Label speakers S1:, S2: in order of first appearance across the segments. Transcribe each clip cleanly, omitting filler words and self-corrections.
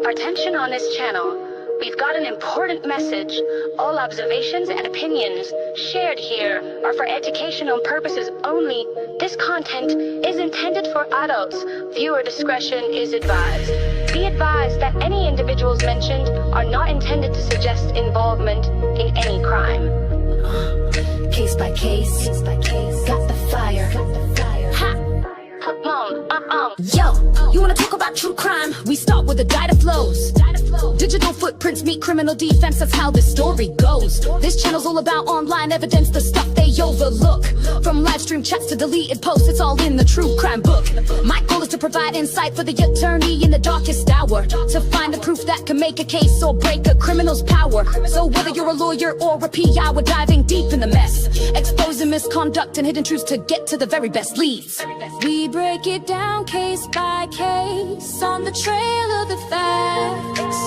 S1: Attention on this channel. We've got an important message. All observations and opinions shared here are for educational purposes only. This content is intended for adults. Viewer discretion is advised. Be advised that any individuals mentioned are not intended to suggest involvement in any crime. Case by case, got the fire. Ha! Come on,
S2: Yo, you wanna talk about true crime? We start with the data flows. Digital footprints meet criminal defense, that's how this story goes. This channel's all about online evidence, the stuff they overlook. From live stream chats to deleted posts, it's all in the true crime book. My goal is to provide insight for the attorney in the darkest hour, to find the proof that can make a case or break a criminal's power. So whether you're a lawyer or a PI, we're diving deep in the mess, exposing misconduct and hidden truths to get to the very best leads. We break it down case by case on the trail of the facts.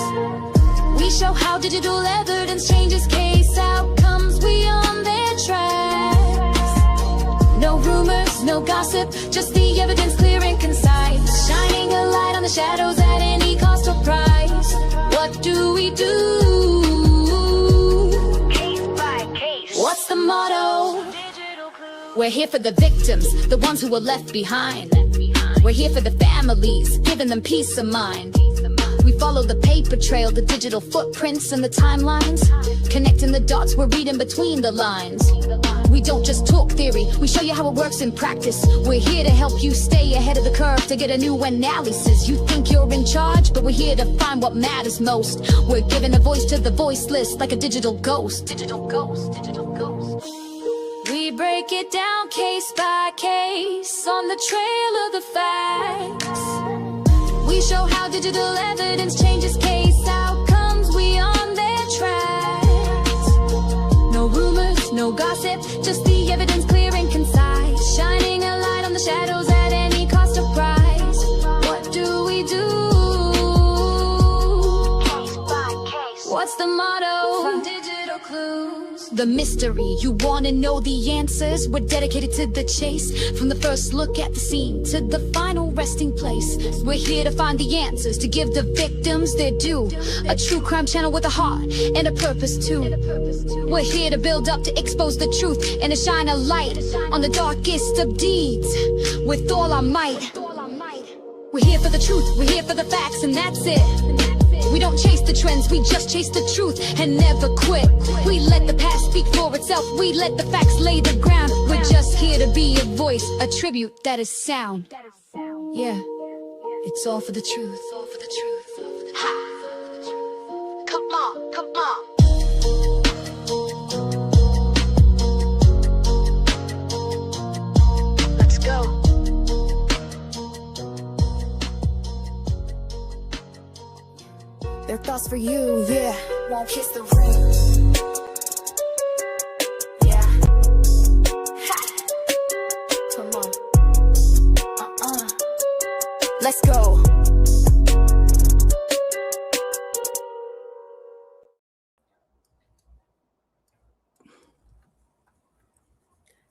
S2: We show how digital evidence changes case outcomes. We on their tracks. No rumors, no gossip, just the evidence clear and concise. Shining a light on the shadows at any cost or price. What do we do?
S1: case by case.
S2: What's the motto? We're here for the victims, the ones who were left behind. We're here for the families, giving them peace of mind. We follow the paper trail, the digital footprints and the timelines. Connecting the dots, we're reading between the lines. We don't just talk theory, we show you how it works in practice. We're here to help you stay ahead of the curve, to get a new analysis. You think you're in charge, but we're here to find what matters most. We're giving a voice to the voiceless, like a digital ghost. Digital ghost, digital ghost. We break it down case by case on the trail of the facts. We show how digital evidence changes case outcomes. We on their tracks. No rumors, no gossip, just the evidence clear and concise. Shining a light on the shadows at any cost or price. What do we do?
S1: Case by case.
S2: What's the motto? From digital clues. The mystery, you wanna know the answers? We're dedicated to the chase. From the first look at the scene to the final resting place. We're here to find the answers, to give the victims their due. A true crime channel with a heart and a purpose too. We're here to build up, to expose the truth, and to shine a light on the darkest of deeds with all our might. We're here for the truth, we're here for the facts, and that's it. We don't chase the trends, we just chase the truth and never quit. We let the past speak for itself, we let the facts lay the ground. We're just here to be a voice, a tribute that is sound. Yeah, it's all for the truth. All for the truth.
S1: Ha! Come on, come on. Let's go.
S2: Their thoughts for you, yeah. Won't kiss the ring. Yeah. Ha. Come on. Let's go.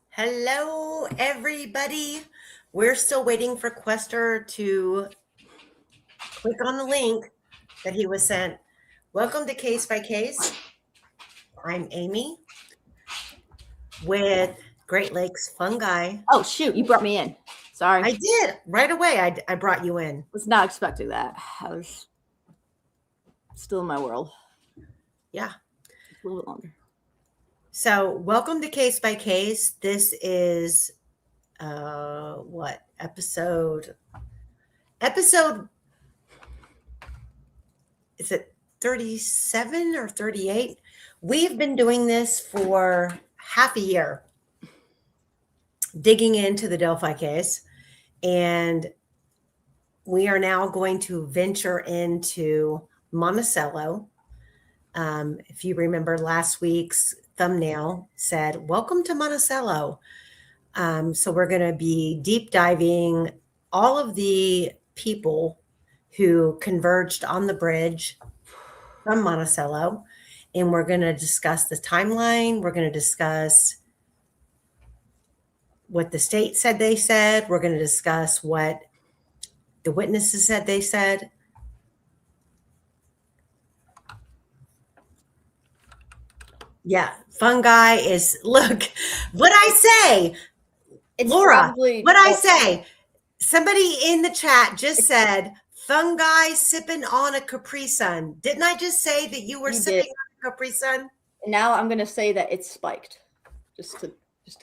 S3: Hello, everybody. We're still waiting for Quester to click on the link that he was sent. Welcome to Case by Case. I'm Amy with Great Lakes Fungi.
S4: Oh, shoot. You brought me in. Sorry.
S3: I did. Right away, I brought you in.
S4: Was not expecting that. I was still in my world.
S3: Yeah.
S4: A little bit longer.
S3: So welcome to Case by Case. This is, what, episode, is it 37 or 38? We've been doing this for half a year, digging into the Delphi case, and we are now going to venture into Monticello. If you remember, last week's thumbnail said, "Welcome to Monticello." So we're going to be deep diving all of the people who converged on the bridge from Monticello, and we're going to discuss the timeline. We're going to discuss what the state said they said. We're going to discuss what the witnesses said they said. Yeah, fungi is, look, what I say,
S4: It's
S3: Laura,
S4: probably
S3: what I say, somebody in the chat just said, fungi sipping on a Capri Sun. Didn't I just say that you were
S4: You
S3: sipping
S4: did.
S3: on a Capri Sun?
S4: Now I'm gonna say that it's spiked. Just to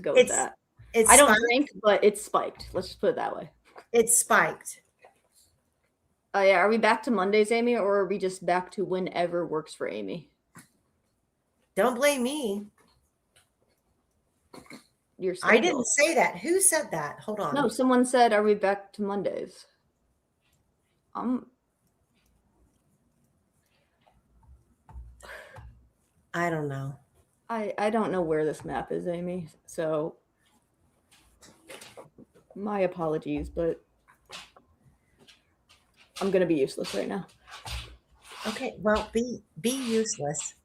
S4: go with that.
S3: It's
S4: I don't
S3: spiked.
S4: drink, but it's spiked. Let's just put it that way.
S3: It's spiked.
S4: Oh yeah, are we back to Mondays, Amy, or are we just back to whenever works for Amy?
S3: Don't blame me.
S4: Your
S3: I
S4: schedule.
S3: didn't say that. Who said that? Hold on.
S4: No, someone said, "Are we back to Mondays?"
S3: I don't know.
S4: I don't know where this map is, Amy. So my apologies, but I'm gonna be useless right now.
S3: Okay, well, be useless.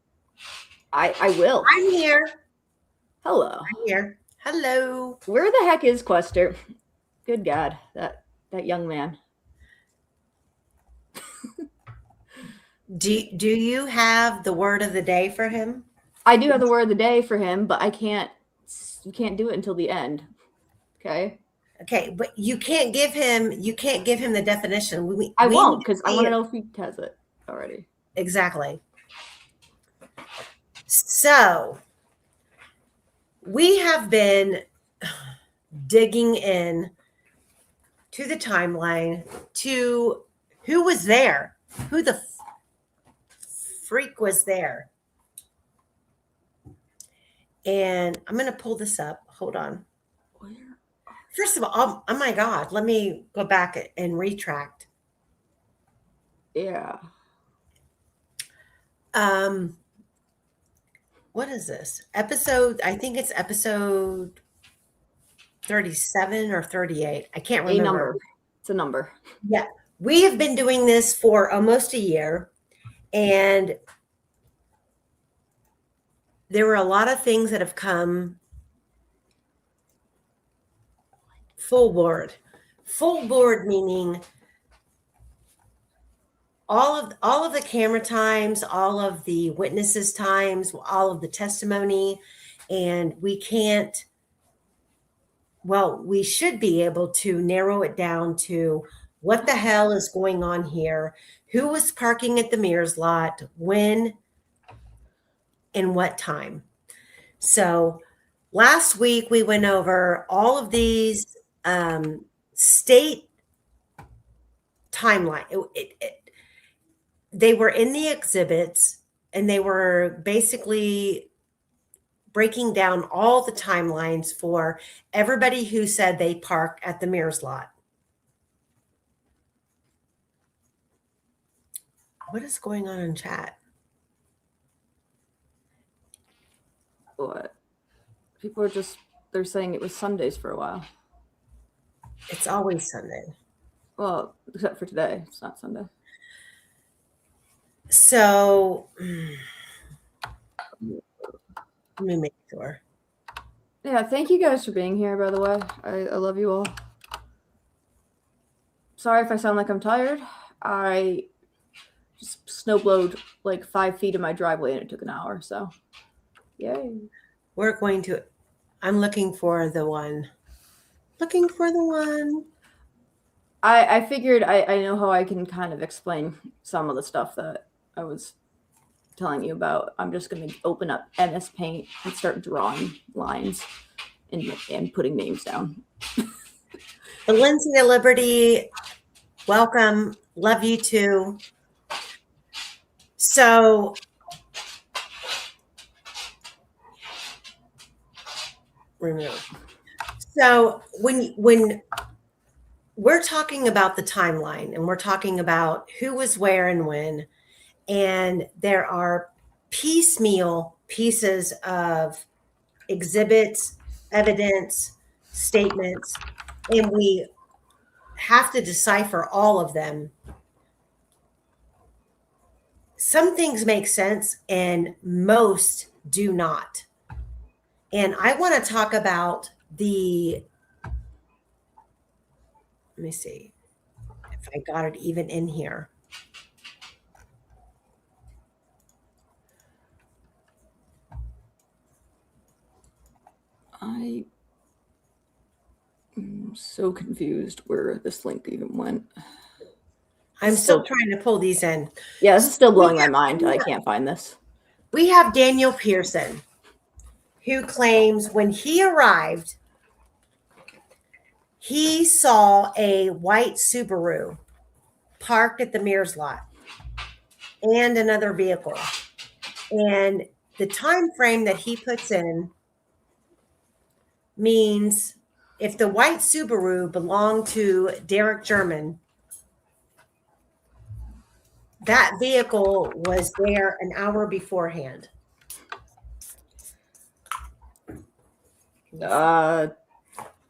S4: I will.
S3: I'm here.
S4: Hello.
S3: I'm here. Hello.
S4: Where the heck is Quester? Good God, that young man.
S3: Do you have the word of the day for him?
S4: I do have the word of the day for him, but you can't do it until the end. Okay.
S3: Okay, but you can't give him the definition.
S4: I won't, because I want to know if he has it already.
S3: Exactly. So we have been digging in to the timeline to who was there, who the freak was there. And I'm going to pull this up. Hold on. First of all, oh my God, let me go back and retract.
S4: Yeah.
S3: What is this? Episode, I think it's episode 37 or 38. I can't remember.
S4: A number. It's a number.
S3: Yeah. We have been doing this for almost a year, and there were a lot of things that have come full board. Full board meaning all of the camera times, all of the witnesses times, all of the testimony, and we can't, well, we should be able to narrow it down to what the hell is going on here, who was parking at the Mears lot, when, and what time. So last week we went over all of these state timeline. They were in the exhibits, and they were basically breaking down all the timelines for everybody who said they park at the Mears lot. What is going on in chat?
S4: What? People are they're saying it was Sundays for a while.
S3: It's always Sunday.
S4: Well, except for today. It's not Sunday.
S3: So let me make sure.
S4: Yeah, thank you guys for being here, by the way. I love you all. Sorry if I sound like I'm tired. I just snowblowed like 5 feet in my driveway and it took an hour, so yay.
S3: I'm looking for the one.
S4: I figured I know how I can kind of explain some of the stuff that I was telling you about. I'm just going to open up MS Paint and start drawing lines and putting names down.
S3: The Lindsay of Liberty, welcome. Love you too. So remove. So when we're talking about the timeline, and we're talking about who was where and when, and there are piecemeal pieces of exhibits, evidence, statements, and we have to decipher all of them. Some things make sense and most do not. And I want to talk about let me see if I got it even in here.
S4: I am so confused where this link even went.
S3: I'm still trying to pull these in.
S4: Yeah, this is still blowing my mind. I can't find this.
S3: We have Daniel Pearson, who claims when he arrived, he saw a white Subaru parked at the Mears lot and another vehicle. And the time frame that he puts in means if the white Subaru belonged to Derek German, that vehicle was there an hour beforehand.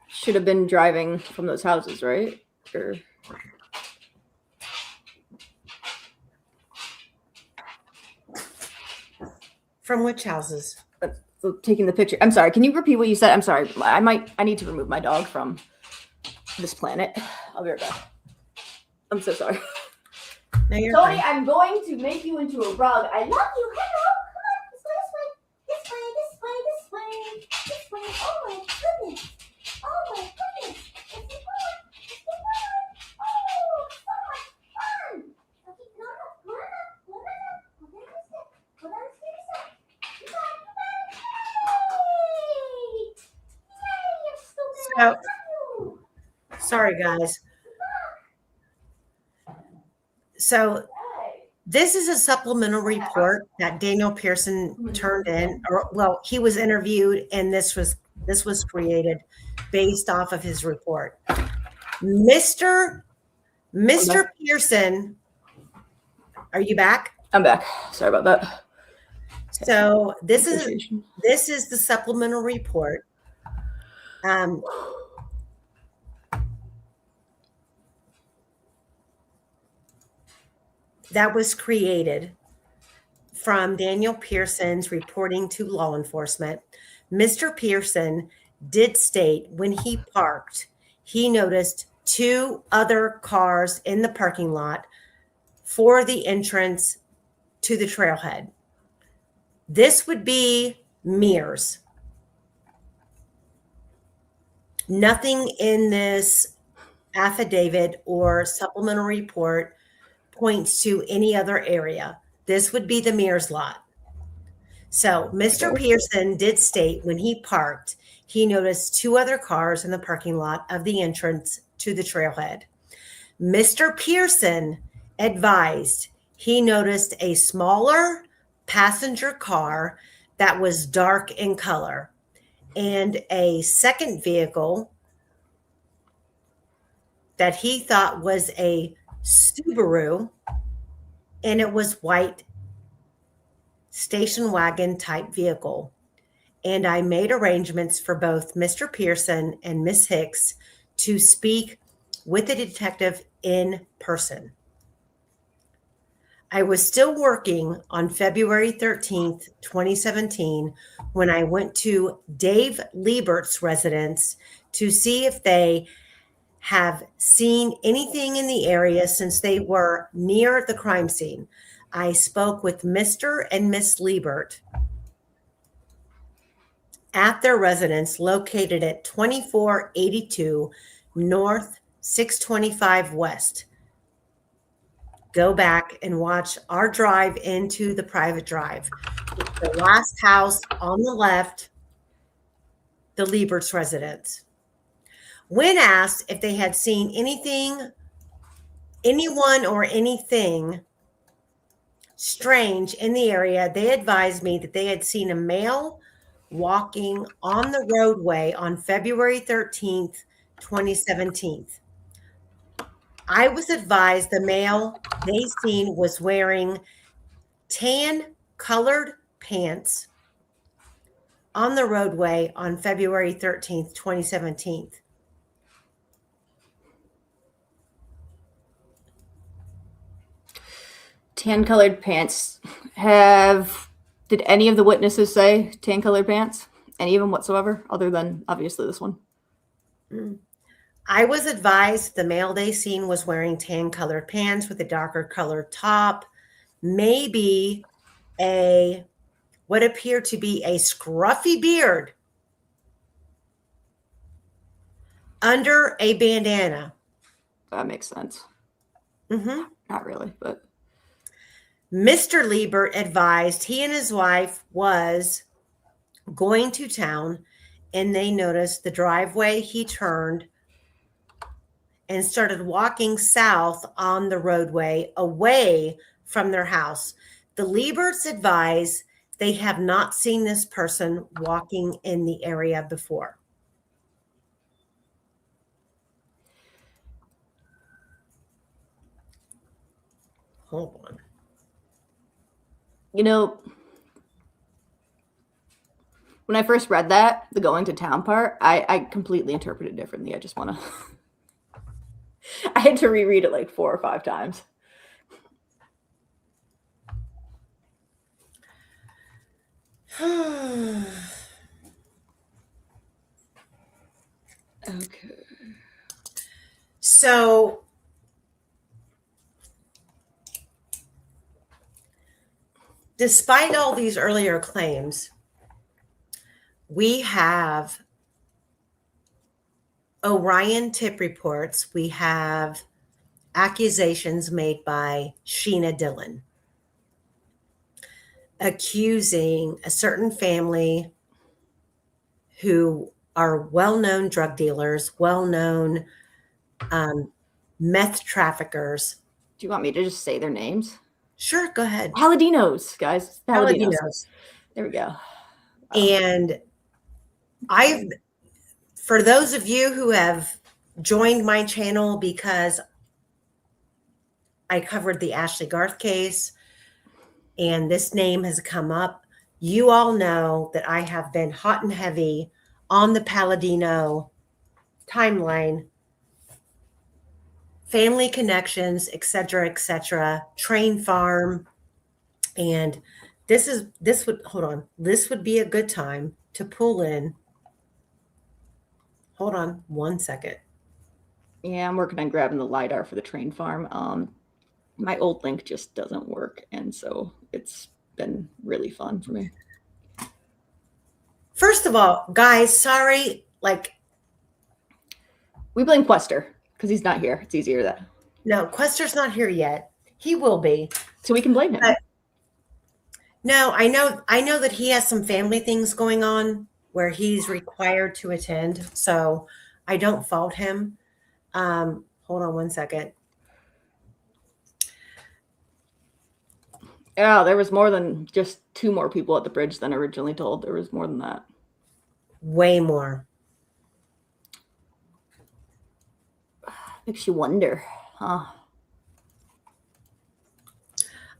S4: Should have been driving from those houses, right? Or...
S3: From which houses?
S4: Taking the picture. I'm sorry. Can you repeat what you said? I'm sorry. I need to remove my dog from this planet. I'll be right back. I'm so sorry.
S3: No, you're
S4: Tony,
S3: fine.
S4: I'm going to make you into a rug. I love you. Hello. Come on. This way. This way. This way. This way. This way. Oh my goodness. Oh my goodness. It's the fun. It's the fun. Oh, so much fun. Okay, no. Hold on. You got it. Yay! Yay!
S3: So, sorry, guys. So this is a supplemental report that Daniel Pearson turned in, or well, he was interviewed, and this was created based off of his report. Mr. Pearson, are you back?
S4: I'm back. Sorry about that.
S3: So this is the supplemental report. That was created from Daniel Pearson's reporting to law enforcement. Mr. Pearson did state when he parked, he noticed 2 other cars in the parking lot for the entrance to the trailhead. This would be Mears. Nothing in this affidavit or supplemental report points to any other area. This would be the Mears lot. So Mr. Pearson did state when he parked, he noticed 2 other cars in the parking lot of the entrance to the trailhead. Mr. Pearson advised he noticed a smaller passenger car that was dark in color and a second vehicle that he thought was a Subaru, and it was white station wagon type vehicle. And I made arrangements for both Mr. Pearson and Miss Hicks to speak with the detective in person. I was still working on February 13th, 2017, when I went to Dave Liebert's residence to see if they have seen anything in the area since they were near the crime scene. I spoke with Mr. and Miss Liebert at their residence located at 2482 North 625 West. Go back and watch our drive into the private drive. The last house on the left, the Liebert's residence. When asked if they had seen anything, anyone or anything strange in the area, they advised me that they had seen a male walking on the roadway on February 13th, 2017. I was advised the male they seen was wearing tan colored pants on the roadway on February 13th, 2017.
S4: Tan colored pants. Did any of the witnesses say tan colored pants? Any of them whatsoever, other than obviously this one?
S3: I was advised the male they seen was wearing tan colored pants with a darker colored top, maybe what appeared to be a scruffy beard under a bandana.
S4: That makes sense.
S3: Mm-hmm.
S4: Not really, but.
S3: Mr. Liebert advised he and his wife was going to town, and they noticed the driveway he turned and started walking south on the roadway away from their house. The Lieberts advise they have not seen this person walking in the area before. Hold on.
S4: You know, when I first read that, the going to town part, I completely interpreted it differently. I just want to... I had to reread it like 4 or 5 times. Okay.
S3: So despite all these earlier claims, we have Orion tip reports. We have accusations made by Sheena Dillon accusing a certain family who are well-known drug dealers, well-known meth traffickers.
S4: Do you want me to just say their names?
S3: Sure, go ahead.
S4: Paladinos, guys.
S3: Paladinos.
S4: There we go.
S3: And for those of you who have joined my channel because I covered the Ashley Garth case and this name has come up, you all know that I have been hot and heavy on the Palladino timeline, family connections, etc., train farm. And this would be a good time to pull in. Hold on 1 second.
S4: Yeah, I'm working on grabbing the LiDAR for the train farm. My old link just doesn't work, and so it's been really fun for me.
S3: First of all, guys, sorry,
S4: we blame Quester because he's not here. It's easier that.
S3: No, Quester's not here yet. He will be.
S4: So we can blame him.
S3: But no, I know that he has some family things going on where he's required to attend. So I don't fault him. Hold on 1 second.
S4: Yeah, there was more than just 2 more people at the bridge than originally told. There was more than that.
S3: Way more.
S4: Makes you wonder, huh?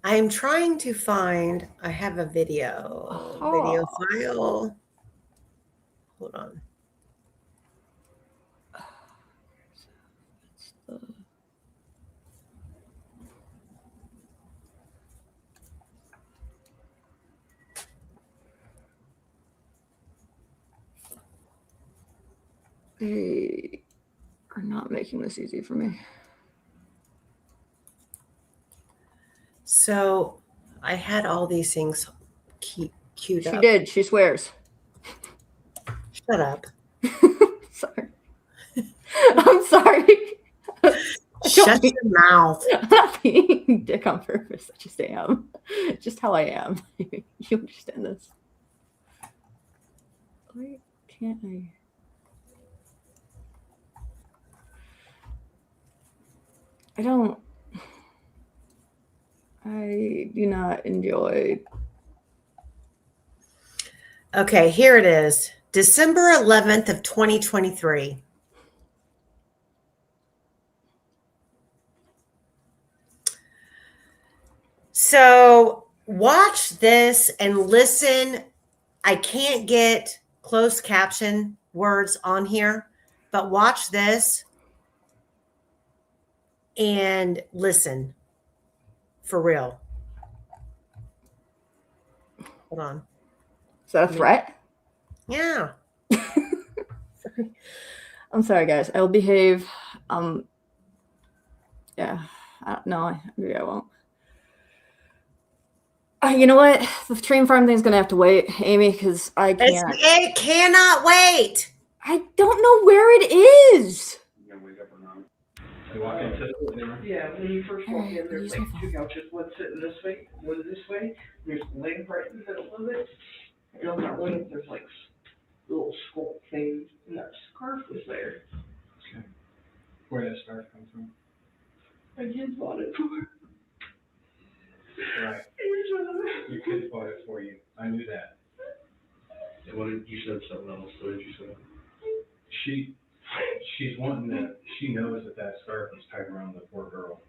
S3: I'm trying to find, I have a video file. Hold on.
S4: They are not making this easy for me.
S3: So I had all these things queued up.
S4: She did. She swears.
S3: Shut up.
S4: Sorry. I'm sorry.
S3: Shut your mouth.
S4: I'm not being dick on purpose. I just am. Just how I am. You understand this. Why can't I? I do not enjoy.
S3: Okay, here it is. December 11th of 2023. So watch this and listen. I can't get closed caption words on here, but watch this and listen for real. Hold on.
S4: Is that a threat?
S3: Yeah.
S4: I'm sorry, guys. I will behave. Yeah. No, maybe I won't. You know what? The train farm thing's gonna have to wait, Amy, because I can't.
S3: It cannot wait.
S4: I don't know where it is.
S5: You gonna wake up or not? You walk into the living room.
S6: Yeah, when you first walk in, there's
S4: use
S6: like
S4: my phone.
S6: two couches, one sitting this way, one this way. There's a lamp right in the middle of it. And on that lamp, there's like little skull things, and that scarf was there.
S5: Okay. Where did that scarf come from?
S6: My kids bought it for her.
S5: Right. Your kids bought it for you. I knew that.
S7: And what did you said something else? What did you say?
S5: She's wanting to, she knows that scarf is tied around the poor girl.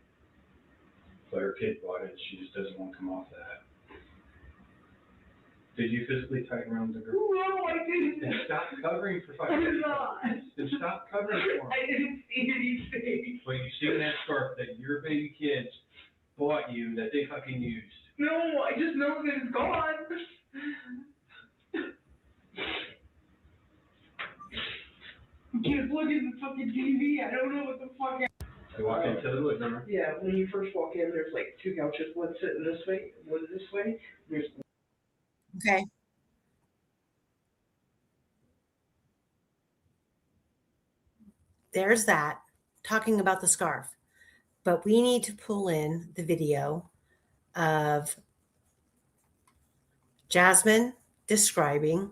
S5: But her kid bought it, she just doesn't want to come off that. Did you physically tie it around the girl?
S6: No, I didn't.
S5: Then stop covering for
S6: I
S5: 5
S6: did
S5: minutes.
S6: not.
S5: Then stop covering for
S6: I
S5: her.
S6: didn't see anything.
S5: But you seen that scarf that your baby kids bought you that they fucking used.
S6: No, I just know that it's gone. Kids look at the fucking TV. I don't know what the fuck.
S5: You walk into the living room.
S6: Yeah, when you first walk in, there's like two couches, one sitting this way, one this way. There's
S3: Okay. There's that, talking about the scarf. But we need to pull in the video of Jasmine describing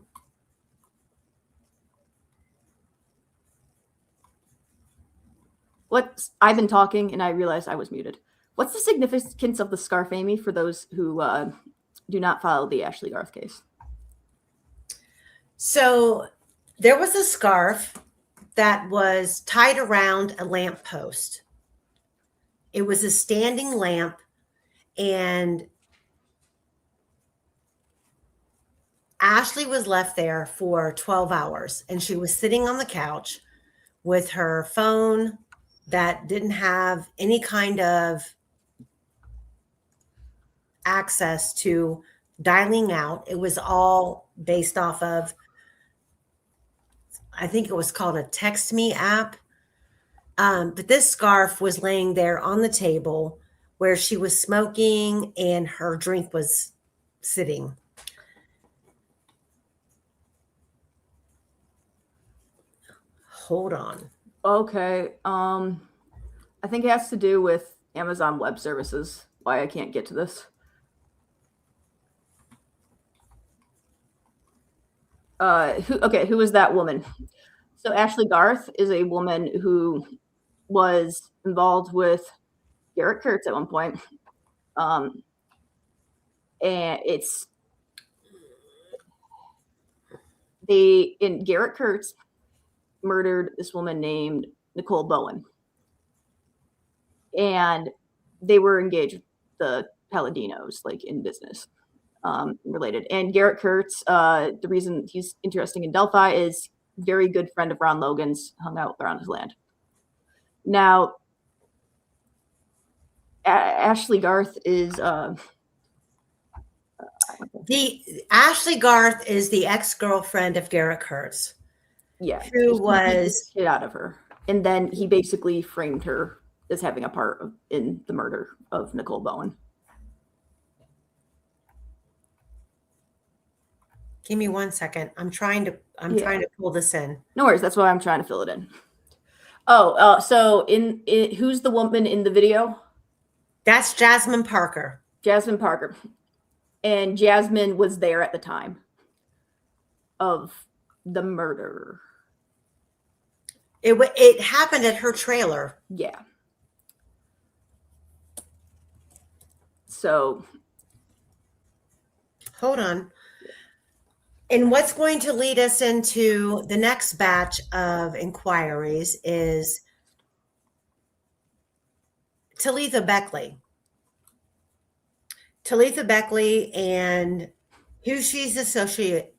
S4: I've been talking and I realized I was muted. What's the significance of the scarf, Amy, for those who do not follow the Ashley Garth case?
S3: So there was a scarf that was tied around a lamp post. It was a standing lamp, and Ashley was left there for 12 hours, and she was sitting on the couch with her phone that didn't have any kind of access to dialing out. It was all based off of, I think it was called a Text Me app. But this scarf was laying there on the table where she was smoking and her drink was sitting. Hold on.
S4: Okay. I think it has to do with Amazon Web Services, why I can't get to this. Who is that woman? So Ashley Garth is a woman who was involved with Garrett Kurtz at one point. And Garrett Kurtz murdered this woman named Nicole Bowen. And they were engaged with the Paladinos, like in business related. And Garrett Kurtz, the reason he's interesting in Delphi is very good friend of Ron Logan's, hung out around his land. Now, Ashley Garth is
S3: Ashley Garth is the ex-girlfriend of Garrett Kurtz.
S4: Yeah,
S3: who was
S4: shit out of her, and then he basically framed her as having a part in the murder of Nicole Bowen.
S3: Give me 1 second. I'm trying to pull this in.
S4: No worries. That's why I'm trying to fill it in. So who's the woman in the video?
S3: That's Jasmine Parker.
S4: Jasmine Parker. And Jasmine was there at the time of the murder.
S3: It happened at her trailer.
S4: Yeah. So.
S3: Hold on. And what's going to lead us into the next batch of inquiries is Talitha Beckley. Talitha Beckley and who she's associated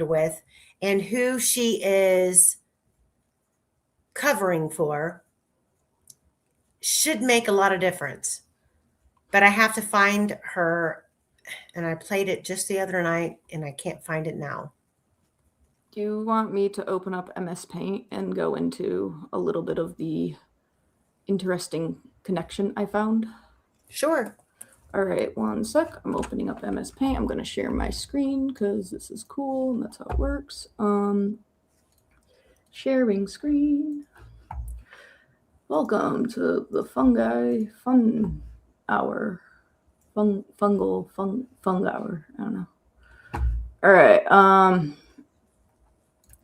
S3: with and who she is covering for should make a lot of difference. But I have to find her, and I played it just the other night and I can't find it now.
S4: Do you want me to open up MS Paint and go into a little bit of the interesting connection I found?
S3: Sure.
S4: All right, one sec. I'm opening up MS Paint. I'm going to share my screen because this is cool and that's how it works. Sharing screen. Welcome to the Fungi Fun Hour. Fungal hour. I don't know. All right.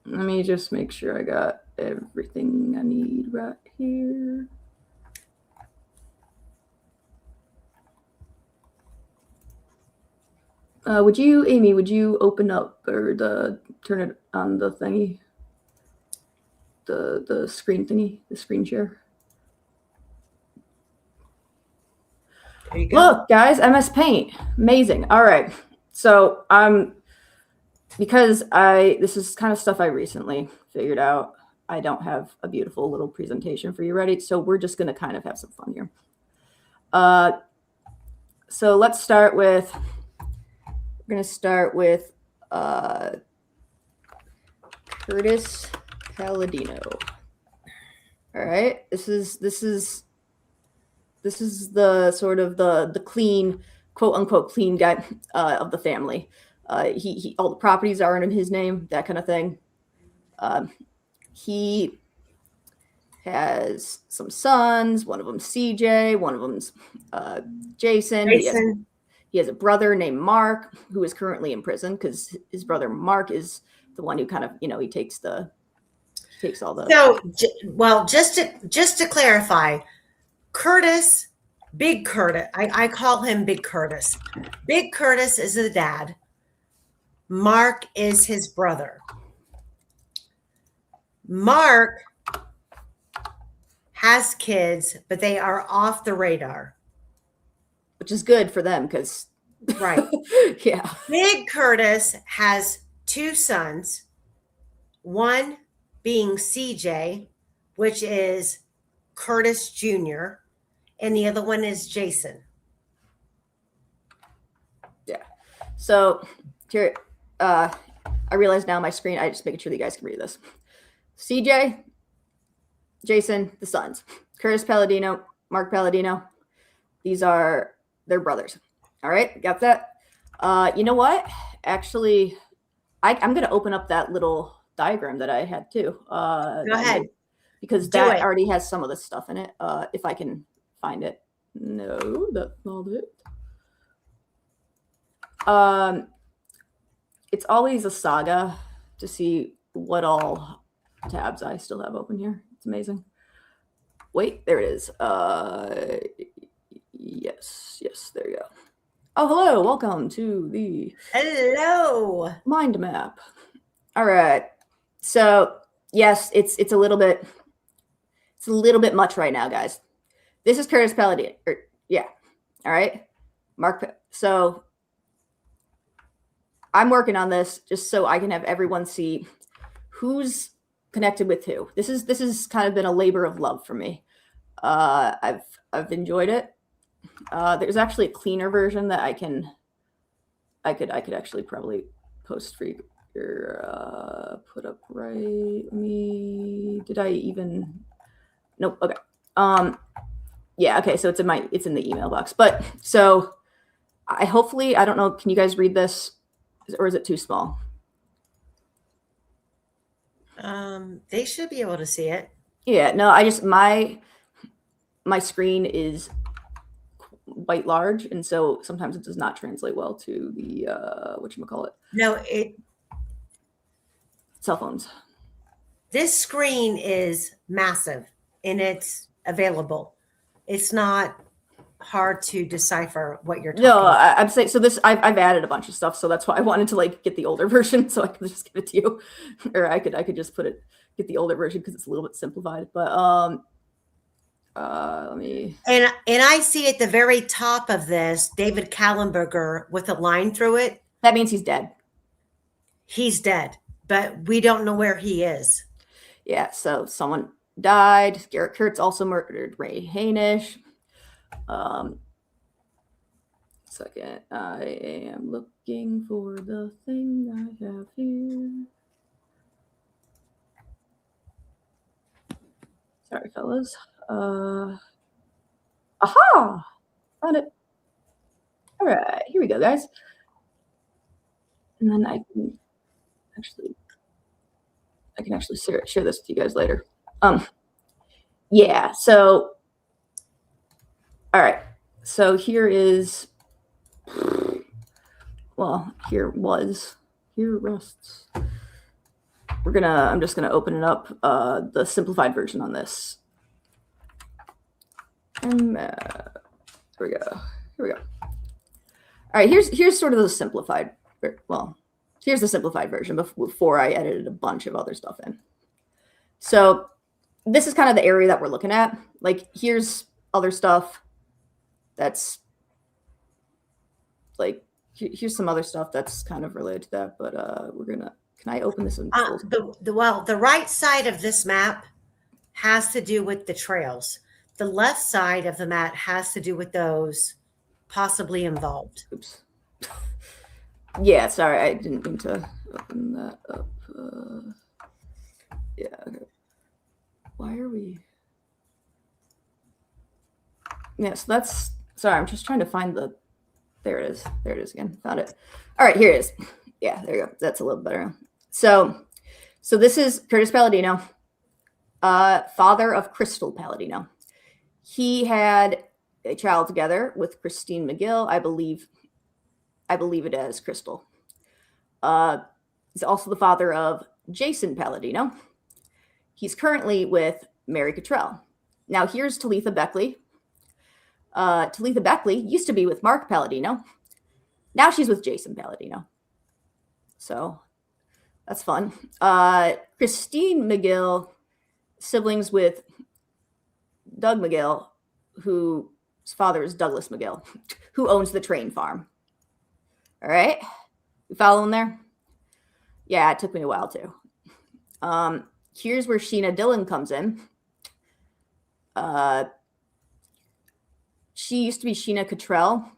S4: Let me just make sure I got everything I need right here. Amy, would you open up or turn it on the thingy? The screen thingy, the screen share.
S3: There you go.
S4: Look, guys, MS Paint. Amazing. All right. So because this is kind of stuff I recently figured out. I don't have a beautiful little presentation for you ready. So we're just going to kind of have some fun here. So let's start with, we're going to start with Curtis Palladino. All right. This is the sort of the clean, quote unquote, clean guy of the family. He all the properties are in his name, that kind of thing. He has some sons. One of them's CJ. One of them's Jason. He has a brother named Mark who is currently in prison because his brother Mark is the one who kind of, he takes all the.
S3: So, well, just to clarify, Curtis, Big Curtis, I call him Big Curtis. Big Curtis is the dad. Mark is his brother. Mark has kids, but they are off the radar.
S4: Which is good for them because.
S3: Right.
S4: Yeah.
S3: Big Curtis has 2 sons, one being CJ, which is Curtis Jr., and the other one is Jason.
S4: Yeah. So here, I realize now my screen, I just making sure that you guys can read this. CJ, Jason, the sons. Curtis Palladino, Mark Palladino. These are their brothers. All right, got that? You know what? Actually, I'm going to open up that little diagram that I had too.
S3: Go ahead.
S4: Because that already has some of the stuff in it. If I can find it. No, that's not it. It's always a saga to see what all tabs I still have open here. It's amazing. Wait, there it is. Yes, there you go. Oh, hello. Welcome to the mind map. All right. So yes, it's a little bit much right now, guys. This is Curtis Palladino. Yeah. All right. Mark. So I'm working on this just so I can have everyone see who's connected with who. This is kind of been a labor of love for me. I've enjoyed it. There's actually a cleaner version that I could actually probably post for you. Put up right. Did I even? Nope. Okay. Yeah. Okay. So it's in the email box. But so I don't know. Can you guys read this, or is it too small?
S3: They should be able to see it.
S4: Yeah. No. I just my screen is quite large, and so sometimes it does not translate well to the whatchamacallit.
S3: No,
S4: cell phones.
S3: This screen is massive and it's available. It's not hard to decipher what you're talking about.
S4: I'm saying, so this, I've added a bunch of stuff, so that's why I wanted to get the older version so I could just give it to you, or I could just get the older version because it's a little bit simplified. But let me.
S3: And I see at the very top of this David Kallenberger with a line through it.
S4: That means he's dead.
S3: He's dead, but we don't know where he is.
S4: Yeah, so someone died. Garrett Kurtz also murdered Ray Hainish. Second, I am looking for the thing I have here. Sorry, fellas. Aha! Found it. All right, here we go, guys. And then I can actually share this with you guys later. Yeah, so all right. So here is, well, here rests. I'm just gonna open it up, the simplified version on this. And here we go. All right, here's sort of the simplified, well, here's the simplified version before I edited a bunch of other stuff in. So this is kind of the area that we're looking at. Like, here's other stuff that's like, here's some other stuff that's kind of related to that, but can I open this in
S3: the right side of this map has to do with the trails. The left side of the map has to do with those possibly involved.
S4: Oops. Yeah, sorry, I didn't mean to open that up. Yeah, okay. Why are we? Yeah, so that's, sorry, I'm just trying to find the, there it is. There it is again. Found it. All right, here it is. Yeah, there you go. That's a little better. So this is Curtis Palladino, father of Crystal Palladino. He had a child together with Christine McGill. I believe it is Crystal. He's also the father of Jason Palladino. He's currently with Mary Cottrell. Now here's Talitha Beckley. Talitha Beckley used to be with Mark Palladino. Now she's with Jason Palladino. So that's fun. Christine McGill, siblings with Doug McGill, whose father is Douglas McGill, who owns the train farm. All right. You following there? Yeah, it took me a while too. Here's where Sheena Dillon comes in. She used to be Sheena Cottrell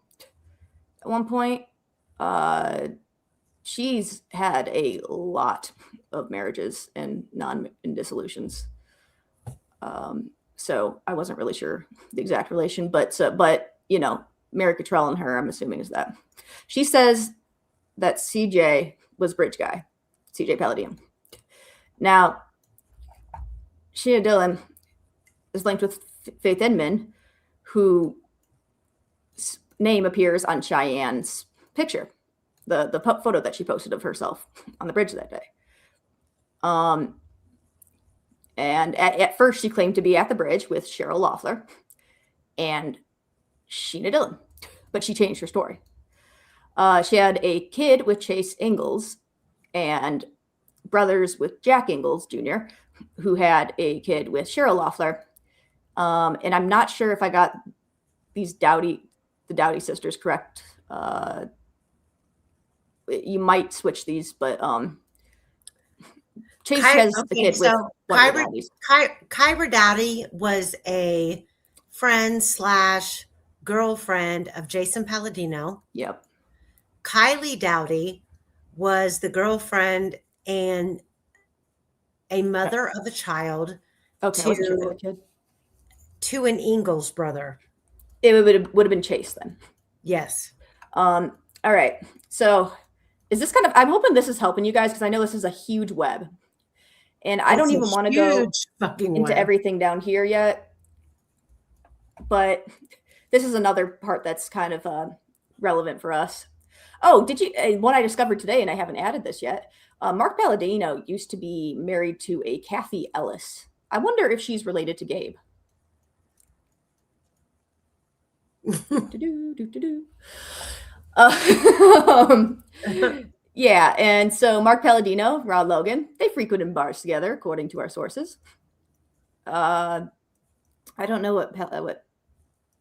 S4: at one point. She's had a lot of marriages and dissolutions. So I wasn't really sure the exact relation, but you know, Mary Cottrell and her, I'm assuming, is that. She says that CJ was bridge guy, CJ Palladino. Now, Sheena Dillon is linked with Faith Inman, whose name appears on Cheyenne's picture, the photo that she posted of herself on the bridge that day. And at first, she claimed to be at the bridge with Cheryl Loeffler and Sheena Dillon, but she changed her story. She had a kid with Chase Ingalls and brothers with Jack Ingalls Jr., who had a kid with Cheryl Loeffler. And I'm not sure if I got the Dowdy sisters correct. You might switch these, but Chase has a kid with one of the Dowdys.
S3: Kyra Dowdy was a friend / girlfriend of Jason Palladino.
S4: Yep.
S3: Kylie Dowdy was the girlfriend and a mother of a child to an Ingalls brother.
S4: It would have been Chase then.
S3: Yes.
S4: All right. So is this kind of, I'm hoping this is helping you guys, because I know this is a huge web. And I don't even want to go into everything down here yet. But this is another part that's kind of relevant for us. Oh, did you, one I discovered today, and I haven't added this yet. Mark Palladino used to be married to a Kathy Ellis. I wonder if she's related to Gabe. Yeah, and so Mark Palladino, Rod Logan, they frequented bars together, according to our sources. I don't know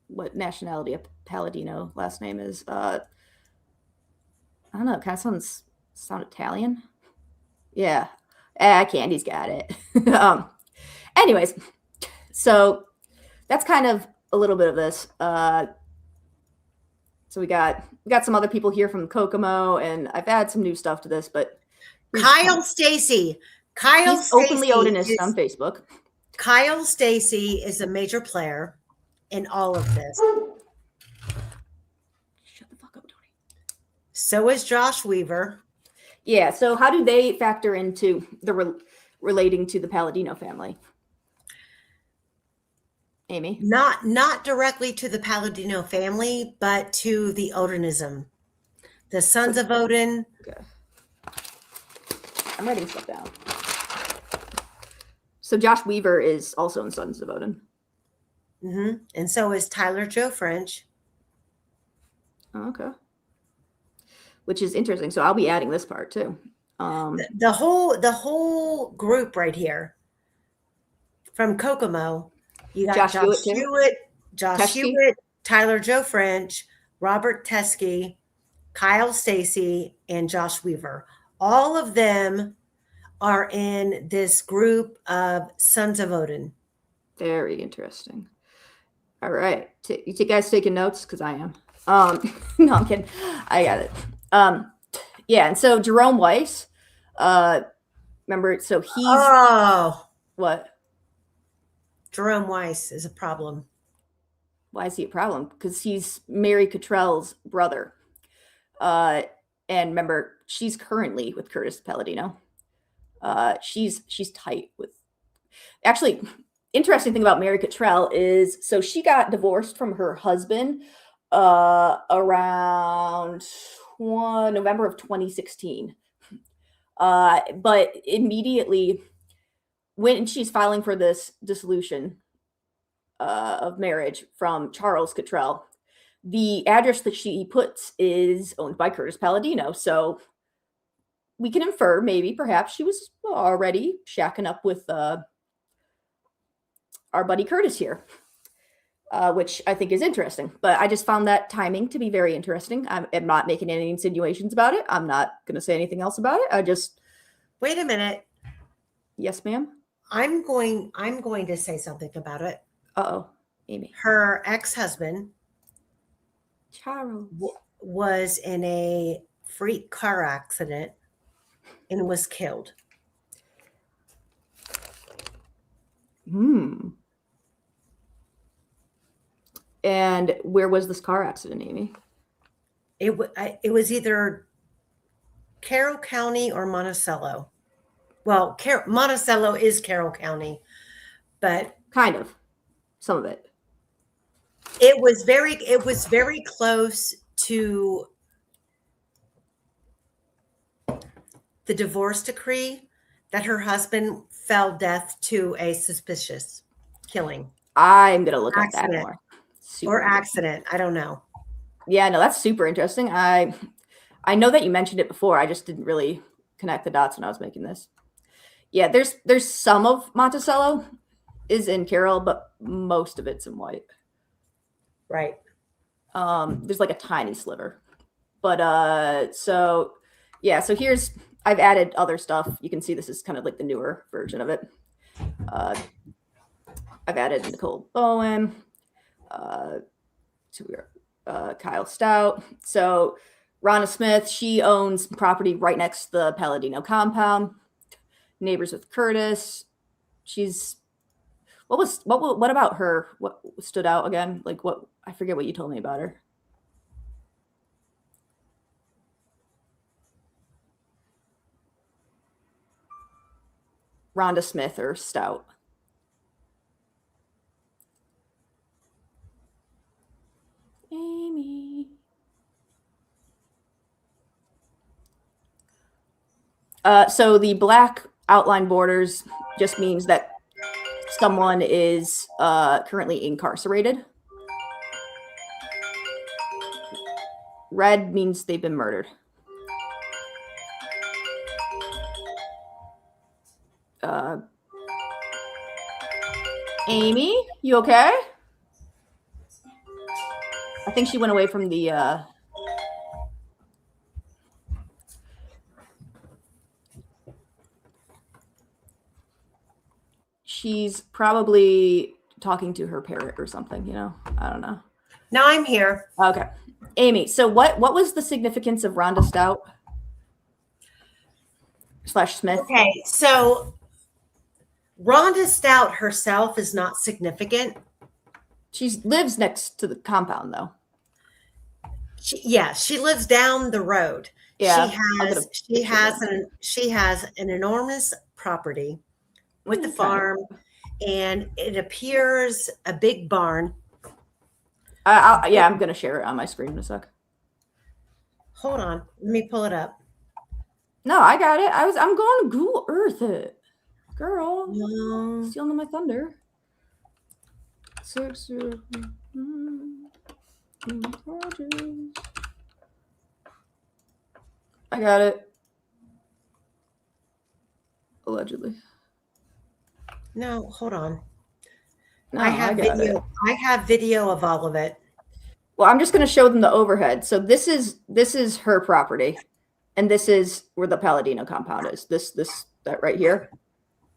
S4: what nationality of Palladino last name is. I don't know. It kind of sound Italian. Yeah, Candy's got it. Anyways, so that's kind of a little bit of this. So we got some other people here from Kokomo, and I've added some new stuff to this, but
S3: Kyle Stacy.
S4: He's openly Odinist on Facebook.
S3: Kyle Stacy is a major player in all of this.
S4: Shut the fuck
S3: So is Josh Weaver.
S4: Yeah. So how do they factor into the relating to the Palladino family? Amy?
S3: Not directly to the Palladino family, but to the Odinism. The Sons of Odin.
S4: Okay. I'm writing stuff down. So Josh Weaver is also in Sons of Odin.
S3: Mm-hmm. And so is Tyler Joe French.
S4: Oh, okay. Which is interesting. So I'll be adding this part too.
S3: The whole group right here from Kokomo. You got Josh Hewitt, Tyler Joe French, Robert Teskey, Kyle Stacy, and Josh Weaver. All of them are in this group of Sons of Odin.
S4: Very interesting. All right. You guys taking notes? Because I am. No, I'm kidding. I got it. Yeah, and so Jerome Weiss, remember, so he's...
S3: Oh.
S4: What?
S3: Jerome Weiss is a problem.
S4: Why is he a problem? Because he's Mary Cottrell's brother. And remember, she's currently with Curtis Palladino. She's tight with... Actually, interesting thing about Mary Cottrell is, so she got divorced from her husband around November of 2016. But immediately when she's filing for this dissolution of marriage from Charles Cottrell, the address that she puts is owned by Curtis Palladino. So we can infer maybe perhaps she was already shacking up with our buddy Curtis here. Which I think is interesting. But I just found that timing to be very interesting. I'm not making any insinuations about it. I'm not going to say anything else about it. I just...
S3: Wait a minute.
S4: Yes, ma'am?
S3: I'm going to say something about it.
S4: Uh-oh, Amy.
S3: Her ex-husband,
S4: Charles,
S3: was in a freak car accident and was killed.
S4: And where was this car accident, Amy?
S3: It was either Carroll County or Monticello. Well, Monticello is Carroll County, but
S4: kind of, some of it.
S3: It was very close to the divorce decree that her husband fell death to a suspicious killing.
S4: I'm gonna look at that more.
S3: Or accident. I don't know.
S4: Yeah, no, that's super interesting. I know that you mentioned it before. I just didn't really connect the dots when I was making this. Yeah, there's some of Monticello is in Carroll, but most of it's in White.
S3: Right.
S4: There's like a tiny sliver. But so yeah, so here's, I've added other stuff. You can see this is kind of like the newer version of it. I've added Nicole Bowen. Kyle Stout. So Rhonda Smith, she owns property right next to the Palladino compound. Neighbors with Curtis. She's what about her? What stood out again? Like what? I forget what you told me about her. Rhonda Smith or Stout. Amy. So the black outline borders just means that someone is currently incarcerated. Red means they've been murdered. Amy, you okay? I think she went away from the she's probably talking to her parrot or something, you know? I don't know.
S3: No, I'm here.
S4: Okay. Amy, so what was the significance of Rhonda Stout / Smith?
S3: Okay, so Rhonda Stout herself is not significant.
S4: She lives next to the compound, though.
S3: She lives down the road.
S4: Yeah, I'll get a picture of that.
S3: She has an enormous property with the
S4: Okay.
S3: farm, and it appears a big barn.
S4: Yeah, I'm gonna share it on my screen in a sec.
S3: Hold on, let me pull it up.
S4: No, I got it. I'm going to Google Earth it, girl.
S3: No.
S4: Stealing my thunder. I got it. Allegedly.
S3: No, hold on.
S4: No,
S3: I have
S4: got
S3: video.
S4: it.
S3: I have video of all of it.
S4: Well, I'm just going to show them the overhead. So this is her property, and this is where the Palladino compound is. That right here,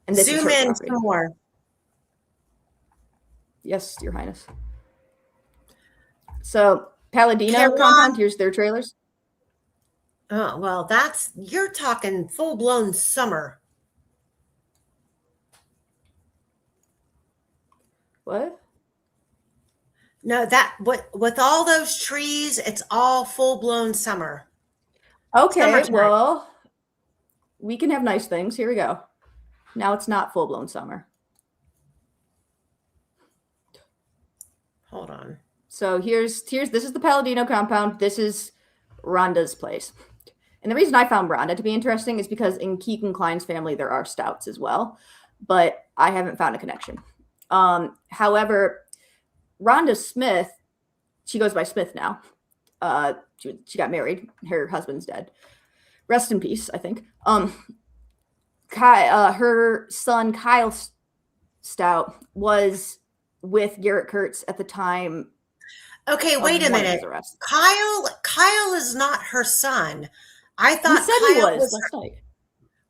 S4: and this is
S3: Zoom
S4: her
S3: in
S4: property.
S3: some more.
S4: Yes, Your Highness. So Palladino
S3: Cameron.
S4: compound. Here's their trailers.
S3: Oh, well, you're talking full blown summer.
S4: What?
S3: No, with all those trees, it's all full blown summer.
S4: Okay,
S3: Summertime.
S4: well, we can have nice things. Here we go. Now it's not full blown summer.
S3: Hold on.
S4: So this is the Palladino compound. This is Rhonda's place. And the reason I found Rhonda to be interesting is because in Keegan Klein's family, there are Stouts as well, but I haven't found a connection. However, Rhonda Smith, she goes by Smith now. She got married. Her husband's dead. Rest in peace, I think. Her son, Kyle Stout, was with Garrett Kurtz at the time.
S3: Okay, wait a minute. Kyle is not her son. I thought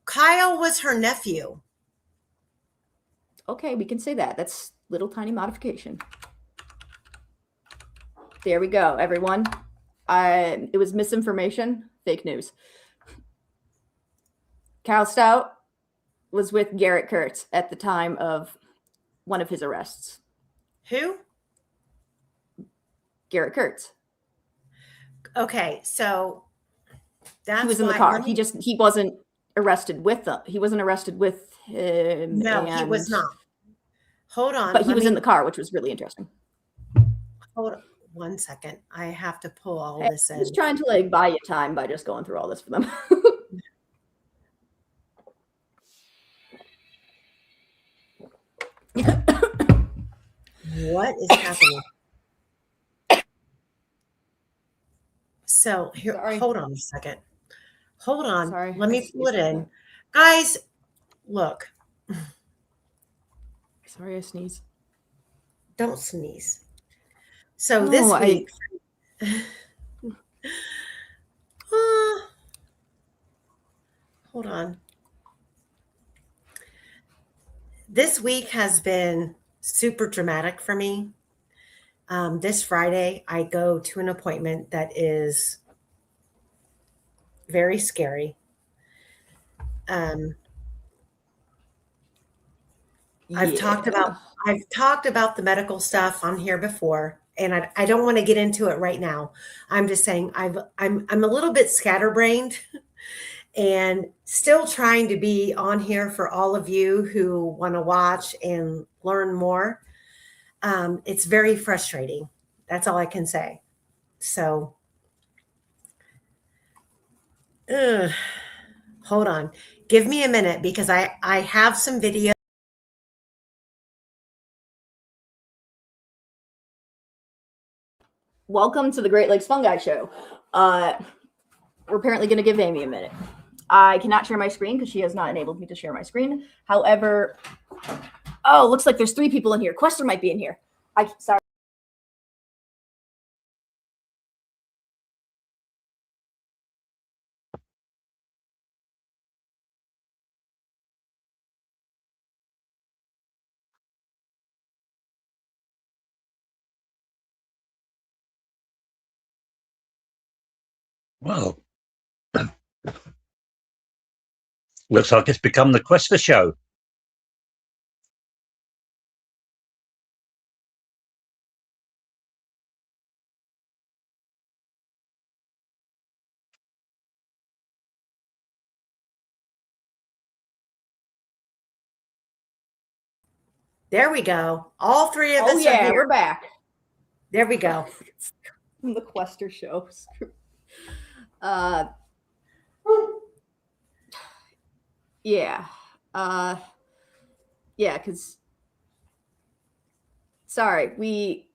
S3: Kyle was her nephew.
S4: Okay, we can say that. That's little tiny modification. There we go, everyone. It was misinformation, fake news. Kyle Stout was with Garrett Kurtz at the time of one of his arrests.
S3: Who?
S4: Garrett Kurtz.
S3: Okay, so
S4: he was in the car. He wasn't arrested with them. He wasn't arrested with him.
S3: No, he was not. Hold on.
S4: But he was in the car, which was really interesting.
S3: Hold on 1 second. I have to pull all this in.
S4: I was trying to buy you time by just going through all this for them.
S3: What is happening? So here, hold on a second. Hold on.
S4: Sorry.
S3: Let me pull it in. Guys, look.
S4: Sorry, I sneeze.
S3: Don't sneeze. So this week, hold on. This week has been super dramatic for me. This Friday, I go to an appointment that is very scary. I've talked about the medical stuff on here before, and I don't want to get into it right now. I'm just saying I'm a little bit scatterbrained and still trying to be on here for all of you who want to watch and learn more. It's very frustrating. That's all I can say. So, hold on. Give me a minute because I have some video.
S4: Welcome to the Great Lakes Fungi Show. We're apparently going to give Amy a minute. I cannot share my screen because she has not enabled me to share my screen. However, looks like there's 3 people in here. Quester might be in here. Sorry.
S8: Well, looks like it's become the Quester Show.
S3: There we go. All three of us are
S4: yeah,
S3: here.
S4: we're back.
S3: There we go.
S4: From the Quester show. Yeah. Yeah, because sorry, we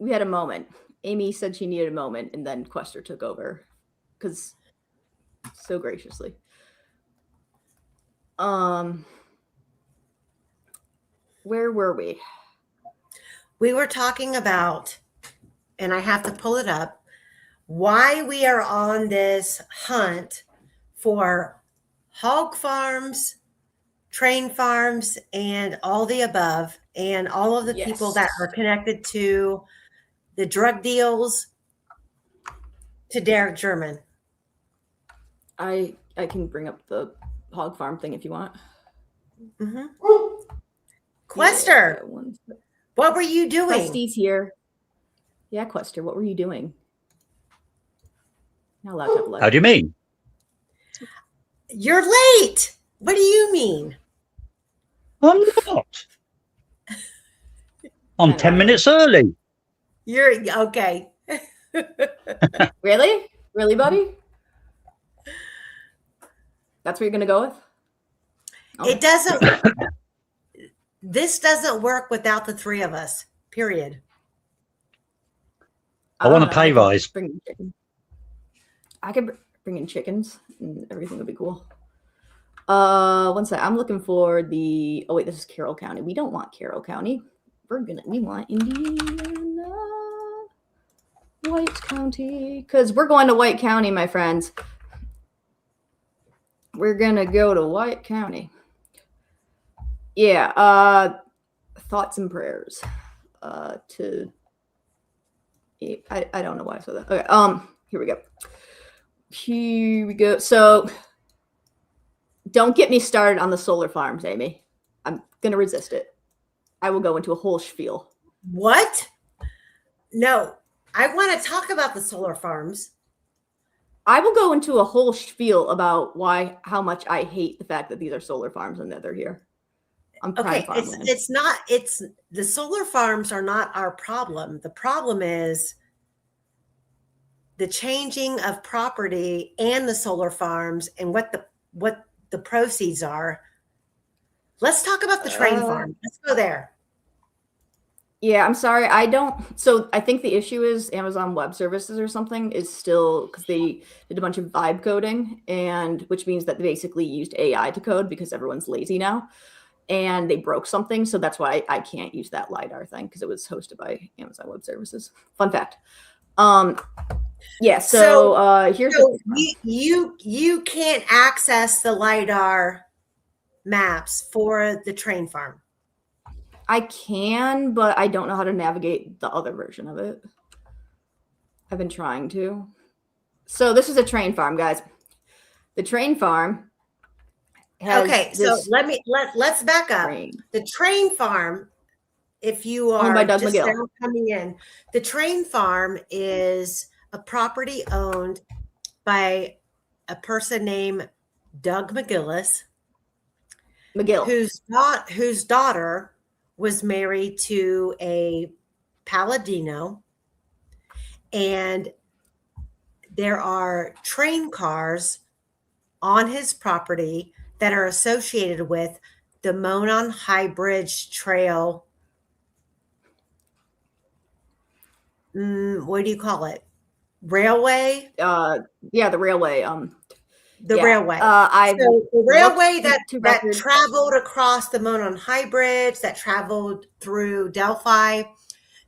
S4: had a moment. Amy said she needed a moment, and then Quester took over. Because so graciously. Where were we?
S3: We were talking about, and I have to pull it up, why we are on this hunt for hog farms, train farms, and all the above, and all of the people that are connected to the drug deals to Derek German.
S4: I can bring up the hog farm thing if you want.
S3: Mm-hmm. Quester,
S4: Yeah,
S3: what were you doing?
S4: Questy's here. Yeah, Quester, what were you doing? Not allowed to have light.
S8: How do you mean?
S3: You're late. What do you mean?
S8: I'm not. I'm 10 minutes early.
S3: You're okay.
S4: Really? Really, buddy? That's what you're going to go with? Okay.
S3: It doesn't. This doesn't work without the three of us, period.
S8: I want a pay rise.
S4: I could bring in chickens and everything would be cool. One sec. I'm looking for the. Oh wait, this is Carroll County. We don't want Carroll County. We want Indiana, White County, because we're going to White County, my friends. We're gonna go to White County. Yeah. Thoughts and prayers. To. I don't know why I said that. Okay. Here we go. Here we go. So don't get me started on the solar farms, Amy. I'm going to resist it. I will go into a whole spiel.
S3: What? No, I want to talk about the solar farms.
S4: I will go into a whole spiel about how much I hate the fact that these are solar farms and that they're here.
S3: Okay, it's the solar farms are not our problem. The problem is the changing of property and the solar farms and what the proceeds are. Let's talk about the train farm. Let's go there.
S4: Yeah, I'm sorry. I don't. So I think the issue is Amazon Web Services or something is still because they did a bunch of vibe coding, and which means that they basically used AI to code because everyone's lazy now, and they broke something. So that's why I can't use that LiDAR thing because it was hosted by Amazon Web Services. Fun fact. Yeah. So here's
S3: you can't access the LiDAR maps for the train farm.
S4: I can, but I don't know how to navigate the other version of it. I've been trying to. So this is a train farm, guys. The train farm has
S3: so let's back up. The train farm, if you are
S4: owned by Doug
S3: just
S4: McGill.
S3: now coming in, the train farm is a property owned by a person named Doug McGill, whose daughter was married to a Palladino, and there are train cars on his property that are associated with the Monon High Bridge Trail. What do you call it? Railway?
S4: Yeah, the railway.
S3: Railway. The railway that traveled across the Monon High Bridge, that traveled through Delphi.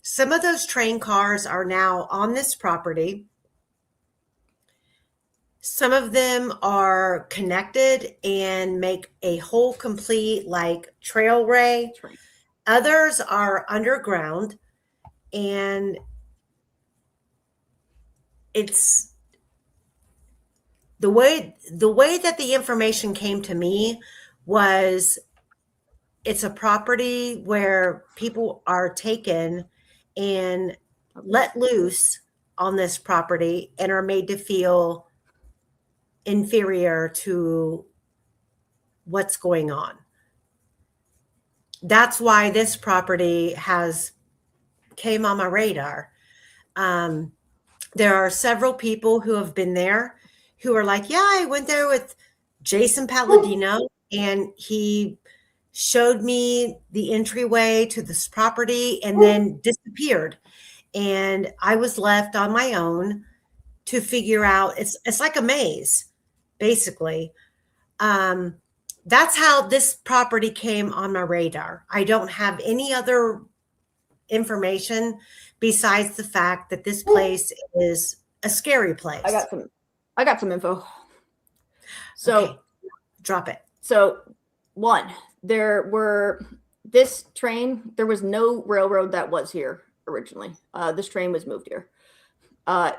S3: Some of those train cars are now on this property. Some of them are connected and make a whole complete like trailway. Others are underground, and it's the way that the information came to me was it's a property where people are taken and let loose on this property and are made to feel inferior to what's going on. that's why this property came on my radar. There are several people who have been there who are like, yeah, I went there with Jason Palladino, and he showed me the entryway to this property and then disappeared. And I was left on my own to figure out, it's like a maze, basically. That's how this property came on my radar. I don't have any other information besides the fact that this place is a scary place.
S4: I got some info. So
S3: okay. Drop it.
S4: So one, there was no railroad that was here originally. This train was moved here.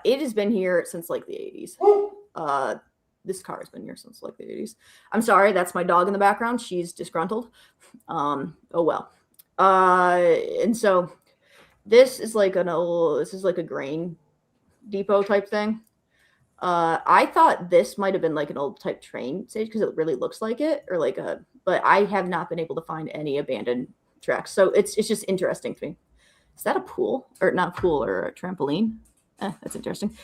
S4: It has been here since like the 80s. This car has been here since like the 80s. I'm sorry, that's my dog in the background. She's disgruntled. Oh well. And so this is like a grain depot type thing. I thought this might have been like an old type train stage because it really looks like it, but I have not been able to find any abandoned tracks. So it's just interesting to me. Is that a pool or not a pool or a trampoline? That's interesting.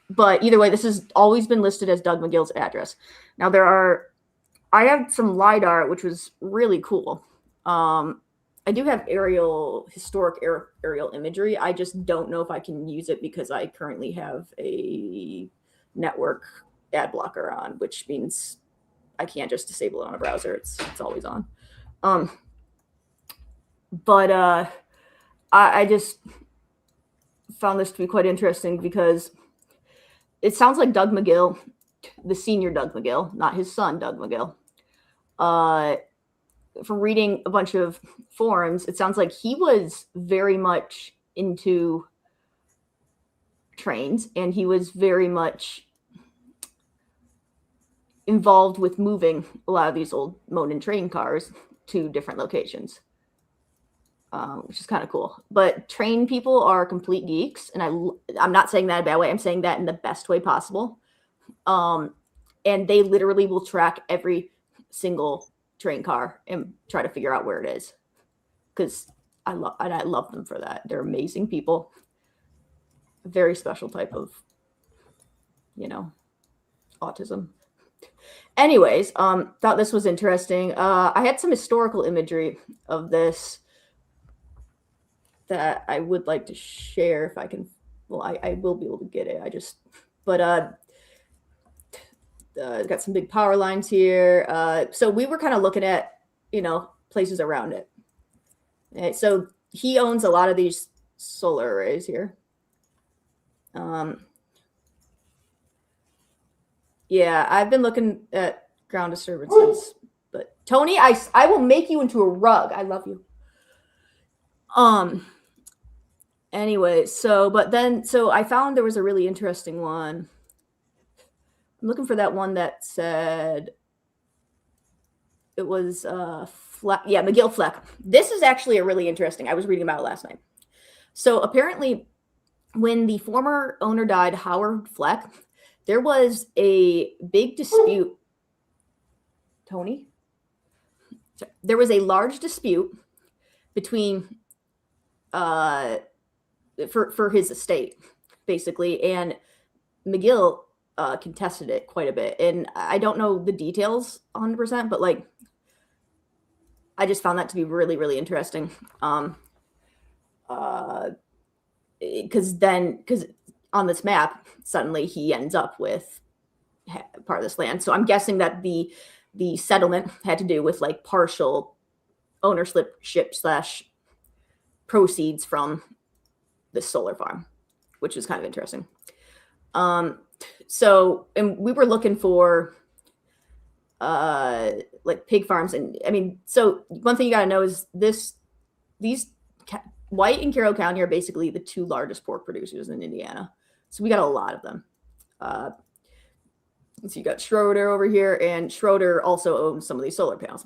S4: But either way, this has always been listed as Doug McGill's address. Now I have some LiDAR, which was really cool. I do have historic aerial imagery. I just don't know if I can use it because I currently have a network ad blocker on, which means I can't just disable it on a browser. It's always on. But I just found this to be quite interesting because it sounds like Doug McGill, the senior Doug McGill, not his son, Doug McGill. From reading a bunch of forums, it sounds like he was very much into trains and he was very much involved with moving a lot of these old Monin train cars to different locations, which is kind of cool. But train people are complete geeks, and I'm not saying that in a bad way. I'm saying that in the best way possible. And they literally will track every single train car and try to figure out where it is, because I love them for that. They're amazing people. A very special type of, autism. Anyways, thought this was interesting. I had some historical imagery of this that I would like to share if I can. Well, I will be able to get it. Got some big power lines here. So we were kind of looking at, places around it. And so he owns a lot of these solar arrays here. Yeah, I've been looking at ground disturbances, but Tony, I will make you into a rug. I love you. Anyway, so I found there was a really interesting one. I'm looking for that one that said it was McGill Fleck. This is actually a really interesting. I was reading about it last night. So apparently, when the former owner died, Howard Fleck, there was a big dispute. Tony? There was a large dispute between for his estate, basically, and McGill contested it quite a bit. And I don't know the details 100%, but I just found that to be really, really interesting. Because on this map, suddenly he ends up with part of this land. So I'm guessing that the settlement had to do with partial ownership / proceeds from this solar farm, which is kind of interesting. So, and we were looking for pig farms, and so one thing you got to know is these White and Carroll County are basically the two largest pork producers in Indiana. So we got a lot of them. So you got Schroeder over here, and Schroeder also owns some of these solar panels.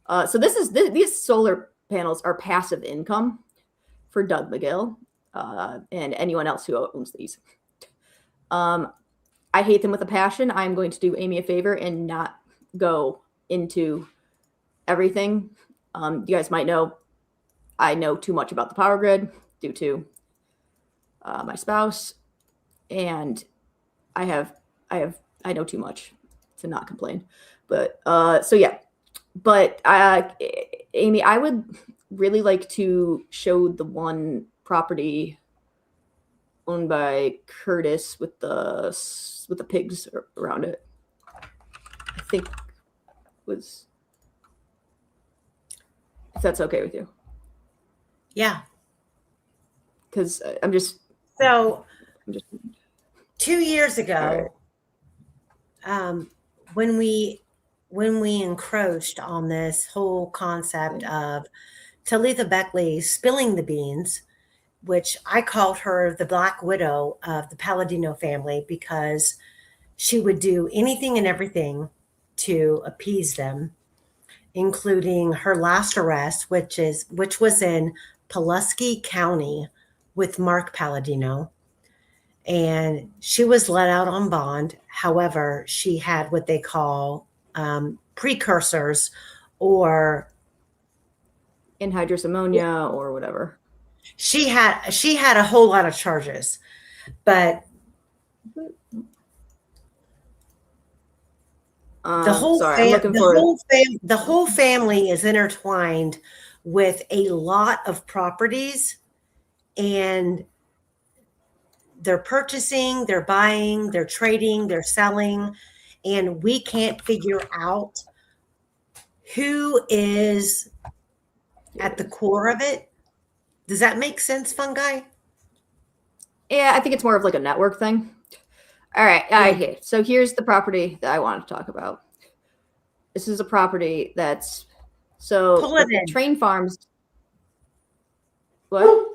S4: So these solar panels are passive income for Doug McGill and anyone else who owns these. I hate them with a passion. I'm going to do Amy a favor and not go into everything. You guys might know I know too much about the power grid due to my spouse, and I know too much to not complain. But so yeah, but Amy, I would really like to show the one property owned by Curtis with the pigs around it. I think was, if that's okay with you.
S3: Yeah.
S4: Because I'm just
S3: 2 years ago, when we encroached on this whole concept of Talitha Beckley spilling the beans, which I called her the Black Widow of the Palladino family, because she would do anything and everything to appease them, including her last arrest, which was in Pulaski County with Mark Palladino. And she was let out on bond. However, she had what they call precursors, or
S4: anhydrous ammonia or whatever.
S3: She had a whole lot of charges, but the whole family is intertwined with a lot of properties, and they're purchasing, they're buying, they're trading, they're selling, and we can't figure out who is at the core of it. Does that make sense, Fungi?
S4: Yeah, I think it's more of like a network thing. All right. Okay. So here's the property that I want to talk about. This is a property that's train farms. What?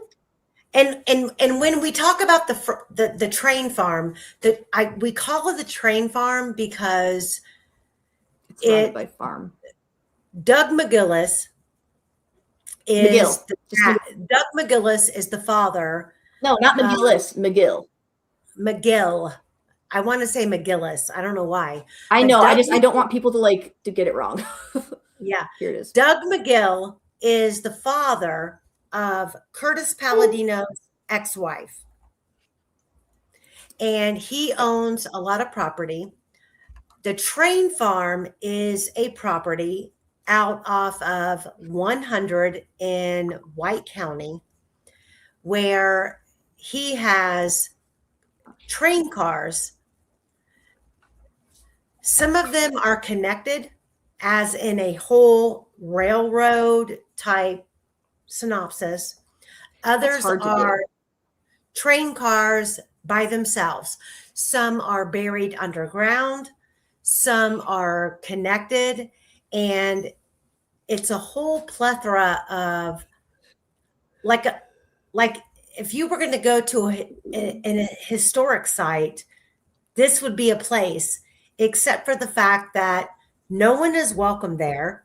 S3: And when we talk about the train farm, we call it the train farm because
S4: it's surrounded by farm.
S3: Doug McGillis is Doug McGillis is the father.
S4: No, not McGillis.
S3: McGill. I want to say McGillis. I don't know why.
S4: I know. I don't want people to get it wrong.
S3: Yeah.
S4: Here it is.
S3: Doug McGill is the father of Curtis Palladino's ex-wife. And he owns a lot of property. The train farm is a property out off of 100 in White County, where he has train cars. Some of them are connected, as in a whole railroad type synopsis. Others are train cars by themselves. Some are buried underground. Some are connected. And it's a whole plethora of like if you were going to go to a historic site, this would be a place, except for the fact that no one is welcome there.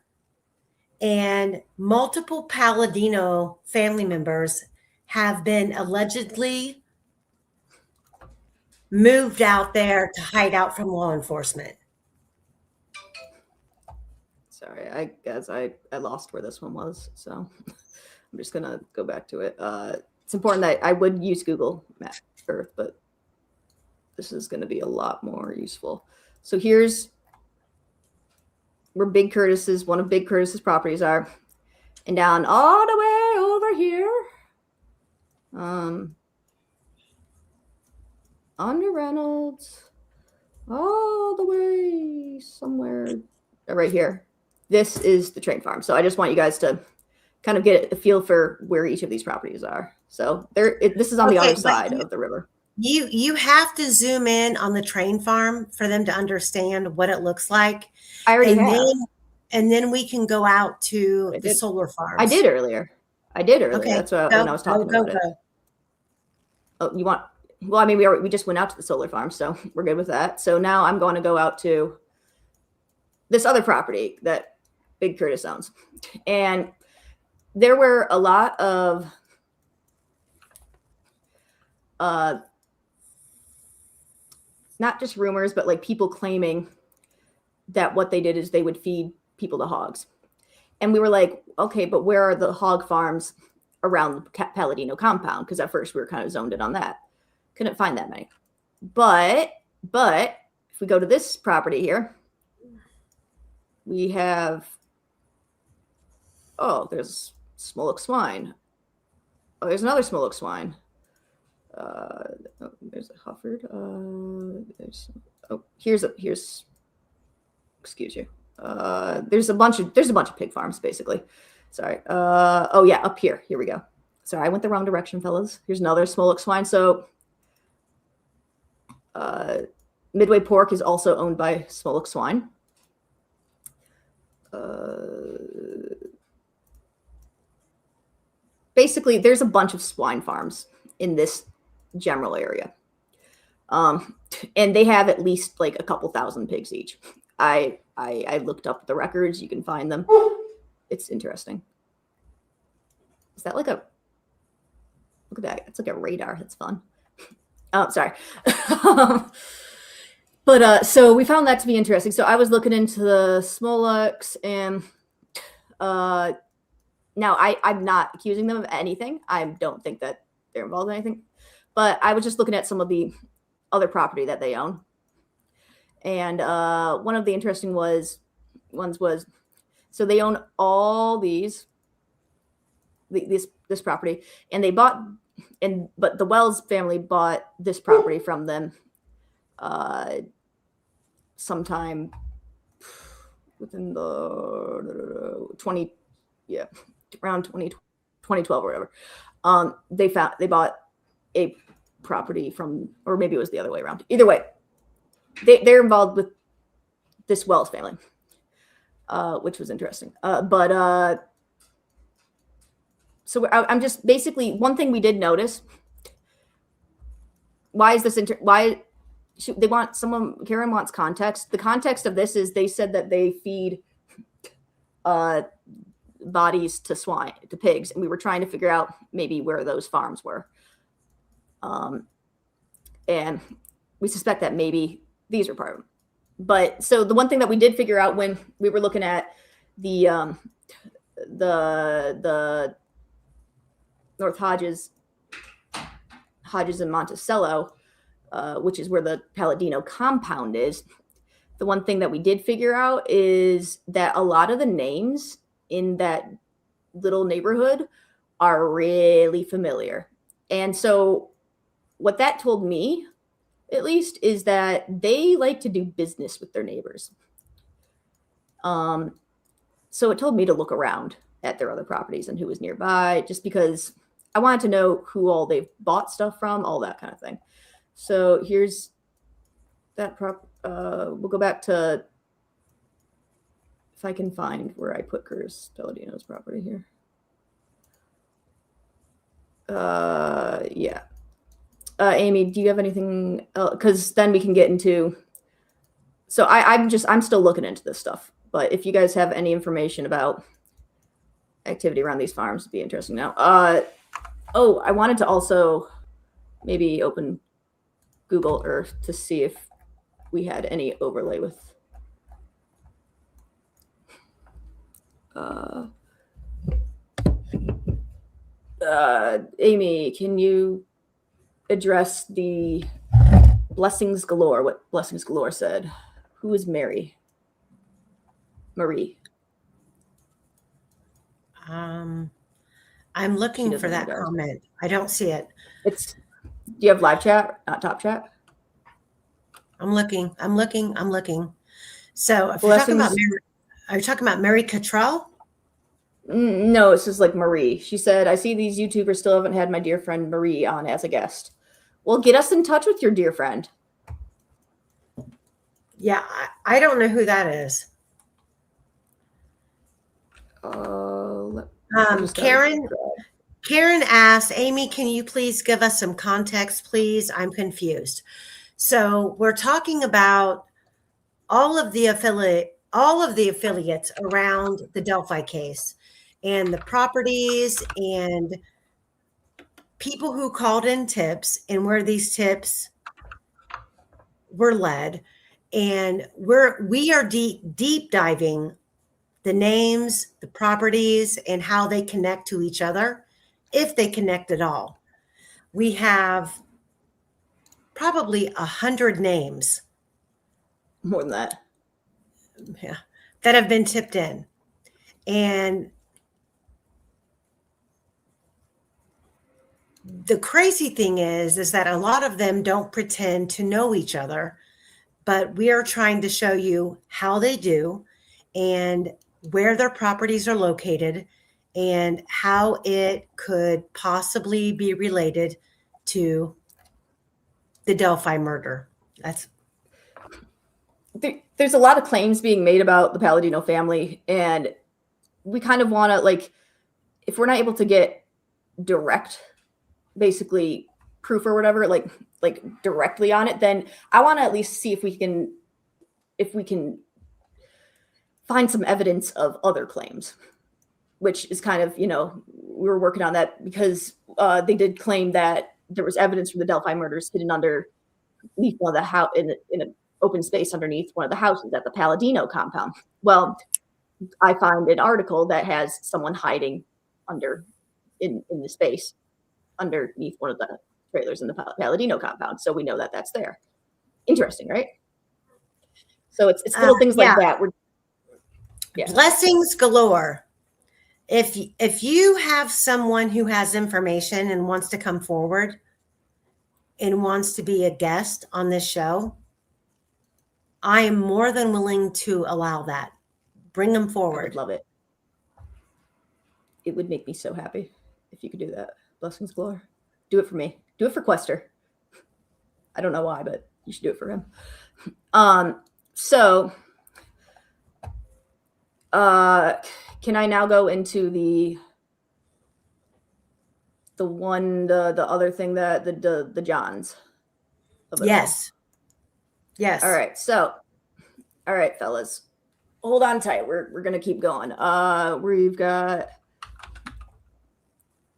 S3: And multiple Palladino family members have been allegedly moved out there to hide out from law enforcement.
S4: Sorry, I lost where this one was, so I'm just gonna go back to it. It's important that I would use Google Map Earth, but this is going to be a lot more useful. So here's where one of Big Curtis's properties are, and down all the way over here, under Reynolds, all the way somewhere right here. This is the train farm. So I just want you guys to kind of get a feel for where each of these properties are. So this is on the other side of the river.
S3: You have to zoom in on the train farm for them to understand what it looks like.
S4: I already have.
S3: And then we can go out to the solar farms.
S4: I did earlier.
S3: Okay.
S4: That's when I was talking about it. Oh, you want? Well, I mean, we just went out to the solar farm, so we're good with that. So now I'm going to go out to this other property that Big Curtis owns, and there were a lot of not just rumors, but like people claiming that what they did is they would feed people to hogs. And we were like, okay, but where are the hog farms around the Palladino compound? Because at first we were kind of zoned in on that. Couldn't find that many. But if we go to this property here, we have, oh, there's Smolok swine. Oh, there's another Smolok swine. There's a Hufford. Here's excuse you. There's a bunch of pig farms, basically. Sorry. Oh yeah, up here. Here we go. Sorry, I went the wrong direction, fellas. Here's another Smolok swine. So Midway Pork is also owned by Smolok swine. Basically, there's a bunch of swine farms in this general area. And they have at least like a couple thousand pigs each. I looked up the records. You can find them. It's interesting. Is that like a, look at that. It's like a radar. That's fun. Oh, sorry. But so we found that to be interesting. So I was looking into the Smolaks, and now I'm not accusing them of anything. I don't think that they're involved in anything. But I was just looking at some of the other property that they own. And one of the interesting ones was, so they own all this property, and they bought, but the Wells family bought this property from them sometime within the around 2012 or whatever. They bought a property from, or maybe it was the other way around. Either way, they're involved with this Wells family, which was interesting. So I'm just basically, one thing we did notice. Why is this? They want someone. Karen wants context. The context of this is they said that they feed bodies to pigs, and we were trying to figure out maybe where those farms were. And we suspect that maybe these are part of them. But so the one thing that we did figure out when we were looking at the North Hodges and Monticello, which is where the Palladino compound is. The one thing that we did figure out is that a lot of the names in that little neighborhood are really familiar. And so what that told me, at least, is that they like to do business with their neighbors. So it told me to look around at their other properties and who was nearby, just because I wanted to know who all they've bought stuff from, all that kind of thing. So here's that we'll go back to, if I can find where I put Curtis Palladino's property here. Yeah. Amy, do you have anything else? Because then we can get into, so I'm still looking into this stuff, but if you guys have any information about activity around these farms, it'd be interesting now. Oh, I wanted to also maybe open Google Earth to see if we had any overlay with Amy, can you address the Blessings Galore, what Blessings Galore said? Who is Mary? Marie.
S3: I'm looking for that comment. I don't see it.
S4: Do you have live chat, not top chat?
S3: I'm looking. So if you're talking about Mary, are you talking about Mary Cottrell?
S4: No, it's just like Marie. She said, I see these YouTubers still haven't had my dear friend Marie on as a guest. Well, get us in touch with your dear friend.
S3: Yeah, I don't know who that is. Karen asked, Amy, can you please give us some context, please? I'm confused. So we're talking about all of the affiliates around the Delphi case, and the properties and people who called in tips and where these tips were led. And we are deep diving the names, the properties, and how they connect to each other, if they connect at all. We have probably 100 names,
S4: More than that.
S3: yeah, that have been tipped in. And the crazy thing is that a lot of them don't pretend to know each other, but we are trying to show you how they do and where their properties are located and how it could possibly be related to the Delphi murder.
S4: There's a lot of claims being made about the Palladino family, and we kind of want to, like, if we're not able to get direct, basically proof or whatever, like directly on it, then I want to at least see if we can find some evidence of other claims, which is kind of, we were working on that because they did claim that there was evidence from the Delphi murders hidden underneath one of the house in an open space underneath one of the houses at the Palladino compound. Well, I find an article that has someone hiding in the space underneath one of the trailers in the Palladino compound. So we know that that's there. Interesting, right? So it's little things like that.
S3: Blessings galore. If you have someone who has information and wants to come forward and wants to be a guest on this show, I am more than willing to allow that. Bring them forward.
S4: I would love it. It would make me so happy if you could do that. Blessings galore. Do it for me. Do it for Quester. I don't know why, but you should do it for him. So can I now go into the other thing, that the Johns?
S3: Yes. Yes.
S4: All right. So, all right, fellas, hold on tight. We're gonna keep going. We've got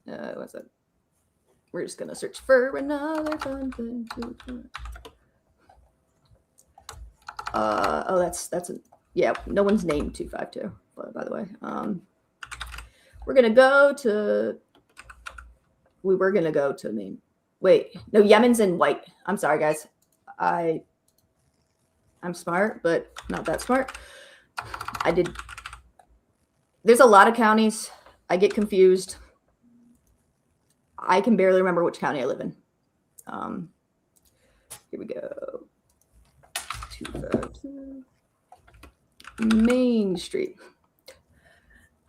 S4: what's that? We're just gonna search for another fun thing to do. Oh, that's yeah. No one's named 252. By the way, we're gonna go to. We were gonna go to name. Wait, no, Yemen's in white. I'm sorry, guys. I'm smart, but not that smart. There's a lot of counties. I get confused. I can barely remember which county I live in. Here we go. 252 Main Street.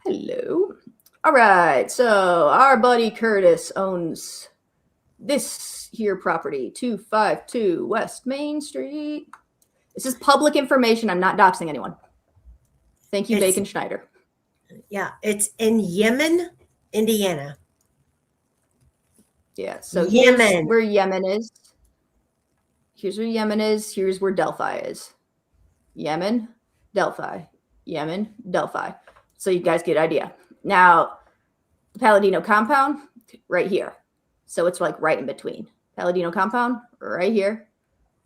S4: Hello. All right. So our buddy Curtis owns this here property, 252 West Main Street. This is public information. I'm not doxing anyone. Thank you, Bacon Schneider.
S3: Yeah, it's in Yemen, Indiana.
S4: Yeah, so
S3: Yemen.
S4: Here's where Yemen is. Here's where Yemen is. Here's where Delphi is. Yemen, Delphi. Yemen, Delphi. So you guys get an idea. Now, the Palladino compound, right here. So it's like right in between. Palladino compound, right here.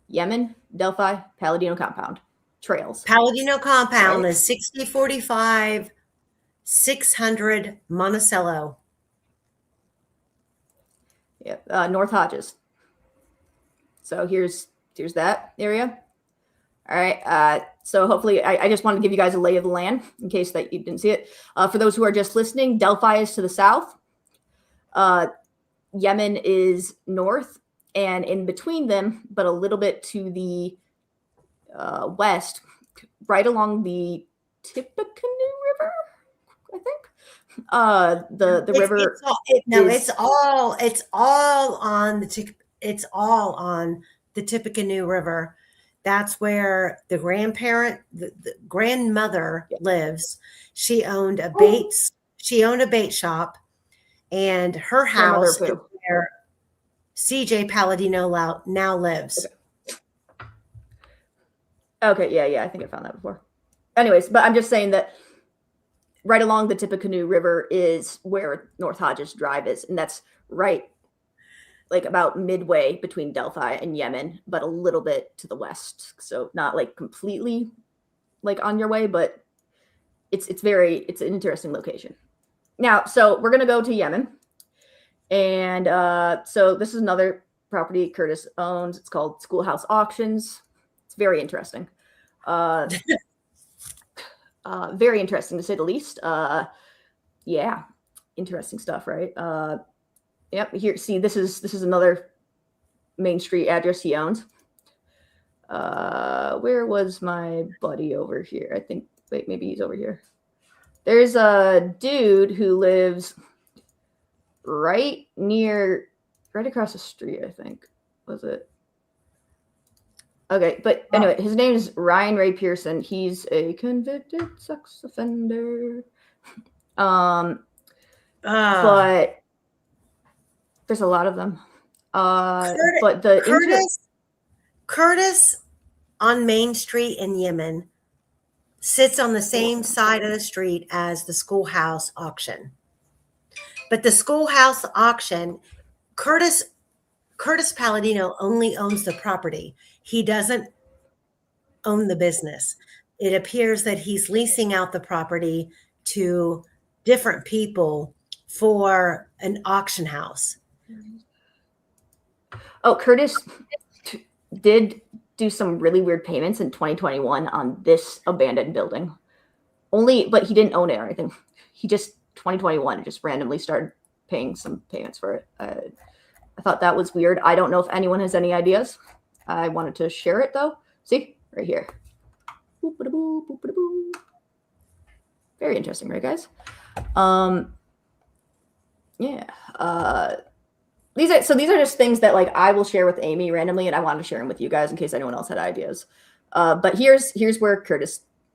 S4: Yemen, Delphi, Palladino compound. Trails.
S3: Palladino compound is 6045 600 Monticello.
S4: Yeah, North Hodges. So here's that area. All right. So hopefully, I just want to give you guys a lay of the land in case that you didn't see it. For those who are just listening, Delphi is to the south. Yemen is north, and in between them, but a little bit to the west, right along the Tippecanoe River, I think. The river.
S3: It's all on the Tippecanoe River. That's where the grandmother lives. She owned a bait shop, and her house is where CJ Palladino now lives.
S4: Okay, yeah, I think I found that before. Anyways, but I'm just saying that right along the Tippecanoe River is where North Hodges Drive is, and that's right, like about midway between Delphi and Yemen, but a little bit to the west. So not like completely like on your way, but it's an interesting location. Now, so we're gonna go to Yemen, and so this is another property Curtis owns. It's called Schoolhouse Auctions. It's very interesting. Very interesting to say the least. Yeah, interesting stuff, right? Yep. Here, see, this is another Main Street address he owns. Where was my buddy over here? I think. Wait, maybe he's over here. There's a dude who lives right across the street. I think was it. Okay, but anyway, his name is Ryan Ray Pearson. He's a convicted sex offender. But there's a lot of them. But the
S3: Curtis on Main Street in Yemen sits on the same side of the street as the Schoolhouse Auction. But the Schoolhouse Auction, Curtis Palladino only owns the property. He doesn't own the business. It appears that he's leasing out the property to different people for an auction house.
S4: Oh, Curtis did do some really weird payments in 2021 on this abandoned building. But he didn't own it or anything. He just 2021 just randomly started paying some payments for it. I thought that was weird. I don't know if anyone has any ideas. I wanted to share it though. See, right here. Very interesting, right, guys? Yeah. These are just things that like I will share with Amy randomly, and I wanted to share them with you guys in case anyone else had ideas. But here's where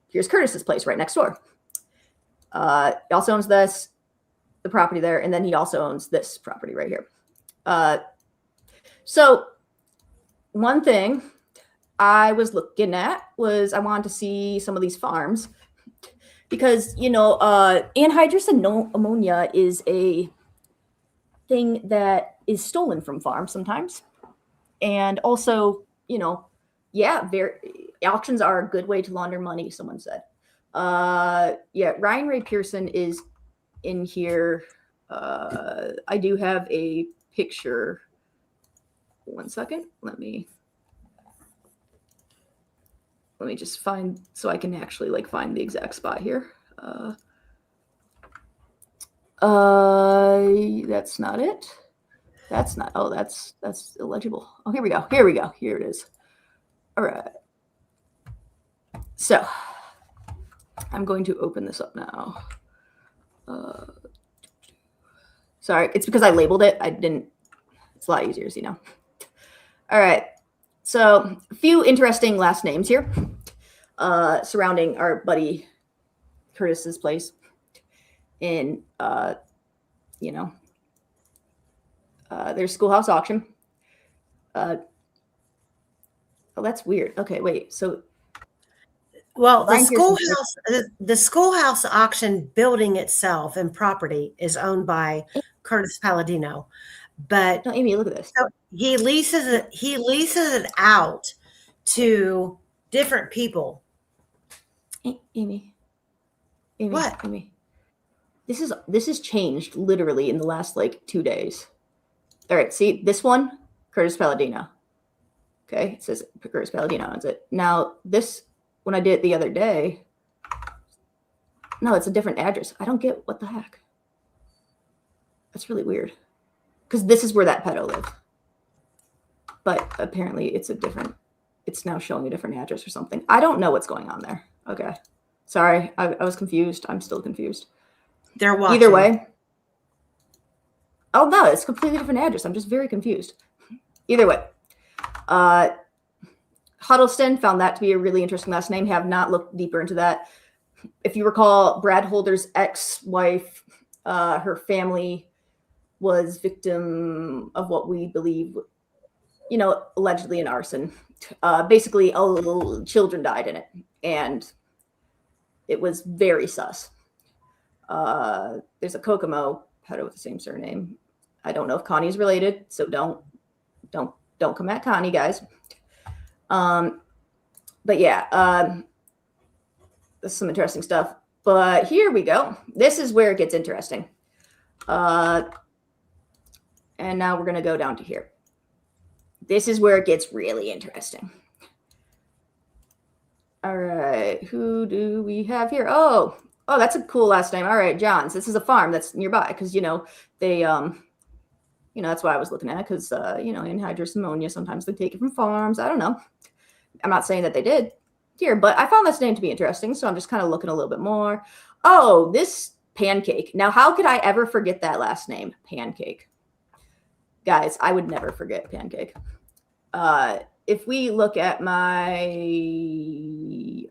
S4: here's Curtis's place right next door. He also owns the property there, and then he also owns this property right here. So one thing I was looking at was I wanted to see some of these farms because, anhydrous ammonia is a thing that is stolen from farms sometimes. And also, auctions are a good way to launder money, someone said. Ryan Ray Pearson is in here. I do have a picture. 1 second. Let me just find so I can actually find the exact spot here. That's not it. That's not. Oh, that's illegible. Oh, here we go. Here it is. All right. So I'm going to open this up now. Sorry, it's because I labeled it. I didn't. It's a lot easier to see now. All right. So a few interesting last names here surrounding our buddy Curtis's place. In there's Schoolhouse Auction. Oh, that's weird. Okay, wait. So,
S3: well, the Schoolhouse Auction building itself and property is owned by Curtis Palladino, but
S4: no, Amy, look at this.
S3: So he leases it out to different people.
S4: Amy,
S3: what?
S4: Amy, this has changed literally in the last 2 days. All right, see this one, Curtis Palladino. Okay, it says Curtis Palladino owns it. Now this, when I did it the other day, no, it's a different address. I don't get what the heck. That's really weird. Because this is where that pedo lived. But apparently it's now showing a different address or something. I don't know what's going on there. Okay. Sorry, I was confused. I'm still confused.
S3: They're watching.
S4: Either way. Oh, no, it's a completely different address. I'm just very confused. Either way. Huddleston, found that to be a really interesting last name. Have not looked deeper into that. If you recall, Brad Holder's ex-wife, her family was victim of what we believe, allegedly an arson. Basically, children died in it, and it was very sus. There's a Kokomo pedo with the same surname. I don't know if Connie's related, so don't come at Connie, guys. But yeah, there's some interesting stuff. But here we go. This is where it gets interesting. And now we're going to go down to here. This is where it gets really interesting. All right. Who do we have here? Oh, that's a cool last name. All right, Johns. This is a farm that's nearby because, they, that's what I was looking at because, anhydrous ammonia, sometimes they take it from farms. I don't know. I'm not saying that they did here, but I found this name to be interesting. So I'm just kind of looking a little bit more. Oh, this Pancake. Now, how could I ever forget that last name? Pancake. Guys, I would never forget Pancake. If we look at my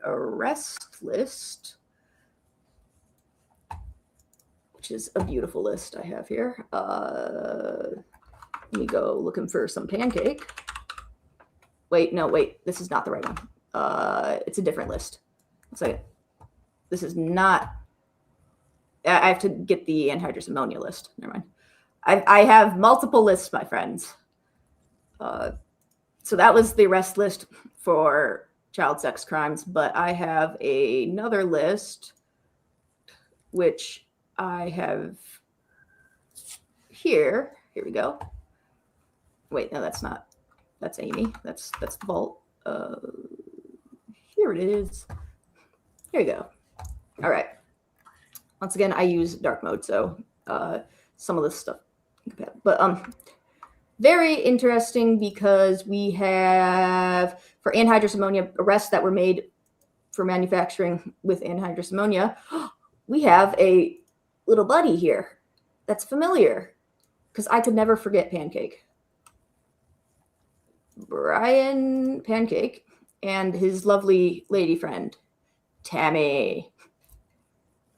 S4: arrest list, which is a beautiful list I have here. Let me go looking for some Pancake. Wait, this is not the right one. It's a different list. It's like, this is not, I have to get the anhydrous ammonia list. Never mind. I have multiple lists, my friends. So that was the arrest list for child sex crimes, but I have another list, which I have here. Here we go. Wait, no, that's not. That's Amy. That's the vault. Here it is. Here you go. All right. Once again, I use dark mode, so some of this stuff. But very interesting because we have for anhydrous ammonia arrests that were made for manufacturing with anhydrous ammonia. We have a little buddy here that's familiar because I could never forget Pancake. Brian Pancake and his lovely lady friend, Tammy.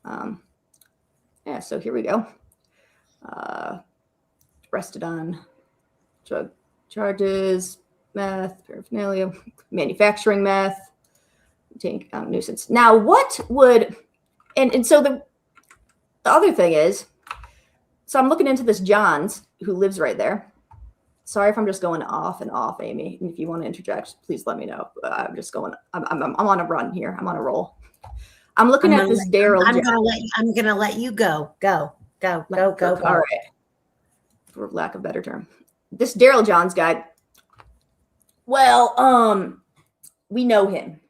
S4: Yeah, so here we go. Arrested on drug charges, meth, paraphernalia, manufacturing meth, nuisance. Now, what would, and so the other thing is, so I'm looking into this Johns who lives right there. Sorry if I'm just going off and off, Amy. And if you want to interject, please let me know. I'm just going. I'm on a run here. I'm on a roll. I'm looking at this Daryl.
S3: I'm gonna let you go. Go.
S4: All right. For lack of a better term, this Daryl Johns guy. Well, we know him.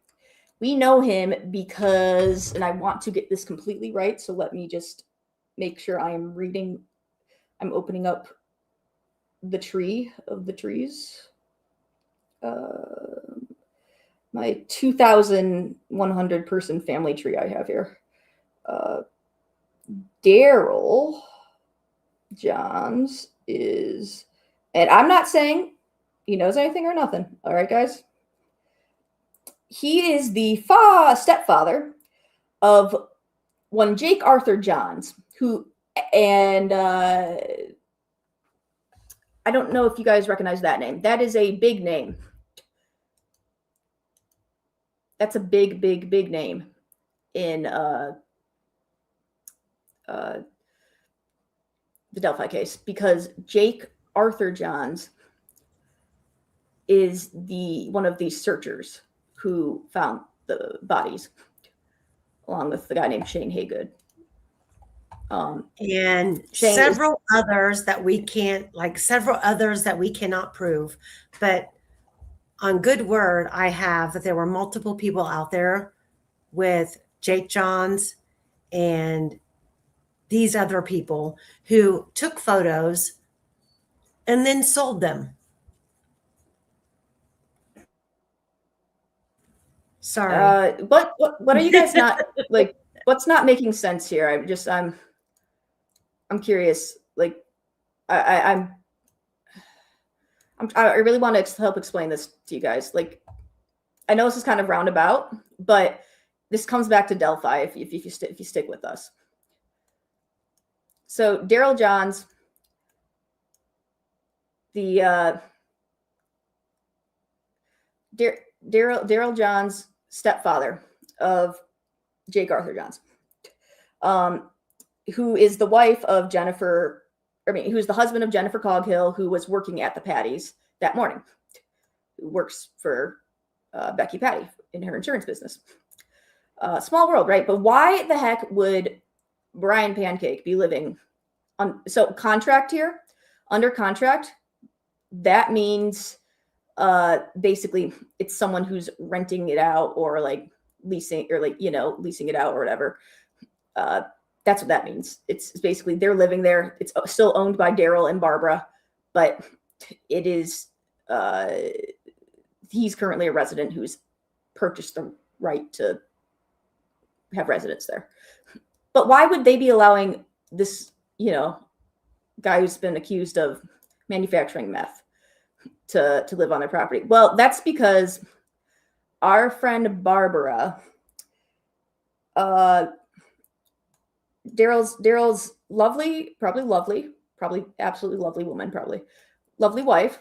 S4: We know him because, and I want to get this completely right. So let me just make sure I am reading. I'm opening up the tree of the trees. My 2,100 person family tree I have here. Daryl Johns is, and I'm not saying he knows anything or nothing. All right, guys. He is the stepfather of one Jake Arthur Johns, who, and I don't know if you guys recognize that name. That is a big name. That's a big name in the Delphi case because Jake Arthur Johns is one of the searchers who found the bodies, along with the guy named Shane Haygood.
S3: And
S4: Shane
S3: several others that we cannot prove, but on good word, I have that there were multiple people out there with Jake Johns and these other people who took photos and then sold them. Sorry.
S4: What are you guys not like? What's not making sense here? I'm curious. Like, I really want to help explain this to you guys. Like, I know this is kind of roundabout, but this comes back to Delphi if you stick with us. So Daryl Johns, Daryl Johns' stepfather of Jake Arthur Johns, who is the wife of who's the husband of Jennifer Coghill, who was working at the Patties that morning, who works for Becky Patty in her insurance business. Small world, right? But why the heck would Brian Pancake be living on, so contract here, under contract, that means basically it's someone who's renting it out or like leasing or like, leasing it out or whatever. That's what that means. It's basically they're living there. It's still owned by Daryl and Barbara, but it is he's currently a resident who's purchased the right to have residence there. But why would they be allowing this, guy who's been accused of manufacturing meth to live on their property? Well, that's because our friend Barbara, Daryl's lovely, probably absolutely lovely woman, probably lovely wife.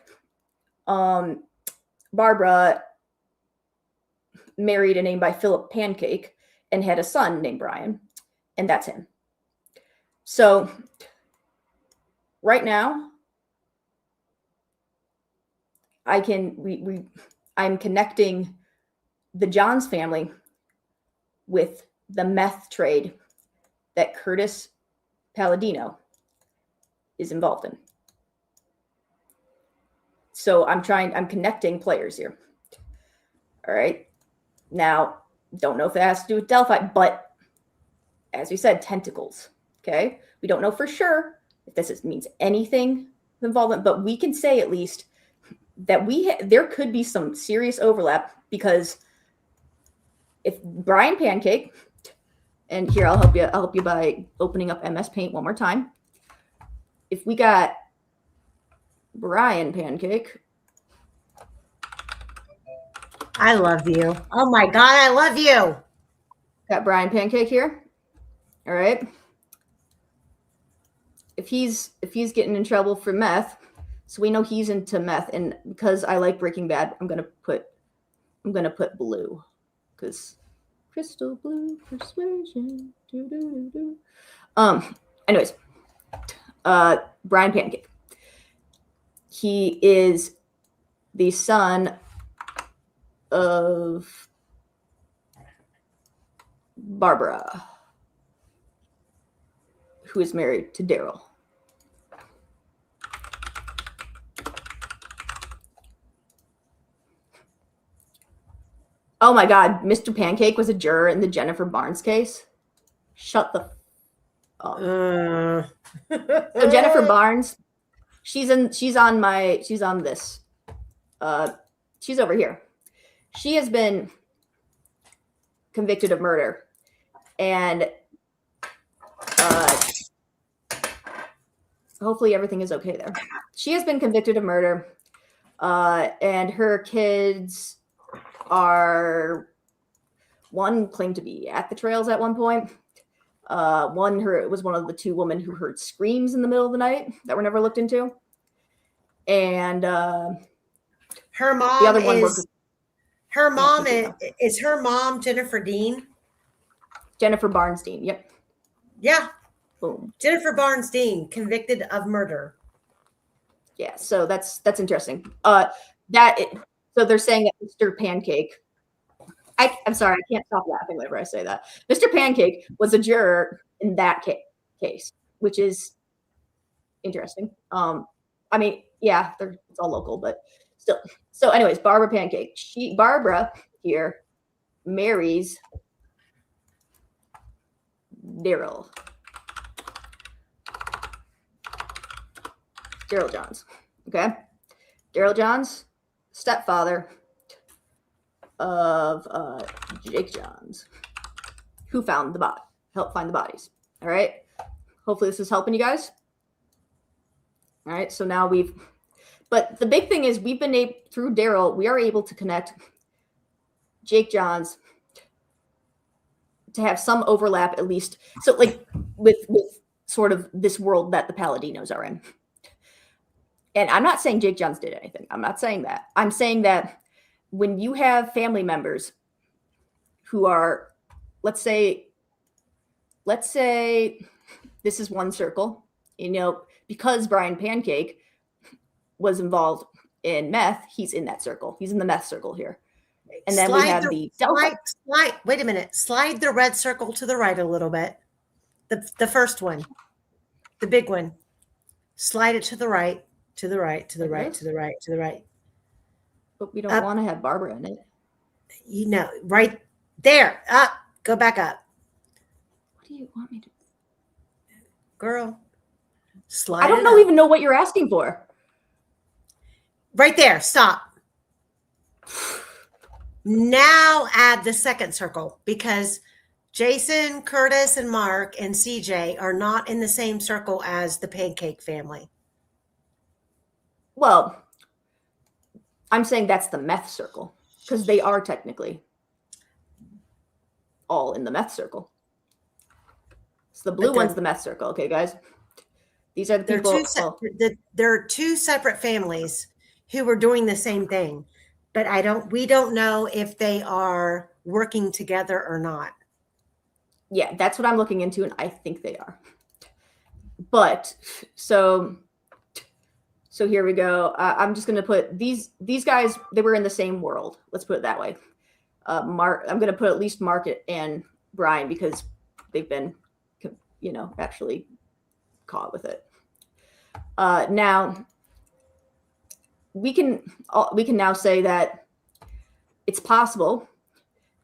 S4: Barbara married a name by Philip Pancake and had a son named Brian, and that's him. So right now, I'm connecting the Johns family with the meth trade that Curtis Palladino is involved in. So I'm connecting players here. All right. Now, don't know if it has to do with Delphi, but as we said, tentacles. Okay. We don't know for sure if this means anything involvement, but we can say at least that there could be some serious overlap, because if Brian Pancake, and here I'll help you by opening up MS Paint one more time. If we got Brian Pancake,
S3: I love you. Oh my God, I love you.
S4: got Brian Pancake here. All right. If he's getting in trouble for meth, so we know he's into meth, and because I like Breaking Bad, I'm gonna put blue, because crystal blue persuasion. Anyways, Brian Pancake. He is the son of Barbara, who is married to Daryl. Oh my God, Mr. Pancake was a juror in the Jennifer Barnes case. Shut the up. So Jennifer Barnes, she's on this. She's over here. She has been convicted of murder, and hopefully everything is okay there. She has been convicted of murder, and her kids are, one claimed to be at the trails at one point. It was one of the two women who heard screams in the middle of the night that were never looked into. And
S3: her mom
S4: the other one
S3: is her mom Jennifer Dean?
S4: Jennifer Barnes Dean. Yep.
S3: Yeah.
S4: Boom.
S3: Jennifer Barnes Dean, convicted of murder.
S4: Yeah, so that's interesting. So they're saying that Mr. Pancake, I'm sorry, I can't stop laughing whenever I say that. Mr. Pancake was a juror in that case, which is interesting. I mean, yeah, it's all local, but still. So anyways, Barbara Pancake. Barbara here marries Daryl Johns. Okay. Daryl Johns, stepfather of Jake Johns, who helped find the bodies. All right. Hopefully this is helping you guys. All right. So now but the big thing is we've been able, through Daryl, we are able to connect Jake Johns to have some overlap at least. So like with sort of this world that the Palladinos are in. And I'm not saying Jake Johns did anything. I'm not saying that. I'm saying that when you have family members who are, let's say this is one circle, because Brian Pancake was involved in meth, he's in that circle. He's in the meth circle here. And then we have the Delphi.
S3: Wait a minute. Slide the red circle to the right a little bit. The first one, the big one. Slide it to the right, to the right, to the right, to the right, to the right.
S4: But we don't want to have Barbara in it.
S3: You know, right there. Up. Go back up.
S4: What do you want me to?
S3: Girl, slide.
S4: I don't even know what you're asking for.
S3: Right there. Stop. Now add the second circle because Jason, Curtis, and Mark and CJ are not in the same circle as the Pancake family.
S4: Well, I'm saying that's the meth circle because they are technically all in the meth circle. So the blue one's the meth circle. Okay, guys. These are the people.
S3: There are two separate families who are doing the same thing, but we don't know if they are working together or not.
S4: Yeah, that's what I'm looking into, and I think they are. But so here we go. I'm just going to put these guys. They were in the same world. Let's put it that way. I'm going to put at least Mark and Brian because they've been, actually caught with it. Now we can now say that it's possible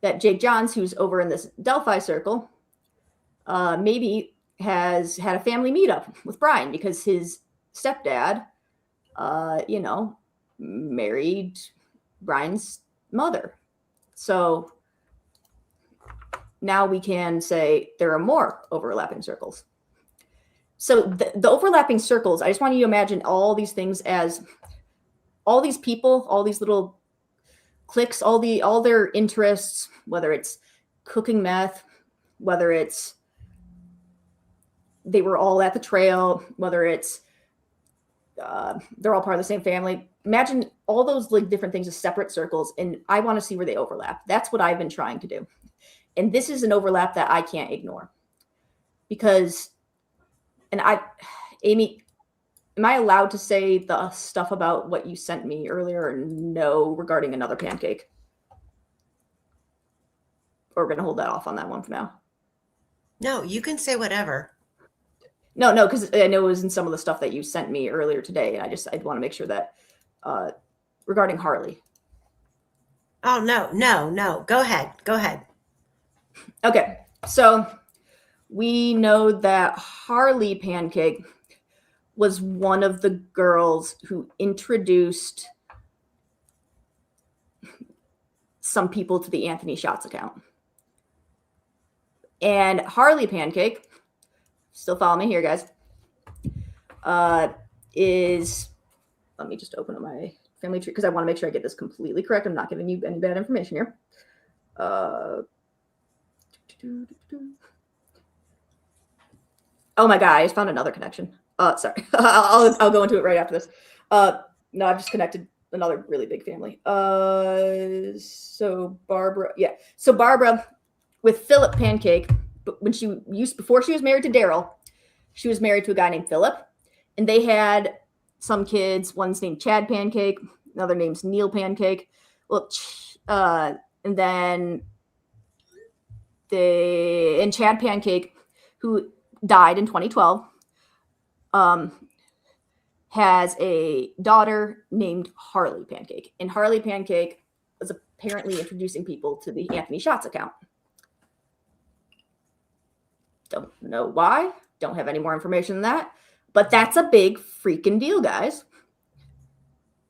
S4: that Jake Johns, who's over in this Delphi circle, maybe has had a family meetup with Brian because his stepdad, married Brian's mother. So now we can say there are more overlapping circles. So the overlapping circles, I just want you to imagine all these things as all these people, all these little cliques, all their interests, whether it's cooking meth, whether it's they were all at the trail, whether it's they're all part of the same family. Imagine all those like different things as separate circles, and I want to see where they overlap. That's what I've been trying to do. And this is an overlap that I can't ignore because, Amy, am I allowed to say the stuff about what you sent me earlier or no regarding another pancake? Or we're going to hold that off on that one for now?
S3: No, you can say whatever.
S4: No, because I know it was in some of the stuff that you sent me earlier today. And I'd want to make sure that regarding Harley.
S3: Oh, no. Go ahead.
S4: Okay. So we know that Harley Pancake was one of the girls who introduced some people to the Anthony Shots account. And Harley Pancake, still follow me here, guys, let me just open up my family tree because I want to make sure I get this completely correct. I'm not giving you any bad information here. Oh my God, I just found another connection. Sorry, I'll go into it right after this. No, I've just connected another really big family. So Barbara with Philip Pancake, before she was married to Daryl, she was married to a guy named Philip, and they had some kids. One's named Chad Pancake, another name's Neil Pancake. Well, and then Chad Pancake, who died in 2012, has a daughter named Harley Pancake, and Harley Pancake was apparently introducing people to the Anthony Shots account. Don't know why. Don't have any more information than that. But that's a big freaking deal, guys.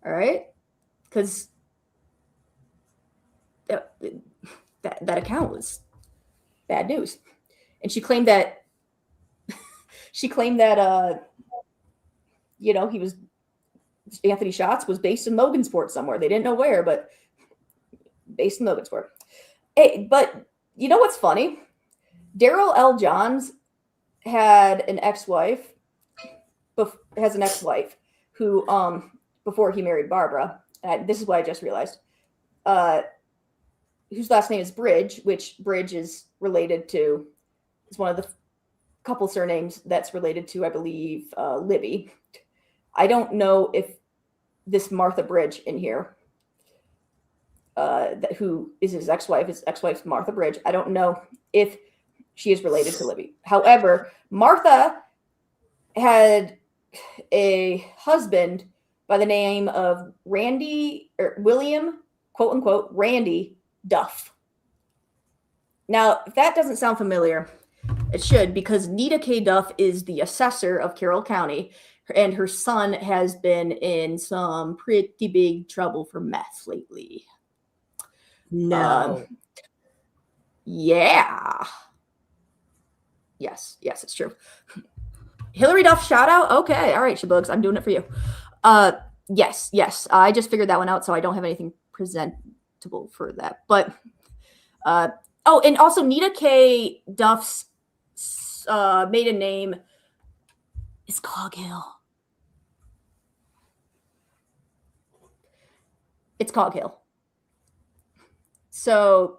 S4: All right? Because that account was bad news. And she claimed that Anthony Shots was based in Logansport somewhere. They didn't know where, but based in Logansport. Hey, but you know what's funny? Daryl L. Johns has an ex-wife who, before he married Barbara, this is what I just realized, whose last name is Bridge, which Bridge is related to, is one of the couple surnames that's related to, I believe, Libby. I don't know if this Martha Bridge in here who is his ex-wife. His ex-wife's Martha Bridge. I don't know if she is related to Libby. However, Martha had a husband by the name of William, quote unquote, Randy Duff. Now, if that doesn't sound familiar, it should, because Nita K. Duff is the assessor of Carroll County, and her son has been in some pretty big trouble for meth lately.
S3: No.
S4: Yeah. Yes, it's true. Hillary Duff shout out. Okay, all right, Shabugs, I'm doing it for you. Yes. I just figured that one out, so I don't have anything presentable for that. But and also Nita K. Duff's maiden name is Coghill. It's Coghill. So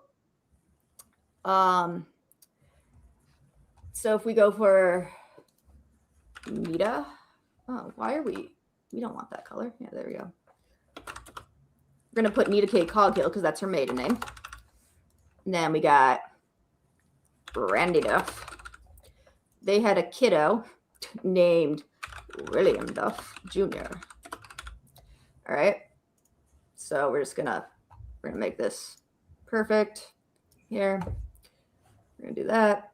S4: if we go for Nita, why are we don't want that color. Yeah, there we go. We're going to put Nita K. Coghill because that's her maiden name. And then we got Randy Duff. They had a kiddo named William Duff Jr. All right. So we're gonna make this perfect here. We're gonna do that.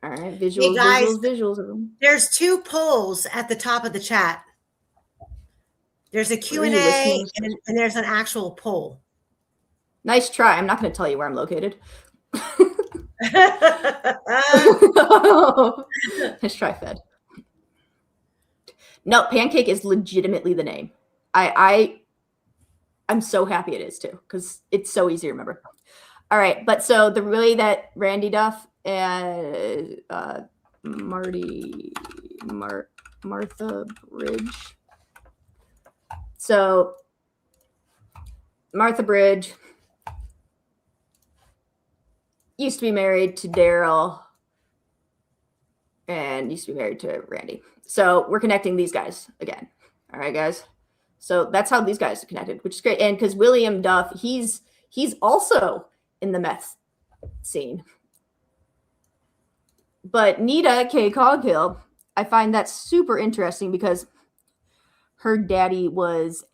S4: All right, visuals,
S3: hey guys,
S4: visuals.
S3: There's 2 polls at the top of the chat. There's a Q&A and there's an actual poll.
S4: Nice try. I'm not going to tell you where I'm located. Nice try, Fed. No, Pancake is legitimately the name. I'm so happy it is too, because it's so easy to remember. All right, but so the way that Randy Duff and Martha Bridge. So Martha Bridge used to be married to Daryl and used to be married to Randy. So we're connecting these guys again. All right, guys. So that's how these guys are connected, which is great. And because William Duff, he's also in the meth scene. But Nita K. Coghill, I find that super interesting because her daddy was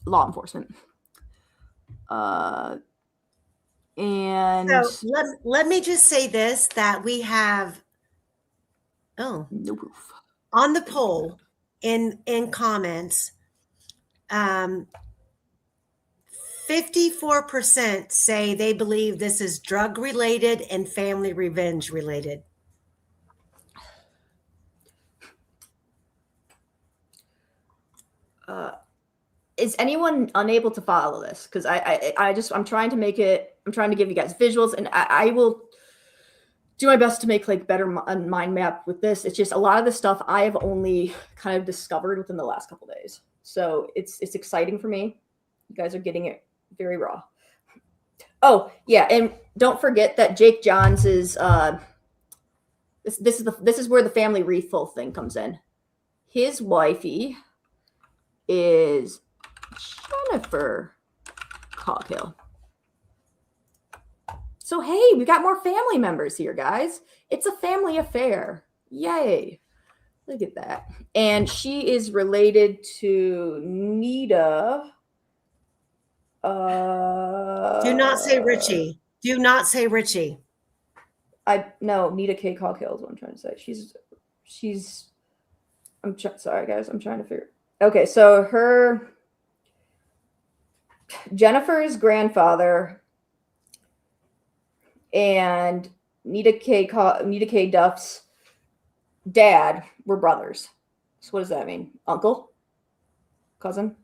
S4: law enforcement. And
S3: so let me just say this, that we have no proof on the poll in comments. 54% say they believe this is drug related and family revenge related.
S4: Is anyone unable to follow this? Because I'm trying to make it. I'm trying to give you guys visuals, and I will do my best to make like better mind map with this. It's just a lot of the stuff I have only kind of discovered within the last couple days, so it's exciting for me. You guys are getting it very raw. Oh yeah, and don't forget that Jake Johns is this is where the family wreathful thing comes in. His wifey is Jennifer Coghill. So hey, we got more family members here, guys. It's a family affair. Yay. Look at that. And she is related to Nita.
S3: Do not say Richie. Do not say Richie.
S4: No, Nita K. Coghill is what I'm trying to say. Sorry, guys. I'm trying to figure. Okay, so Jennifer's grandfather and Nita K. Duff's dad were brothers. So what does that mean? Uncle? Cousin?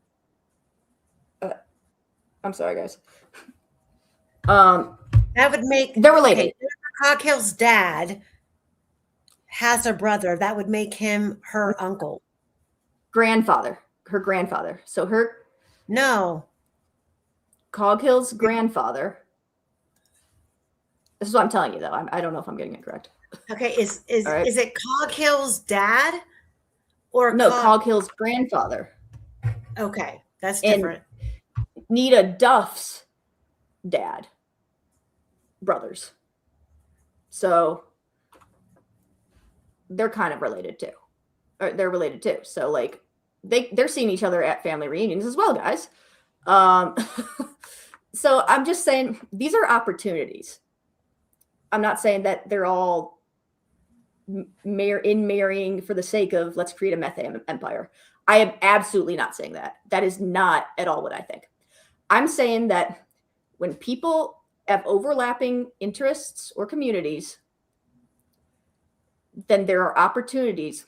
S4: I'm sorry, guys.
S3: That would make
S4: they're related.
S3: Okay, Coghill's dad has a brother. That would make him her uncle.
S4: Her grandfather. So Coghill's grandfather. This is what I'm telling you, though. I don't know if I'm getting it correct.
S3: Okay, is it Coghill's dad Or
S4: No, Coghill's grandfather.
S3: Okay, that's
S4: And
S3: different.
S4: Nita Duff's dad. Brothers. So they're kind of related too. Or they're related too. So like they're seeing each other at family reunions as well, guys. So I'm just saying these are opportunities. I'm not saying that they're all marrying for the sake of let's create a meth empire. I am absolutely not saying that. That is not at all what I think. I'm saying that when people have overlapping interests or communities, then there are opportunities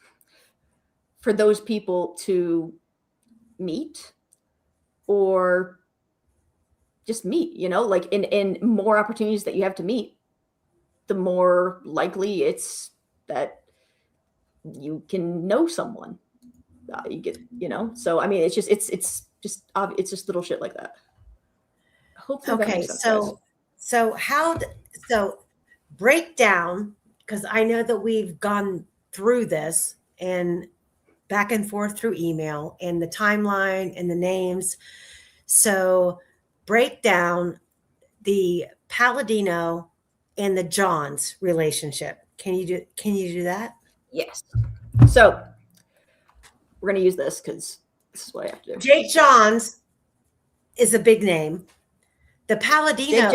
S4: for those people to meet or just meet, you know, like in more opportunities that you have to meet, the more likely it's that you can know someone. You get, you know, so I mean, it's just little shit like that. Hopefully that
S3: Okay,
S4: makes sense, guys.
S3: so break down, because I know that we've gone through this and back and forth through email and the timeline and the names. So break down the Palladino and the Johns relationship. Can you do that?
S4: Yes. So we're gonna use this because this is what I have to do.
S3: Jake Johns is a big name. The Palladino,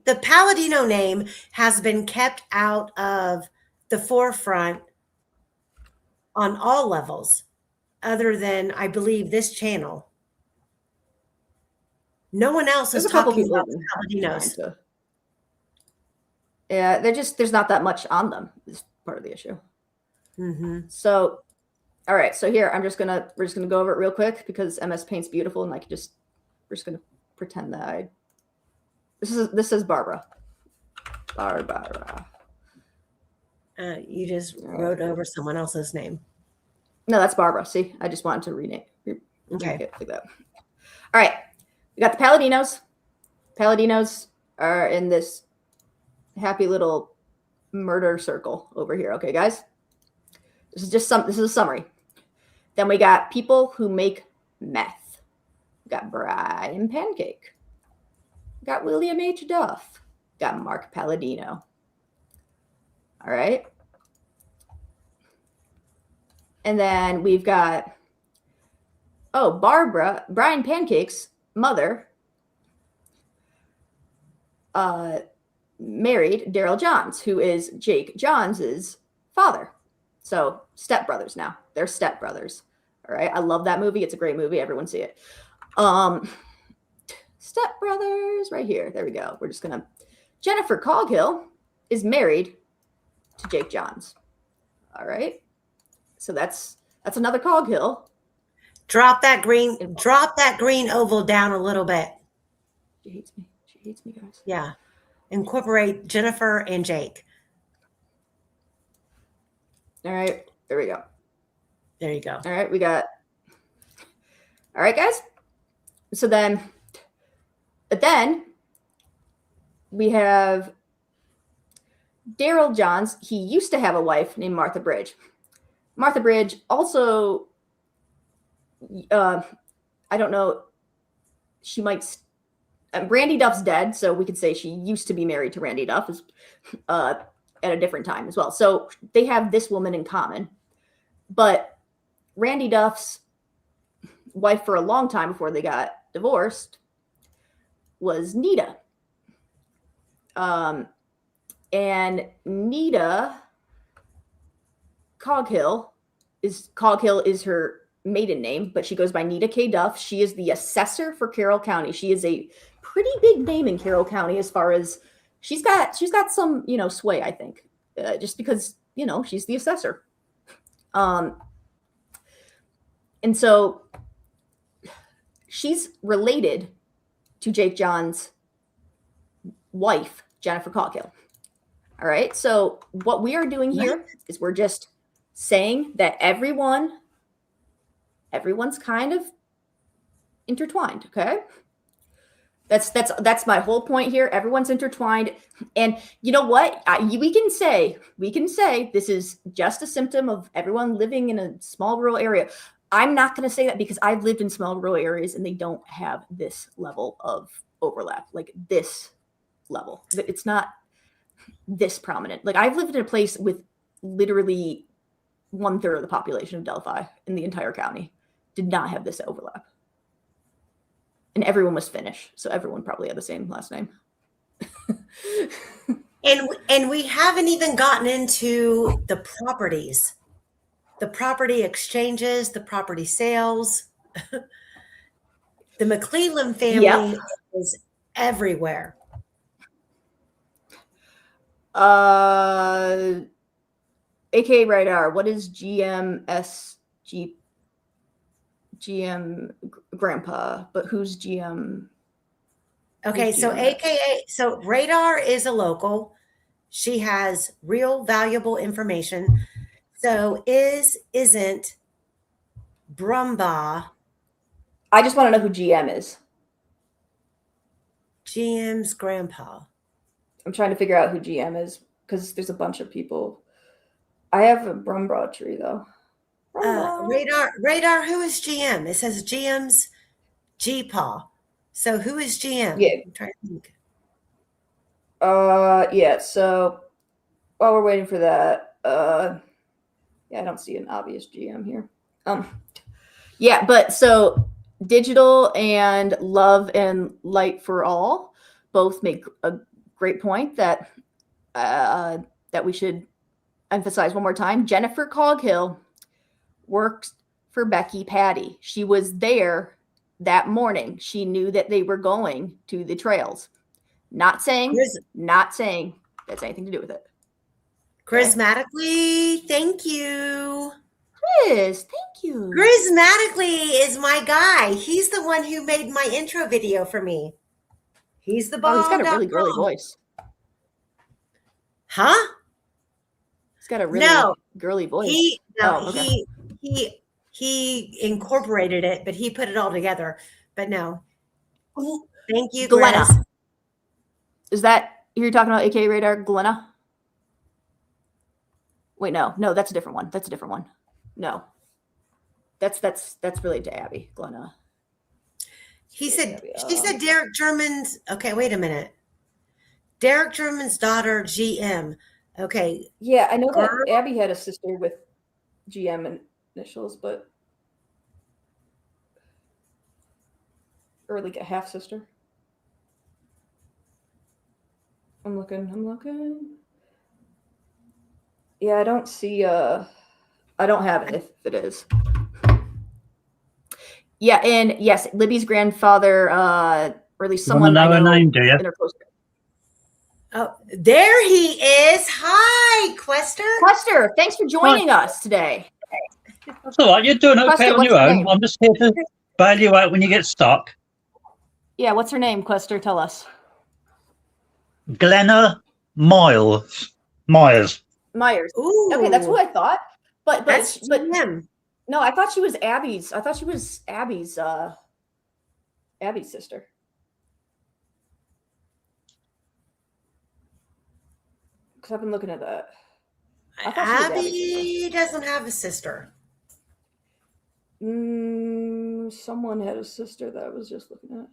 S3: the Palladino name has been kept out of the forefront on all levels, other than I believe this channel. No one else is talking about the Palladinos.
S4: Yeah, there's not that much on them. Is part of the issue.
S3: Mm-hmm.
S4: So, all right. So here we're just gonna go over it real quick because MS Paint's beautiful, and we're just gonna pretend that this is Barbara. Barbara.
S3: You just wrote over someone else's name.
S4: No, that's Barbara. See, I just wanted to rename.
S3: Okay.
S4: Like that. All right. We got the Palladinos. Palladinos are in this happy little murder circle over here. Okay, guys. This is a summary. Then we got people who make meth. We got Brian Pancake. We got William H. Duff. We got Mark Palladino. All right. And then we've got Brian Pancake's mother married Daryl Johns, who is Jake Johns's father. So stepbrothers now. They're stepbrothers. All right. I love that movie. It's a great movie. Everyone see it. Stepbrothers right here. There we go. We're just going to. Jennifer Coghill is married to Jake Johns. All right. So that's another Coghill.
S3: Drop that green oval down a little bit.
S4: She hates me. She hates me, guys.
S3: Yeah. Incorporate Jennifer and Jake.
S4: All right. There we go.
S3: There you go.
S4: All right. All right, guys. So then we have Daryl Johns. He used to have a wife named Martha Bridge. Martha Bridge also, I don't know, she might, Randy Duff's dead, so we could say she used to be married to Randy Duff at a different time as well. So they have this woman in common. But Randy Duff's wife for a long time before they got divorced was Nita. And Nita Coghill is her maiden name, but she goes by Nita K. Duff. She is the assessor for Carroll County. She is a pretty big name in Carroll County as far as she's got some, sway, I think, just because, she's the assessor. And so she's related to Jake John's wife, Jennifer Coghill. All right. So what we are doing here is we're just saying that everyone's kind of intertwined. Okay. That's my whole point here. Everyone's intertwined, and you know what? We can say this is just a symptom of everyone living in a small rural area. I'm not going to say that because I've lived in small rural areas and they don't have this level of overlap, like this level. It's not this prominent. Like I've lived in a place with literally 1/3 of the population of Delphi in the entire county did not have this overlap. And everyone was Finnish, so everyone probably had the same last name.
S3: And we haven't even gotten into the properties, the property exchanges, the property sales. The McClellan family is everywhere.
S4: AKA Radar, what is GM grandpa, but who's GM?
S3: Okay, so AKA, so Radar is a local. She has real valuable information. So isn't Brumbaugh?
S4: I just want to know who GM is.
S3: GM's grandpa.
S4: I'm trying to figure out who GM is because there's a bunch of people. I have a Brumbaugh tree though.
S3: Radar, who is GM? It says GM's G-Paw. So who is GM?
S4: Yeah.
S3: I'm trying to think.
S4: Yeah, so while we're waiting for that, yeah, I don't see an obvious GM here. Yeah, but so Digital and Love and Light for All both make a great point that that we should emphasize one more time. Jennifer Coghill works for Becky Patty. She was there that morning. She knew that they were going to the trails. Not saying that's anything to do with it.
S3: Charismatically, thank you.
S4: Chris, thank you.
S3: Charismatically is my guy. He's the one who made my intro video for me. He's the bomb.
S4: He's got a really girly voice.
S3: Huh?
S4: He's got a really girly voice.
S3: He incorporated it, but he put it all together. But no. Thank you,
S4: Glenna.
S3: Chris. Is
S4: that you're talking about AKA Radar, Glenna? Wait, no, that's a different one. That's a different one. No. That's related to Abby, Glenna.
S3: She said Derek German's okay, wait a minute. Derek German's daughter, GM. Okay.
S4: Yeah, I know that Abby had a sister with GM initials, but or like a half sister. I'm looking. Yeah, I don't see I don't have it if it is. Yeah, and yes, Libby's grandfather, or at least someone
S8: know
S4: I know
S8: her name, do you?
S3: Oh, there he is. Hi, Quester.
S4: Quester, thanks for joining us today.
S8: That's all right. You're doing okay
S4: Quester,
S8: on your own. I'm just here to bail you out when you get stuck.
S4: Yeah, what's her name, Quester? Tell us.
S8: Glenna Myers.
S3: Ooh.
S4: Okay, that's what I thought. But
S3: him.
S4: No, I thought she was Abby's. Abby's sister. Because I've been looking at that.
S3: Abby doesn't have a sister.
S4: Someone had a sister that I was just looking at.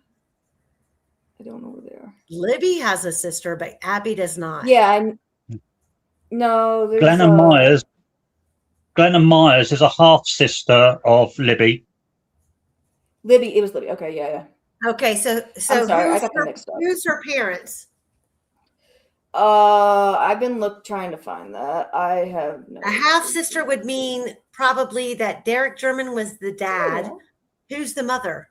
S4: I don't know where they are.
S3: Libby has a sister, but Abby does not.
S4: Yeah, no.
S8: Glenna Myers. Glenna Myers is a half sister of Libby.
S4: It was Libby. Okay, yeah.
S3: Okay, so
S4: I'm sorry, I got them mixed up.
S3: Who's her parents?
S4: I've been trying to find that. I have no.
S3: A half sister would mean probably that Derek German was the dad. Yeah. Who's the mother?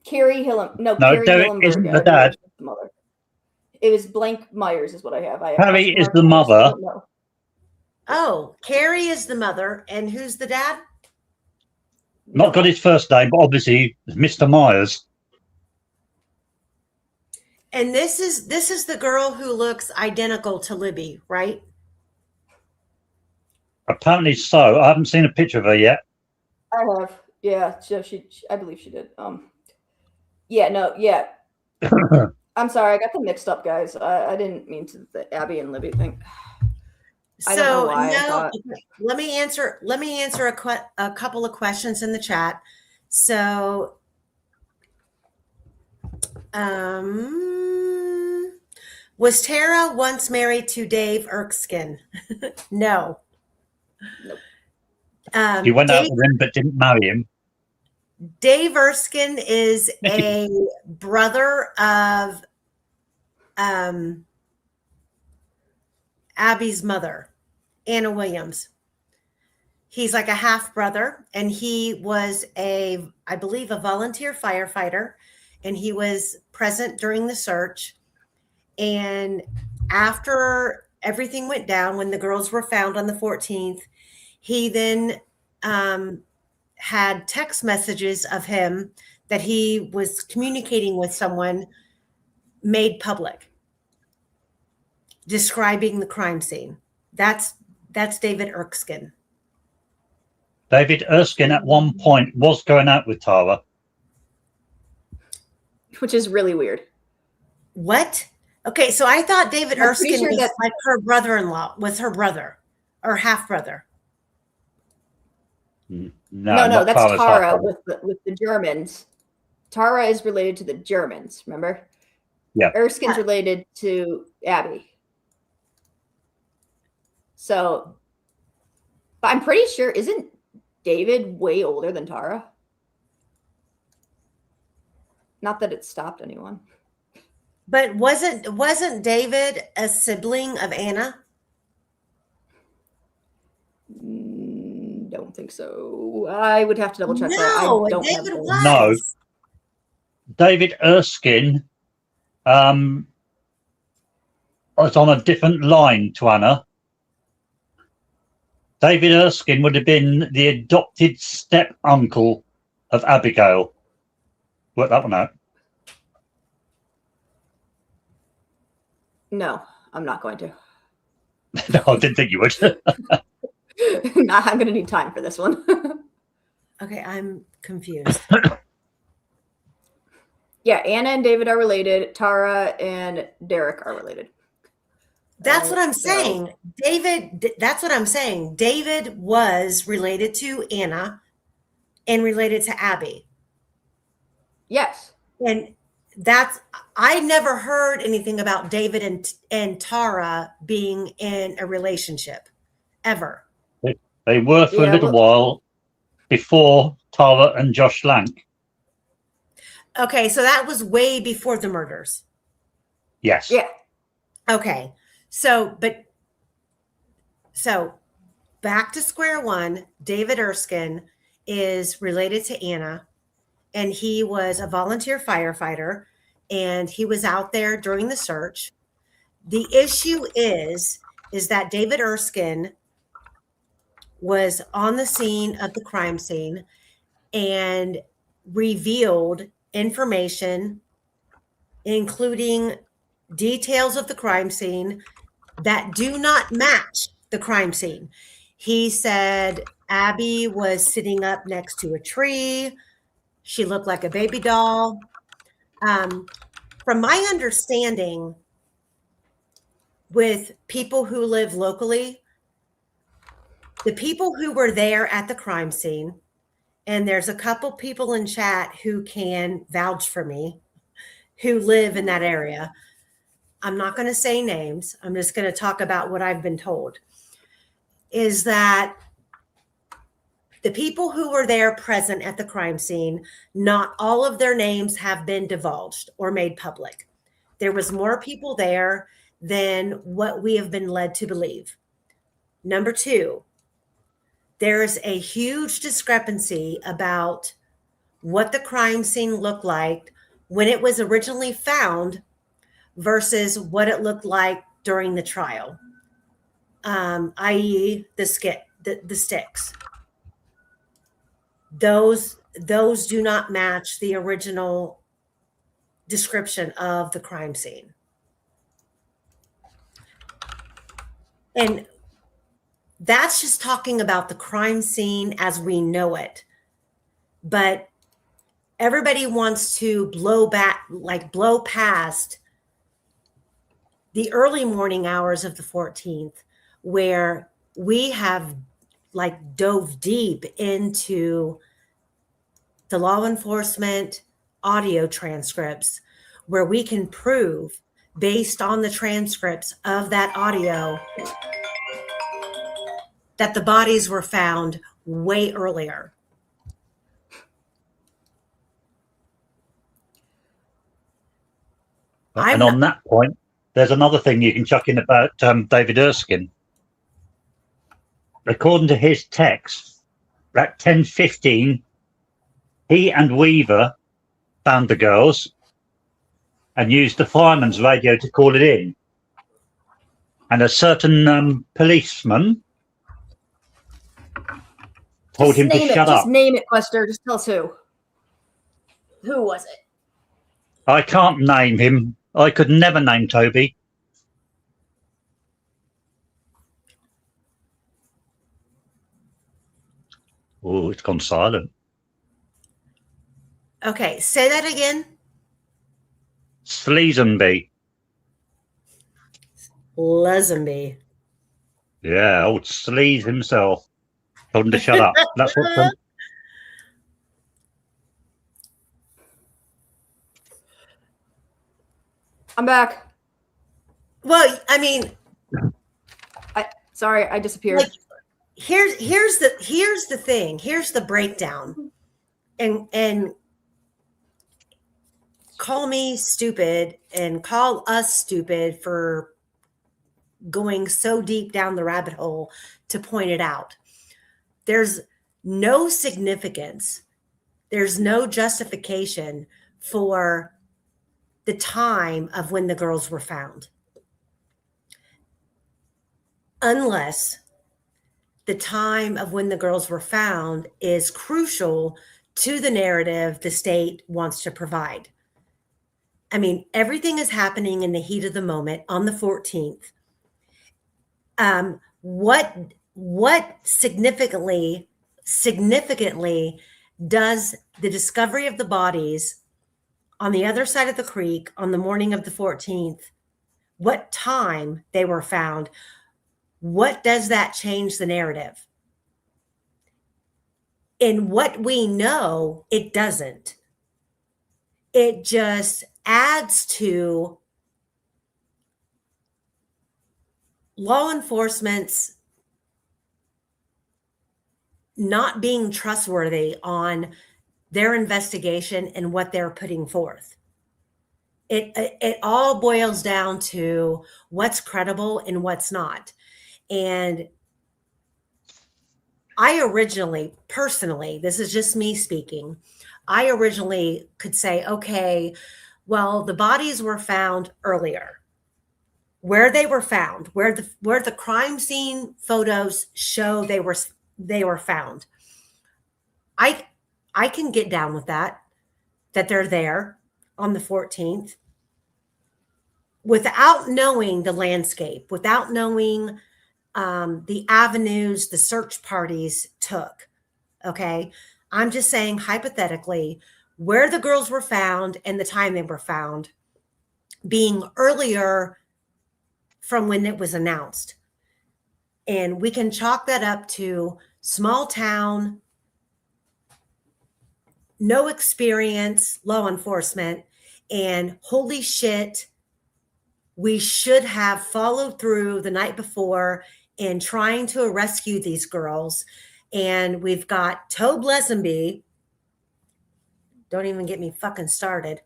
S4: Carrie Hillam. No,
S8: Derek isn't the dad.
S4: The mother. It was Blank Myers is what I have.
S8: Carrie is the mother.
S3: Oh, Carrie is the mother, and who's the dad?
S8: Not got his first name, but obviously Mr. Myers.
S3: And this is the girl who looks identical to Libby, right?
S8: Apparently so. I haven't seen a picture of her yet.
S4: I have. Yeah, so she I believe she did. Yeah, no, yeah. I'm sorry, I got them mixed up, guys. I didn't mean to the Abby and Libby thing. I don't know
S3: So
S4: why I
S3: no,
S4: thought.
S3: let me answer a couple of questions in the chat. So was Tara once married to Dave Erskine? No.
S4: Nope.
S8: He went out
S3: Dave,
S8: with him but didn't marry him.
S3: Dave Erskine is a brother of Abby's mother, Anna Williams. He's like a half brother, and he was I believe, a volunteer firefighter, and he was present during the search. And after everything went down, when the girls were found on the 14th, he then had text messages of him that he was communicating with someone made public, describing the crime scene. That's David Erskine.
S8: David Erskine at one point was going out with Tara.
S4: Which is really weird.
S3: What? Okay, so I thought David Erskine
S4: sure
S3: was
S4: that-
S3: like her brother-in-law, was her brother or half brother.
S4: No,
S8: not
S4: that's
S8: Tara's
S4: Tara
S8: half-brother.
S4: with the Germans. Tara is related to the Germans, remember?
S8: Yeah.
S4: Erskine's related to Abby. So, but I'm pretty sure, isn't David way older than Tara? Not that it stopped anyone.
S3: But wasn't David a sibling of Anna?
S4: Don't think so. I would have to double check that.
S3: No,
S4: I don't
S3: David
S4: have
S3: was.
S8: No. David Erskine was on a different line to Anna. David Erskine would have been the adopted step uncle of Abigail. Work that one out.
S4: No, I'm not going to.
S8: No, I didn't think you would.
S4: I'm going to need time for this one.
S3: Okay, I'm confused.
S4: Yeah, Anna and David are related. Tara and Derek are related.
S3: That's what I'm saying. That's what I'm saying. David was related to Anna and related to Abby.
S4: Yes.
S3: And I never heard anything about David and Tara being in a relationship ever.
S8: They were for a little while before Tara and Josh Lank.
S3: Okay, so that was way before the murders.
S8: Yes.
S4: Yeah.
S3: Okay. So back to square one, David Erskine is related to Anna, and he was a volunteer firefighter, and he was out there during the search. The issue is that David Erskine was on the scene of the crime scene and revealed information, including details of the crime scene that do not match the crime scene. He said Abby was sitting up next to a tree. She looked like a baby doll. From my understanding, with people who live locally, the people who were there at the crime scene, and there's a couple people in chat who can vouch for me, who live in that area. I'm not going to say names. I'm just going to talk about what I've been told, is that the people who were there present at the crime scene, not all of their names have been divulged or made public. There was more people there than what we have been led to believe. Number two, there is a huge discrepancy about what the crime scene looked like when it was originally found versus what it looked like during the trial, i.e. the sticks. Those do not match the original description of the crime scene. And that's just talking about the crime scene as we know it. But everybody wants to blow past the early morning hours of the 14th, where we have like dove deep into the law enforcement audio transcripts, where we can prove based on the transcripts of that audio that the bodies were found way earlier.
S8: And on that point, there's another thing you can chuck in about David Erskine. According to his text, at 10:15, he and Weaver found the girls and used the fireman's radio to call it in. And a certain policeman told him to shut up.
S4: Just name it, Quester. Just tell us who. Who was it?
S8: I can't name him. I could never name Toby. Oh, it's gone silent.
S3: Okay, say that again.
S8: Sleazenby.
S3: Lesenby.
S8: Yeah, old Sleaze himself. Told him to shut up. That's what.
S4: I'm back.
S3: Well, I mean,
S4: Sorry, I disappeared.
S3: like, here's the thing. Here's the breakdown. And call me stupid and call us stupid for going so deep down the rabbit hole to point it out. There's no significance. There's no justification for the time of when the girls were found, unless the time of when the girls were found is crucial to the narrative the state wants to provide. I mean, everything is happening in the heat of the moment on the 14th. What significantly does the discovery of the bodies on the other side of the creek on the morning of the 14th, what time they were found, what does that change the narrative? In what we know, it doesn't. It just adds to law enforcement's not being trustworthy on their investigation and what they're putting forth. It all boils down to what's credible and what's not. And I originally, personally, this is just me speaking, I originally could say, okay, well, the bodies were found earlier. Where they were found, where the crime scene photos show they were found. I can get down with that they're there on the 14th without knowing the landscape, without knowing the avenues the search parties took. Okay. I'm just saying hypothetically where the girls were found and the time they were found being earlier from when it was announced. And we can chalk that up to small town, no experience, law enforcement, and holy shit, we should have followed through the night before in trying to rescue these girls. And we've got Tobe Lesenby. Don't even get me fucking started,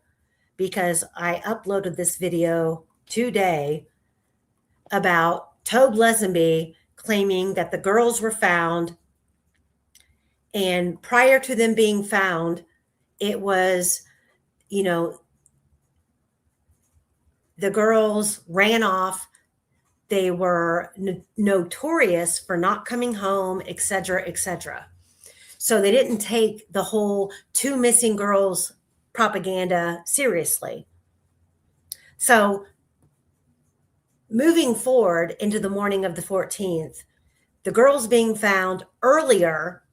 S3: because I uploaded this video today about Tobe Lesenby claiming that the girls were found. And prior to them being found, it was, the girls ran off. They were notorious for not coming home, et cetera, et cetera. So they didn't take the whole 2 missing girls propaganda seriously. So moving forward into the morning of the 14th, the girls being found earlier,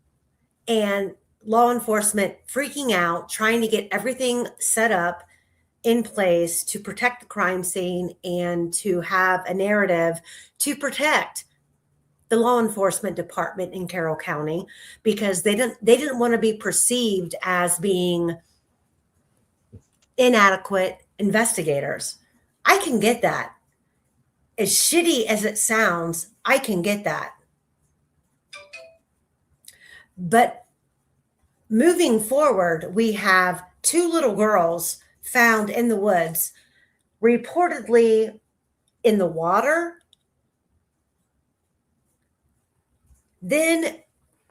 S3: and law enforcement freaking out, trying to get everything set up in place to protect the crime scene and to have a narrative to protect the law enforcement department in Carroll County, because they didn't want to be perceived as being inadequate investigators. I can get that. As shitty as it sounds, I can get that. But moving forward, we have 2 little girls found in the woods, reportedly in the water, then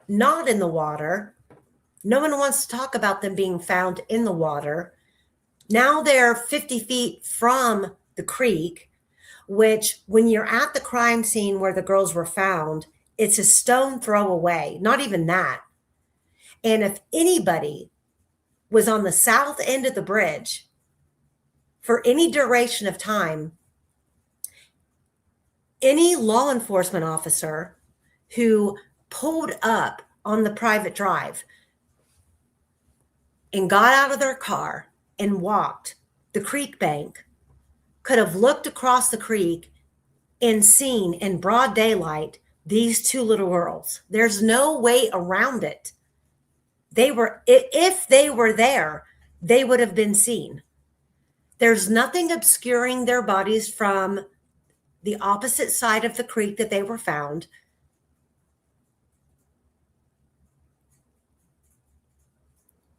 S3: not in the water. No one wants to talk about them being found in the water. Now they're 50 feet from the creek, which when you're at the crime scene where the girls were found, it's a stone throw away, not even that. And if anybody was on the south end of the bridge for any duration of time, any law enforcement officer who pulled up on the private drive and got out of their car and walked the creek bank could have looked across the creek and seen in broad daylight these 2 little girls. There's no way around it. If they were there, they would have been seen. There's nothing obscuring their bodies from the opposite side of the creek that they were found.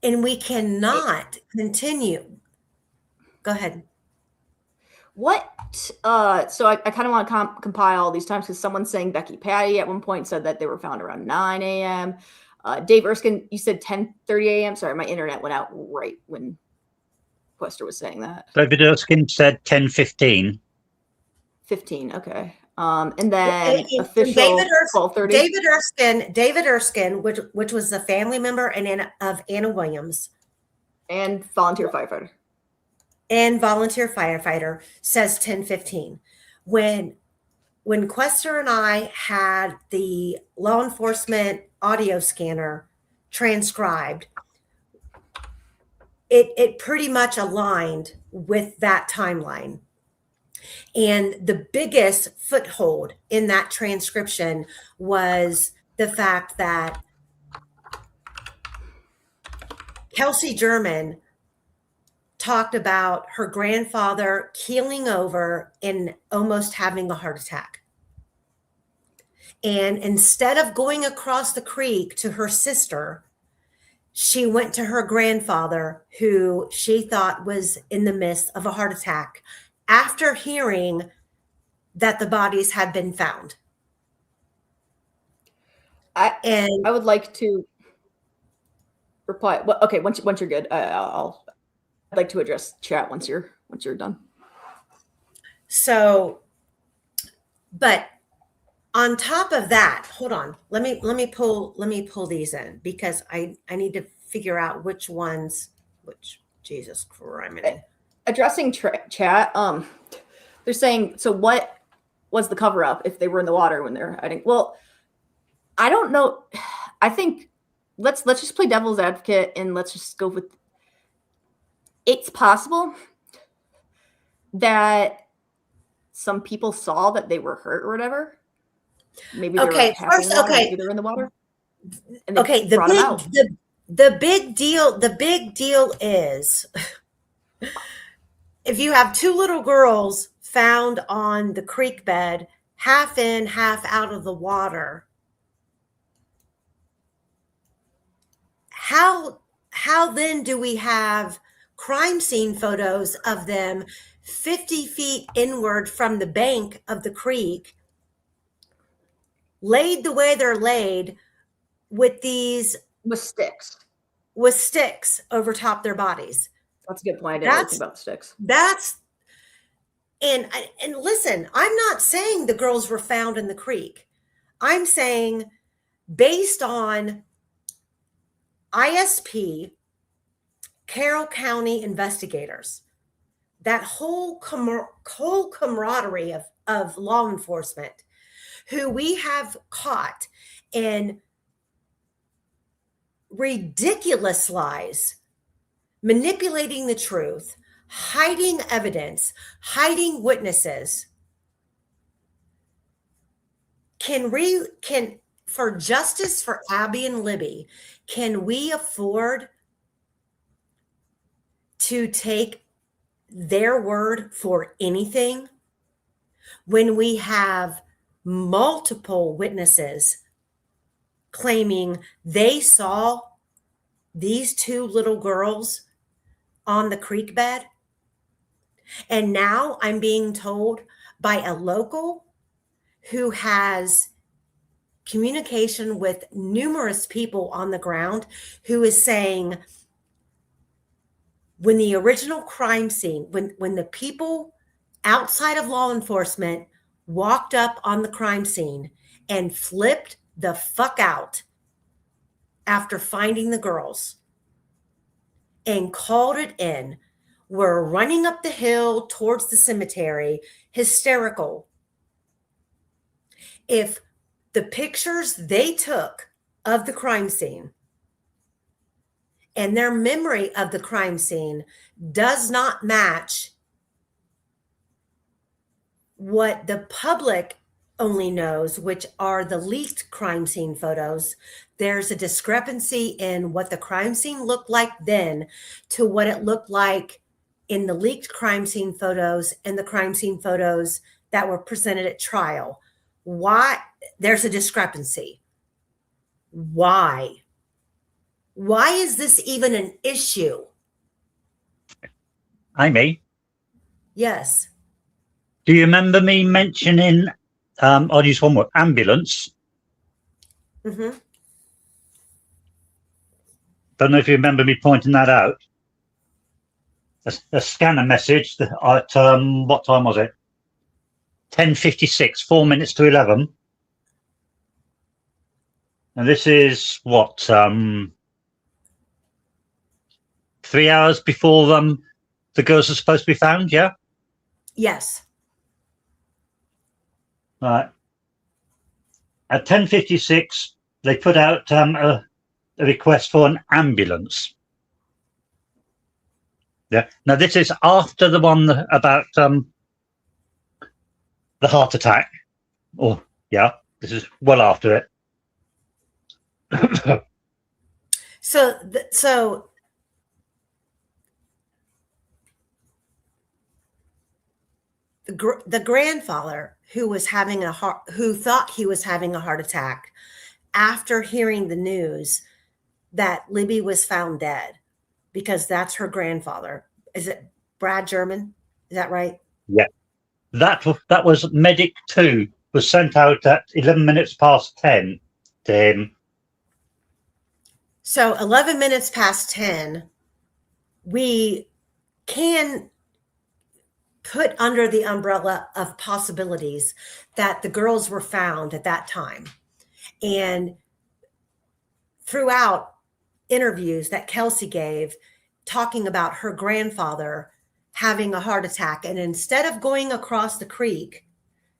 S3: And we cannot continue. Go ahead.
S4: What? So I kind of want to compile all these times, because someone's saying Becky Patty at one point said that they were found around 9 a.m. Dave Erskine, you said 10:30 a.m. Sorry, my internet went out right when Quester was saying that.
S8: David Erskine said 10:15.
S4: 15, okay. And then
S3: And
S4: official 12:30.
S3: David Erskine, which was the family member of Anna Williams,
S4: and volunteer firefighter.
S3: And volunteer firefighter says 10:15. When Quester and I had the law enforcement audio scanner transcribed, it pretty much aligned with that timeline. And the biggest foothold in that transcription was the fact that Kelsey German talked about her grandfather keeling over and almost having a heart attack. And instead of going across the creek to her sister, she went to her grandfather, who she thought was in the midst of a heart attack, after hearing that the bodies had been found.
S4: I would like to reply. Well, okay, once you're good, I'd like to address chat once you're done.
S3: So, but on top of that, hold on. Let me pull these in, because I need to figure out which Jesus Christ.
S4: Addressing chat, they're saying, so what was the cover up if they were in the water when they're hiding? Well, I don't know. I think let's just play devil's advocate, and let's just go with, it's possible that some people saw that they were hurt or whatever. Maybe they were in the water. And
S3: okay, the big deal is if you have 2 little girls found on the creek bed, half in, half out of the water, how then do we have crime scene photos of them 50 feet inward from the bank of the creek, laid the way they're laid, with sticks over top their bodies?
S4: That's a good point. I didn't think about the sticks.
S3: And listen, I'm not saying the girls were found in the creek. I'm saying, based on ISP, Carroll County investigators, that whole camaraderie of law enforcement, who we have caught and ridiculous lies, manipulating the truth, hiding evidence, hiding witnesses, can for justice for Abby and Libby, can we afford to take their word for anything when we have multiple witnesses claiming they saw these two little girls on the creek bed? And now I'm being told by a local who has communication with numerous people on the ground, who is saying when the original crime scene, when the people outside of law enforcement walked up on the crime scene and flipped the fuck out after finding the girls and called it in, were running up the hill towards the cemetery, hysterical. If the pictures they took of the crime scene and their memory of the crime scene does not match what the public only knows, which are the leaked crime scene photos, there's a discrepancy in what the crime scene looked like then to what it looked like in the leaked crime scene photos and the crime scene photos that were presented at trial. Why? There's a discrepancy. Why? Why is this even an issue?
S8: Amy?
S3: Yes.
S8: Do you remember me mentioning, I'll use one word, ambulance?
S3: Mm-hmm.
S8: Don't know if you remember me pointing that out. A scanner message at, what time was it? 10:56, 4 minutes to 11. And this is what, 3 hours before the girls are supposed to be found, yeah?
S3: Yes.
S8: Right. At 10:56, they put out a request for an ambulance. Yeah. Now this is after the one about the heart attack. Oh, yeah. This is well after it.
S3: So the grandfather who thought he was having a heart attack after hearing the news that Libby was found dead, because that's her grandfather. Is it Brad German? Is that right?
S8: Yeah. That was Medic 2, was sent out at 11 minutes past 10 to him.
S3: So 11 minutes past 10, we can put under the umbrella of possibilities that the girls were found at that time. And throughout interviews that Kelsey gave, talking about her grandfather having a heart attack, and instead of going across the creek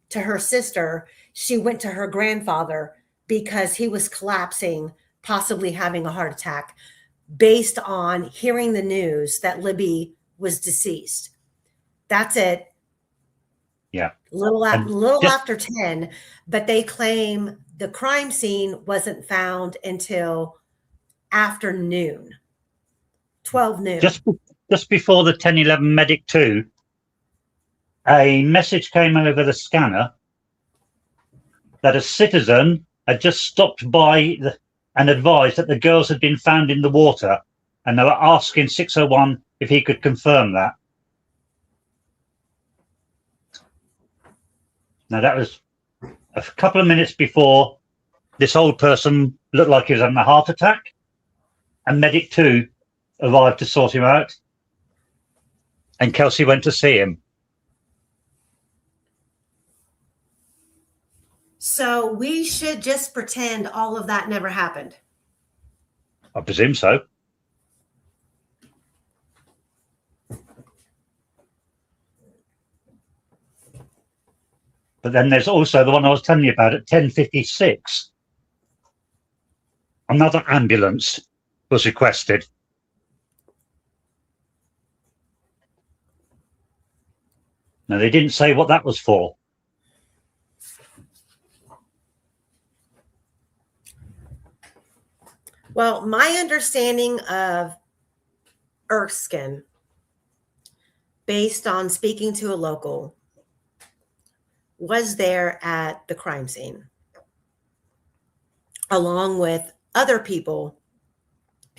S3: to her sister, she went to her grandfather because he was collapsing, possibly having a heart attack, based on hearing the news that Libby was deceased. That's it.
S8: Yeah.
S3: Little after 10, but they claim the crime scene wasn't found until after noon, 12 noon.
S8: Just before the 10:11 Medic 2, a message came over the scanner that a citizen had just stopped by and advised that the girls had been found in the water, and they were asking 601 if he could confirm that. Now, that was a couple of minutes before this old person looked like he was having a heart attack, and Medic 2 arrived to sort him out, and Kelsey went to see him.
S3: So we should just pretend all of that never happened.
S8: I presume so. But then there's also the one I was telling you about at 10:56. Another ambulance was requested. Now, they didn't say what that was for.
S3: Well, my understanding of Erskine, based on speaking to a local, was there at the crime scene, along with other people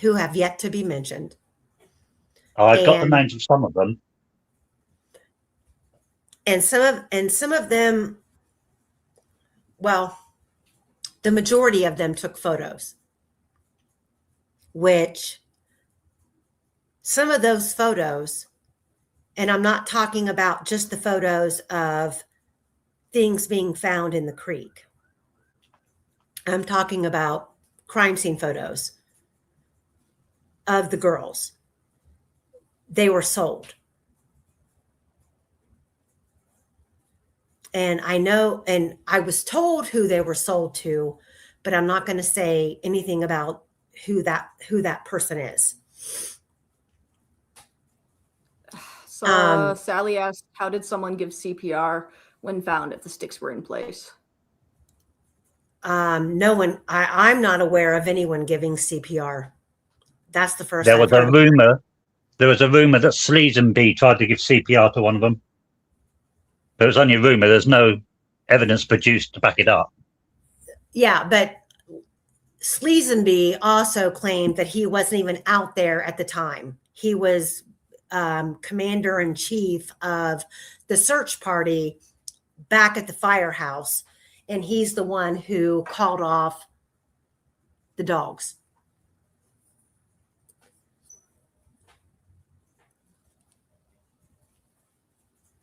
S3: who have yet to be mentioned.
S8: I've got the names of some of them.
S3: And some of them, well, the majority of them took photos, which some of those photos, and I'm not talking about just the photos of things being found in the creek. I'm talking about crime scene photos of the girls. They were sold. And I know, and I was told who they were sold to, but I'm not going to say anything about who that person is.
S4: So Sally asked, how did someone give CPR when found if the sticks were in place?
S3: No one, I'm not aware of anyone giving CPR. That's the first
S8: There
S3: I've
S8: was a
S3: heard.
S8: rumor. There was a rumor that Sleazenby tried to give CPR to one of them. But it was only a rumor. There's no evidence produced to back it up.
S3: Yeah, but Sleazenby also claimed that he wasn't even out there at the time. He was commander-in-chief of the search party back at the firehouse, and he's the one who called off the dogs.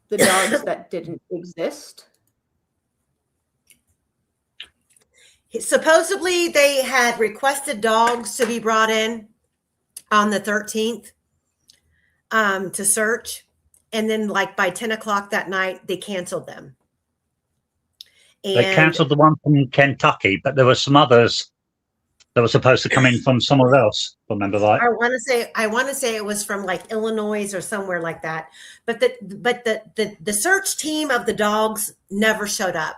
S4: The dogs that didn't exist?
S3: Supposedly, they had requested dogs to be brought in on the 13th to search. And then like by 10 o'clock that night, they canceled them. And
S8: they cancelled the one from Kentucky, but there were some others that were supposed to come in from somewhere else. Remember that?
S3: I want to say it was from like Illinois or somewhere like that. But the search team of the dogs never showed up.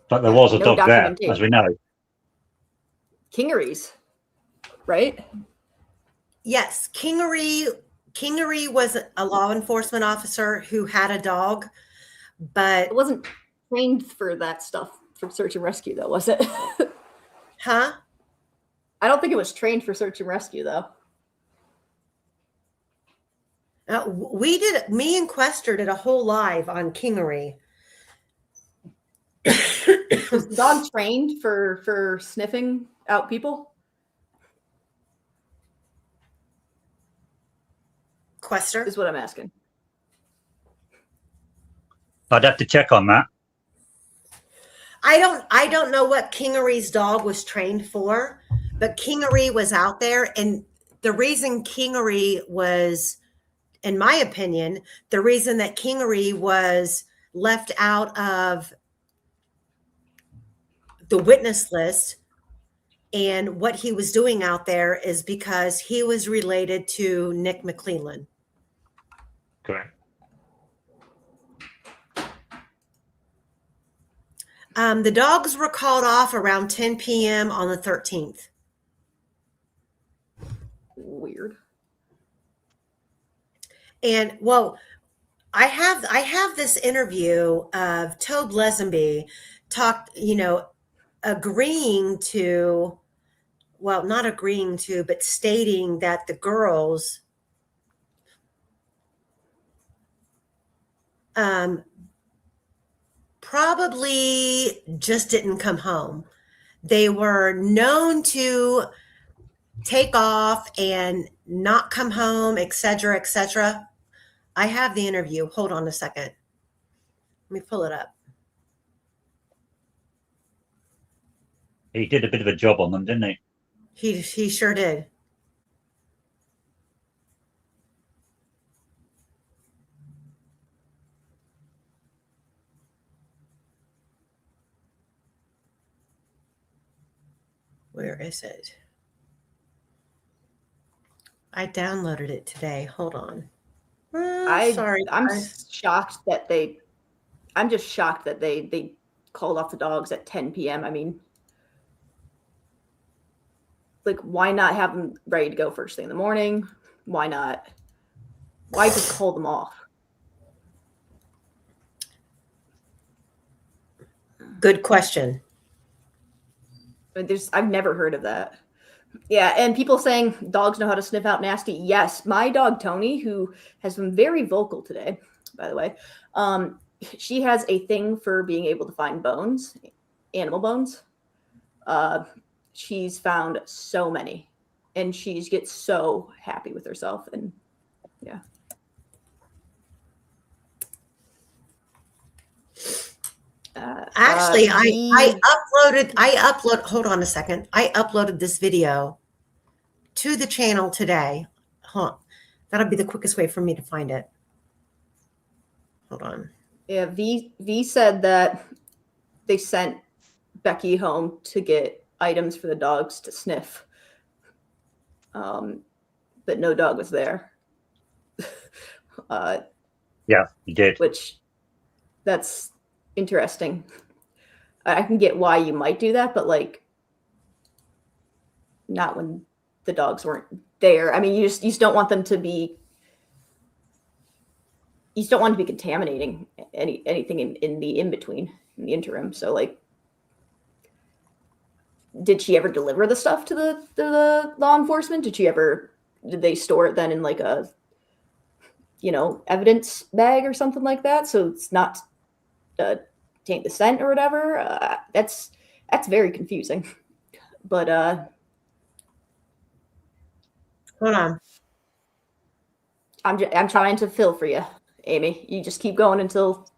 S8: But there was a
S4: No
S8: dog there,
S4: documentation.
S8: as we know.
S4: Kingery's, right?
S3: Yes, Kingery was a law enforcement officer who had a dog, but
S4: It wasn't trained for that stuff for search and rescue, though, was it?
S3: huh?
S4: I don't think it was trained for search and rescue, though.
S3: Me and Quester did a whole live on Kingery.
S4: Was the dog trained for sniffing out people?
S3: Quester?
S4: Is what I'm asking.
S8: I'd have to check on that.
S3: I don't know what Kingery's dog was trained for, but Kingery was out there, and the reason Kingery was, in my opinion, the reason that Kingery was left out of the witness list and what he was doing out there is because he was related to Nick McClellan.
S8: Correct.
S3: The dogs were called off around 10 p.m. on the 13th.
S4: Weird.
S3: And well, I have this interview of Tobe Lesenby agreeing to, well, not agreeing to, but stating that the girls probably just didn't come home. They were known to take off and not come home, etc., etc. I have the interview. Hold on a second. Let me pull it up.
S8: He did a bit of a job on them, didn't he?
S3: He sure did. Where is it? I downloaded it today. Hold on. Sorry,
S4: I'm
S3: guys.
S4: shocked that I'm just shocked that they called off the dogs at 10 p.m. I mean, like, why not have them ready to go first thing in the morning? Why not? Why just call them off?
S3: Good question.
S4: I mean, I've never heard of that. Yeah, and people saying dogs know how to sniff out nasty. Yes, my dog Tony, who has been very vocal today, by the way, she has a thing for being able to find bones, animal bones. She's found so many, and she gets so happy with herself. And yeah.
S3: Actually, I hold on a second. I uploaded this video to the channel today. That'll be the quickest way for me to find it. Hold on.
S4: Yeah, V said that they sent Becky home to get items for the dogs to sniff. But no dog was there.
S8: Yeah, you did.
S4: Which, that's interesting. I can get why you might do that, but like, not when the dogs weren't there. I mean, you just don't want them to be. You just don't want to be contaminating anything in the in between, in the interim. So like, did she ever deliver the stuff to the law enforcement? Did they store it then in like a, evidence bag or something like that? So it's not taint the scent or whatever. That's very confusing. But
S3: Hold on.
S4: I'm trying to fill for you, Amy. You just keep going until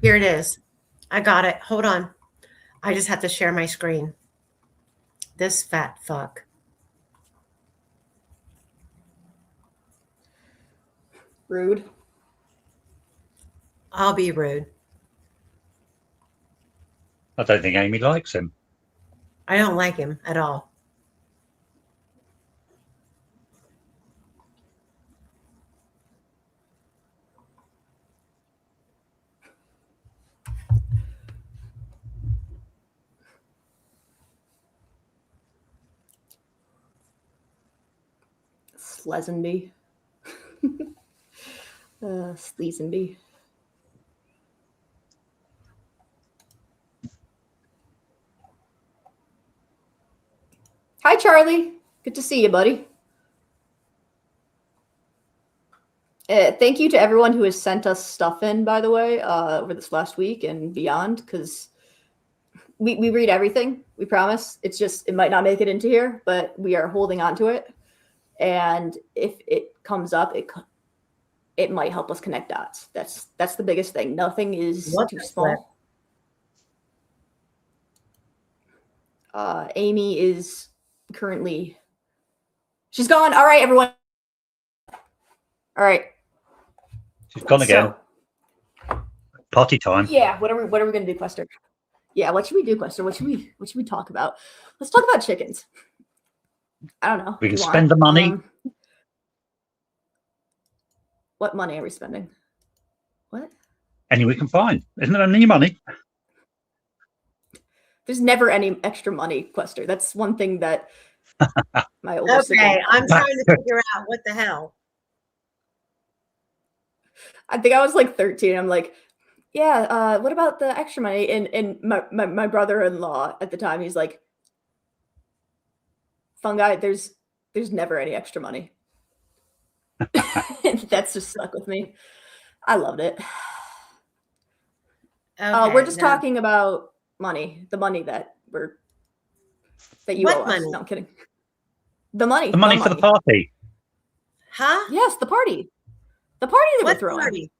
S3: Here it is. I got it. Hold on. I just have to share my screen. This fat fuck.
S4: Rude.
S3: I'll be rude.
S8: I don't think Amy likes him.
S3: I don't like him at all.
S4: Sleazenby. Sleazenby. Hi, Charlie. Good to see you, buddy. Thank you to everyone who has sent us stuff in, by the way, over this last week and beyond, because we read everything, we promise. It's just, it might not make it into here, but we are holding on to it. And if it comes up, it might help us connect dots. That's the biggest thing. Nothing is too small. Amy is currently, she's gone. All right, everyone. All right.
S8: She's gone again. So, party time.
S4: Yeah. What are we gonna do, Quester? Yeah. What should we do, Quester? What should we talk about? Let's talk about chickens. I don't know.
S8: We can spend the money.
S4: What money are we spending? What?
S8: Any we can find. Isn't there any money?
S4: There's never any extra money, Quester. That's one thing that my older
S3: Okay, I'm trying to figure out what the hell.
S4: I think I was like 13. I'm like, yeah, what about the extra money? And my brother-in-law at the time, he's like, Fungi, there's never any extra money. That's just stuck with me. I loved it.
S3: Okay,
S4: we're just talking about money, the money that you owe us. No, I'm kidding. The money.
S8: The money for the party.
S3: Huh?
S4: Yes, the party. The party that
S3: What
S4: we're throwing.
S3: party?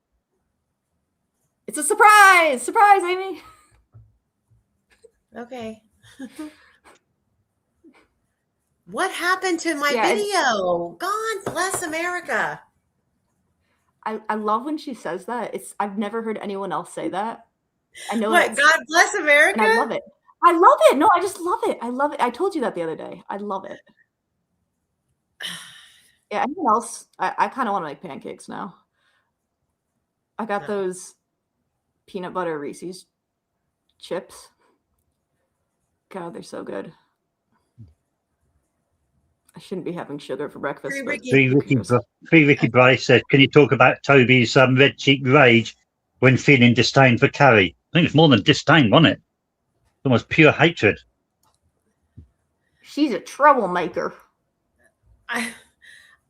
S4: It's a surprise. Surprise, Amy.
S3: Okay. What happened to my video? God bless America.
S4: I love when she says that. I've never heard anyone else say that. I know
S3: What? God bless America.
S4: and I love it. I love it. No, I just love it. I love it. I told you that the other day. I love it. Yeah, anyone else? I kind of want to make pancakes now. I got those peanut butter Reese's chips. God, they're so good. I shouldn't be having sugar for breakfast.
S8: Free Ricky Bryce said, can you talk about Toby's red cheek rage when feeling disdain for Carrie? I think it's more than disdain, wasn't it? Almost pure hatred.
S4: She's a troublemaker.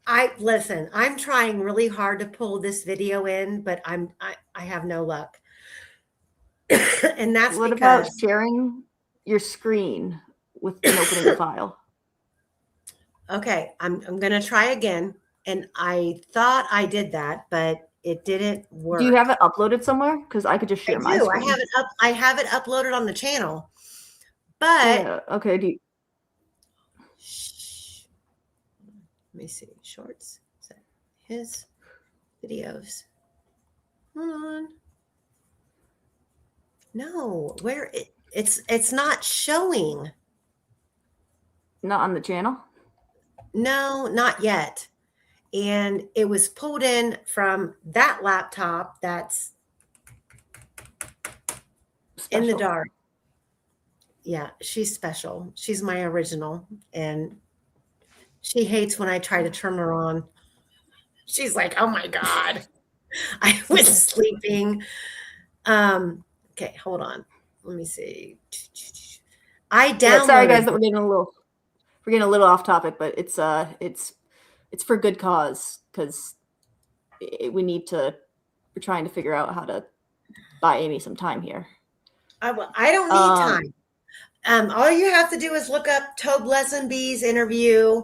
S3: I listen, I'm trying really hard to pull this video in, but I have no luck. And that's
S4: what
S3: because
S4: about sharing your screen with an opening file?
S3: Okay, I'm gonna try again. And I thought I did that, but it didn't work.
S4: Do you have it uploaded somewhere? Because I could just share my screen.
S3: I have it uploaded on the channel. But
S4: yeah, okay,
S3: let me see. Shorts. His videos. Hold on. No, where it's not showing.
S4: Not on the channel?
S3: No, not yet. And it was pulled in from that laptop that's in the dark. Yeah, she's special. She's my original. And she hates when I try to turn her on. She's like, oh my God. I was sleeping. Okay, hold on. Let me see. I downloaded.
S4: Yeah, sorry guys that we're getting a little off topic, but it's for good cause, because we're trying to figure out how to buy Amy some time here.
S3: I don't need time. All you have to do is look up Tobe Lesenby's interview,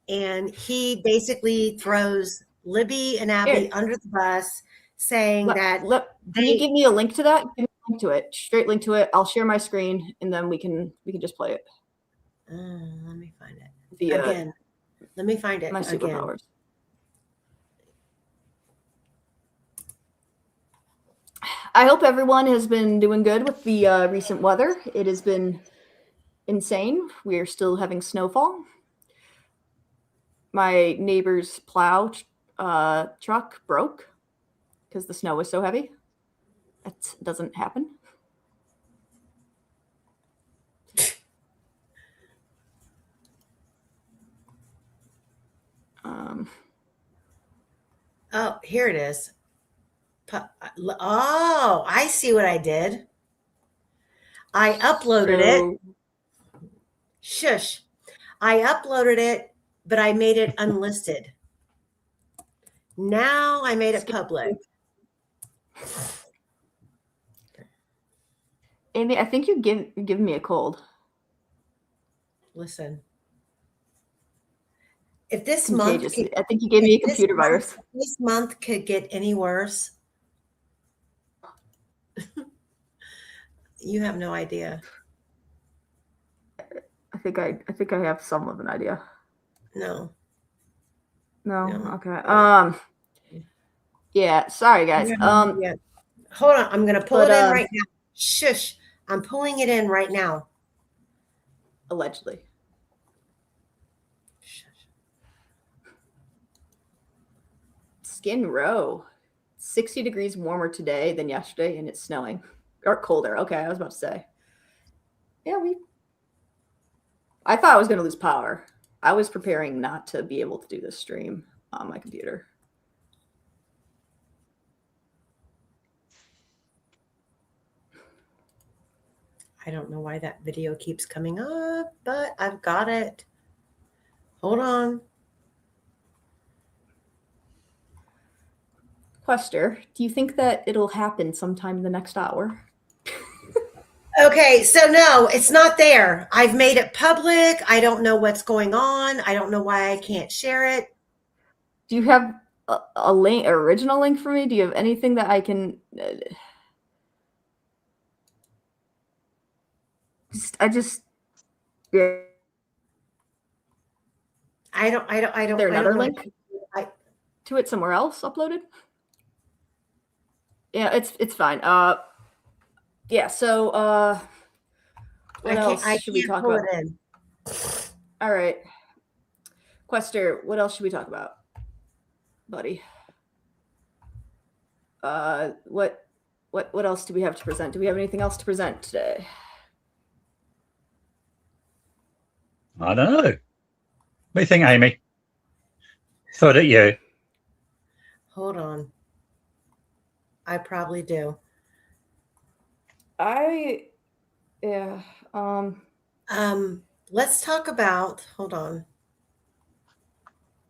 S3: and he basically throws Libby and Abby under the bus, saying that.
S4: Can you give me a link to that? Give me a link to it. Straight link to it. I'll share my screen, and then we can just play it.
S3: Let me find it
S4: again.
S3: Let me find it
S4: my
S3: again.
S4: Superpowers. I hope everyone has been doing good with the recent weather. It has been insane. We are still having snowfall. My neighbor's plow truck broke because the snow was so heavy. That doesn't happen.
S3: Oh, here it is. Oh, I see what I did. I uploaded it. Shush. I uploaded it, but I made it unlisted. Now I made it public.
S4: Amy, I think you're giving me a cold.
S3: Listen. If this month,
S4: I think you gave me a computer virus.
S3: This month could get any worse. You have no idea.
S4: I think I have some of an idea.
S3: No.
S4: Okay. Yeah. Sorry, guys.
S3: Yeah. Hold on. I'm gonna pull it in right now. Shush. I'm pulling it in right now.
S4: Allegedly. Skin Row. 60 degrees warmer today than yesterday, and it's snowing. Or colder. Okay, I was about to say. Yeah, I thought I was going to lose power. I was preparing not to be able to do this stream on my computer.
S3: I don't know why that video keeps coming up, but I've got it. Hold on.
S4: Quester, do you think that it'll happen sometime in the next hour?
S3: Okay, so no, it's not there. I've made it public. I don't know what's going on. I don't know why I can't share it.
S4: Do you have a link, original link for me? Do you have anything that I can? Yeah.
S3: I don't.
S4: Is there another link to it somewhere else uploaded? Yeah, it's fine. Yeah. So, what else should we talk
S3: pull
S4: about?
S3: it in.
S4: All right, Quester, what else should we talk about, buddy? What else do we have to present? Do we have anything else to present today?
S8: I don't know. What do you think, Amy? Thought at you.
S3: Hold on. I probably do.
S4: Yeah.
S3: Let's talk about, hold on.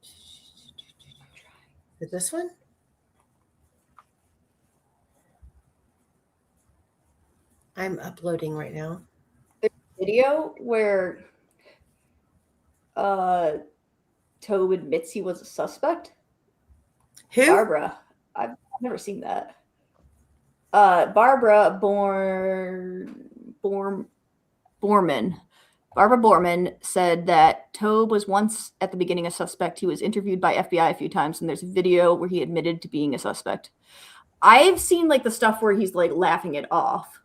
S3: Is it this one? I'm uploading right now.
S4: Video where Tobe admits he was a suspect.
S3: Who?
S4: Barbara. I've never seen that. Barbara Borman. Barbara Borman said that Tobe was once at the beginning a suspect. He was interviewed by FBI a few times, and there's a video where he admitted to being a suspect. I've seen like the stuff where he's like laughing it off,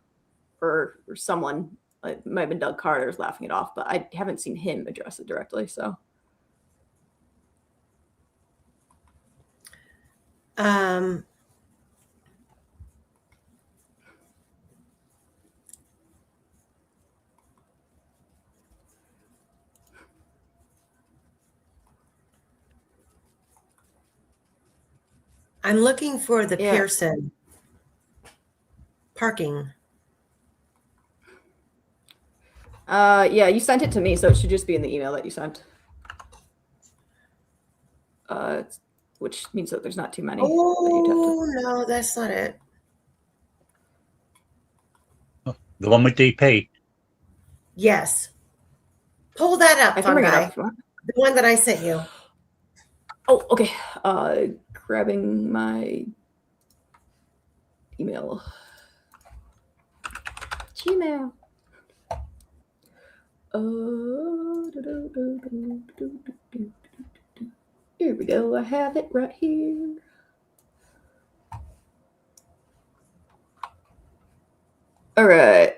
S4: or someone, it might have been Doug Carter's laughing it off, but I haven't seen him address it directly. So,
S3: I'm looking for the
S4: Yeah.
S3: Pearson parking.
S4: Yeah, you sent it to me, so it should just be in the email that you sent. Which means that there's not too many.
S3: Oh, no, that's not it.
S8: The one with DP.
S3: Yes. Pull that up,
S4: I can bring it
S3: Fungi.
S4: up if you want.
S3: The one that I sent you.
S4: Oh, okay. Grabbing my email. Gmail. Here we go. I have it right here. All right.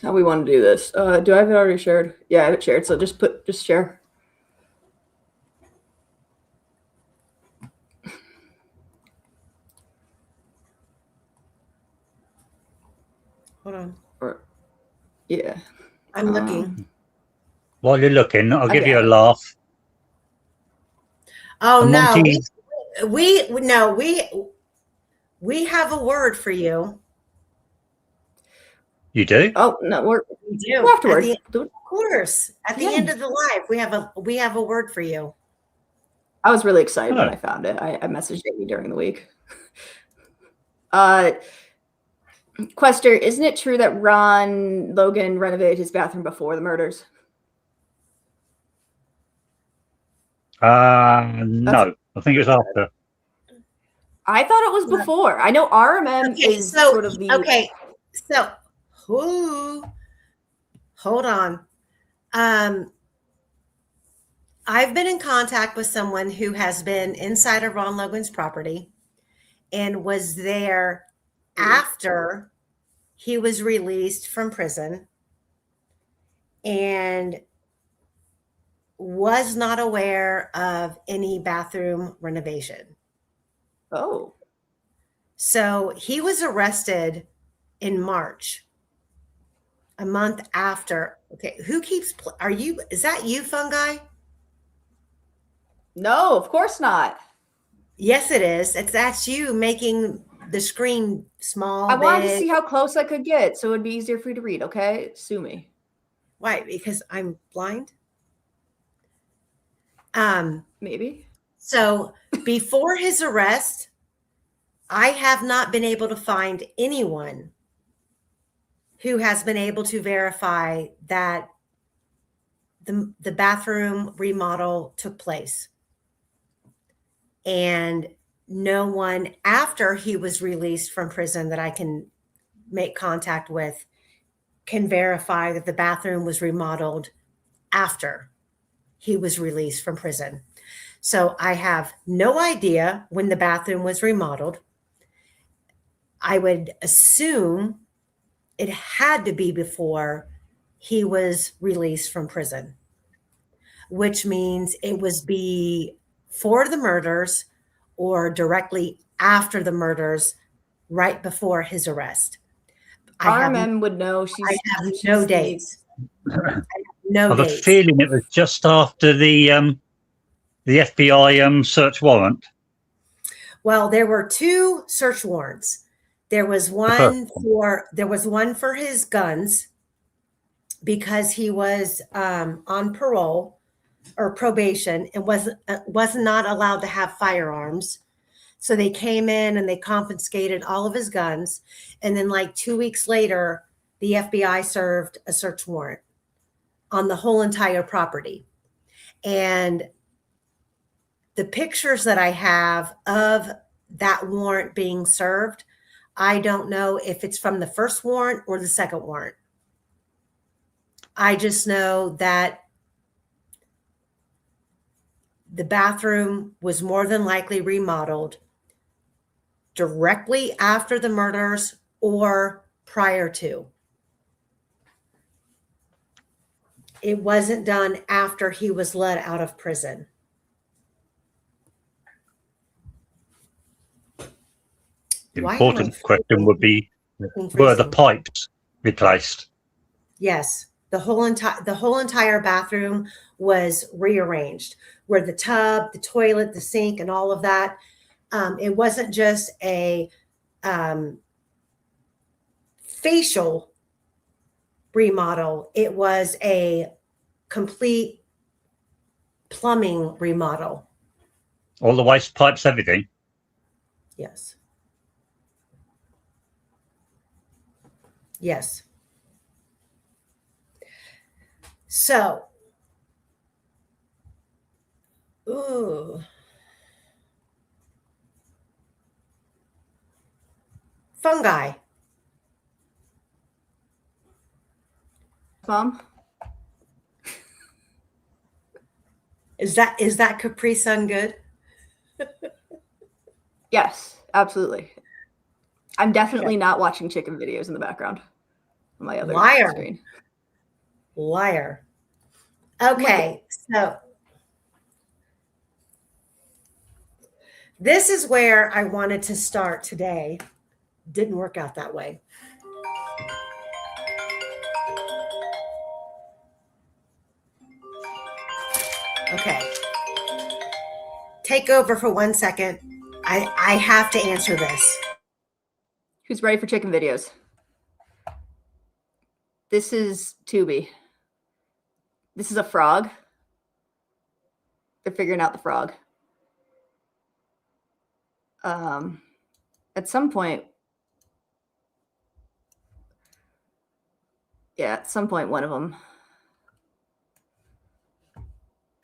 S4: How we want to do this? Do I have it already shared? Yeah, I have it shared. So just share.
S3: Hold on.
S4: Yeah.
S3: I'm looking.
S8: While you're looking, I'll give you a
S3: Okay.
S8: laugh.
S3: Oh, no.
S8: Monty-
S3: We have a word for you.
S8: You do?
S4: Oh no,
S3: We do.
S4: afterwards.
S3: Of course. At the end of the live, we have a word for you.
S4: I was really excited when
S8: Oh.
S4: I found it. I messaged Amy during the week. Quester, isn't it true that Logan renovated his bathroom before the murders?
S8: No. I think it was after.
S4: I thought it was before. I know RMM is sort of the
S3: Okay. So, hold on. I've been in contact with someone who has been inside of Ron Logan's property and was there after he was released from prison and was not aware of any bathroom renovation.
S4: Oh.
S3: So he was arrested in March, a month after. Okay, who keeps, is that you, Fungi?
S4: No, of course not.
S3: Yes, it is. That's you making the screen small.
S4: I wanted to
S3: big.
S4: see how close I could get so it'd be easier for you to read, okay? Sue me.
S3: Why? Because I'm blind?
S4: Maybe.
S3: So before his arrest, I have not been able to find anyone who has been able to verify that the bathroom remodel took place. And no one after he was released from prison that I can make contact with can verify that the bathroom was remodeled after he was released from prison. So I have no idea when the bathroom was remodeled. I would assume it had to be before he was released from prison, which means it was before the murders or directly after the murders, right before his arrest.
S4: RMM would know.
S3: I have no dates. No
S8: I have a
S3: dates.
S8: feeling it was just after the FBI search warrant.
S3: Well, there were 2 search warrants. There was one for his guns because he was on parole or probation and was not allowed to have firearms. So they came in and they confiscated all of his guns. And then like 2 weeks later, the FBI served a search warrant on the whole entire property. And the pictures that I have of that warrant being served, I don't know if it's from the first warrant or the second warrant. I just know that the bathroom was more than likely remodeled directly after the murders or prior to. It wasn't done after he was let out of prison.
S8: The important question would be, were the pipes replaced?
S3: Yes, the whole entire bathroom was rearranged, where the tub, the toilet, the sink, and all of that. It wasn't just a facial remodel. It was a complete plumbing remodel.
S8: All the waste pipes, everything?
S3: Yes. Yes. So, ooh. Fungi.
S4: Mom?
S3: Is that Capri Sun good?
S4: Yes, absolutely. I'm definitely not watching chicken videos in the background on my other screen.
S3: Liar. Okay, so this is where I wanted to start today. Didn't work out that way. Okay. Take over for 1 second. I have to answer this.
S4: Who's ready for chicken videos? This is Tubi. This is a frog. They're figuring out the frog. At some point, one of them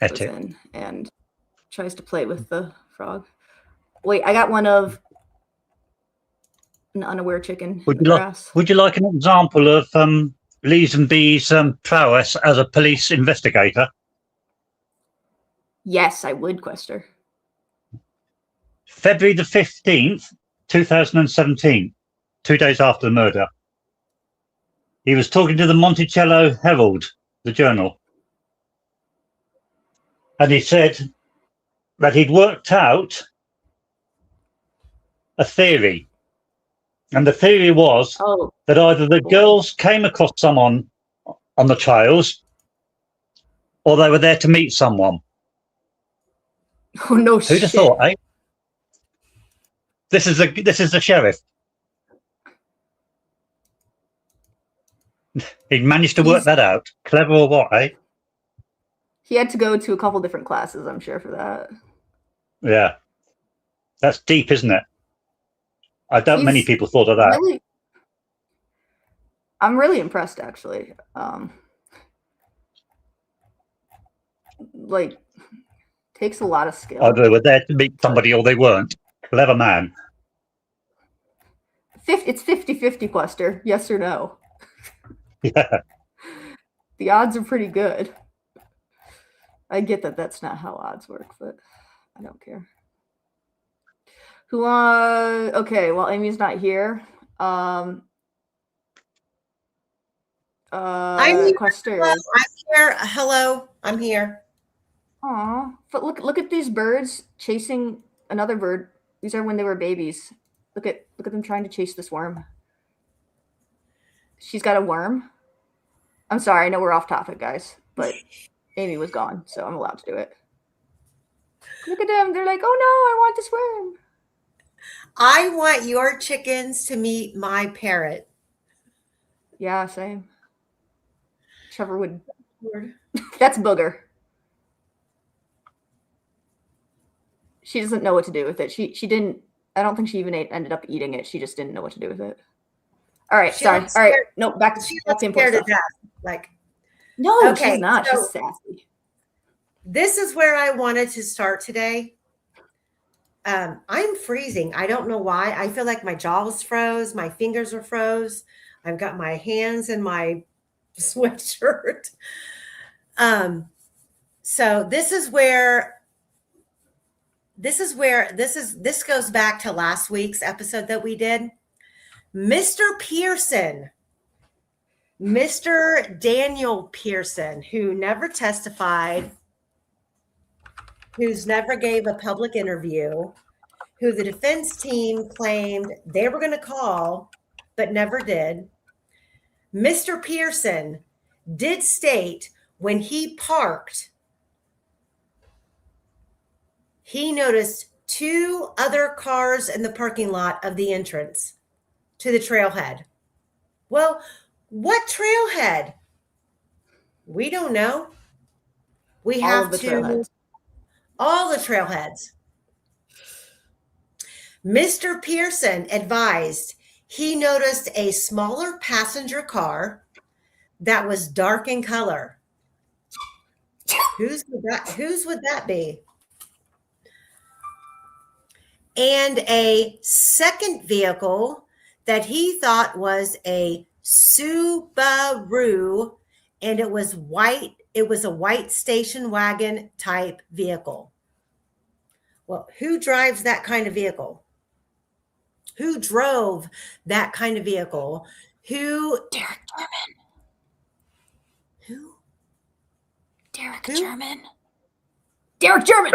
S4: goes in and tries to play with the frog. Wait, I got one of an unaware chicken.
S8: Would you like an example of Lee's prowess as a police investigator?
S4: Yes, I would, Quester.
S8: February the 15th, 2017, 2 days after the murder. He was talking to the Monticello Herald, the journal. And he said that he'd worked out a theory. And the theory was that either the girls came across someone on the trails or they were there to meet someone.
S4: Oh, no
S8: Who'd
S4: shit.
S8: have thought, eh? This is the sheriff. He'd managed to work that out. Clever or what, eh?
S4: He had to go to a couple different classes, I'm sure, for that.
S8: Yeah. That's deep, isn't it? I doubt many people thought of that.
S4: I'm really impressed, actually. Takes a lot of skill.
S8: Either they were there to meet somebody or they weren't. Clever man.
S4: It's 50-50, Quester. Yes or no?
S8: Yeah.
S4: The odds are pretty good. I get that that's not how odds work, but I don't care. Who okay, well Amy's not here.
S3: I'm
S4: Quester.
S3: Hello, I'm here. Hello, I'm here.
S4: Aw, but look at these birds chasing another bird. These are when they were babies. Look at them trying to chase this worm. She's got a worm. I'm sorry, I know we're off topic, guys, but Amy was gone, so I'm allowed to do it. Look at them. They're like, oh no, I want this worm.
S3: I want your chickens to meet my parrot.
S4: Yeah, same. Trevor would. That's Booger. She doesn't know what to do with it. She didn't. I don't think she even ended up eating it. She just didn't know what to do with it. All right, sorry. All right, no, back to the important stuff.
S3: Like,
S4: no,
S3: okay,
S4: she's not.
S3: So
S4: she's sassy.
S3: This is where I wanted to start today. I'm freezing. I don't know why. I feel like my jaws froze. My fingers are froze. I've got my hands in my sweatshirt. So this goes back to last week's episode that we did. Mr. Pearson, Mr. Daniel Pearson, who never testified, who's never gave a public interview, who the defense team claimed they were going to call, but never did. Mr. Pearson did state when he parked, he noticed 2 other cars in the parking lot of the entrance to the trailhead. Well, what trailhead? We don't know. We have all the trailheads. Mr. Pearson advised he noticed a smaller passenger car that was dark in color. Whose would that be? And a second vehicle that he thought was a Subaru, and it was white. It was a white station wagon type vehicle. Well, who drives that kind of vehicle? Who drove that kind of vehicle?
S2: Derek German.
S3: Who?
S2: Derek German. Derek German.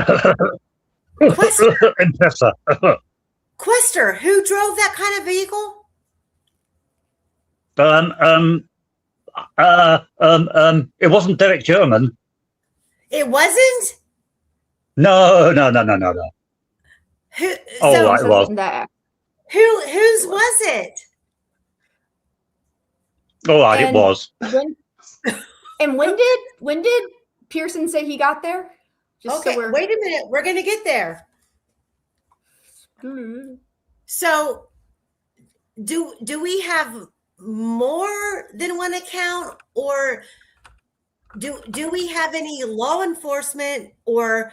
S3: Quester, who drove that kind of vehicle?
S8: It wasn't Derek German.
S3: It wasn't?
S8: No.
S3: Who?
S8: Right, it was.
S3: Whose was it?
S8: All right, it was.
S4: When did Pearson say he got there?
S3: Okay, wait a minute. We're going to get there. So, do we have more than one account, or do we have any law enforcement or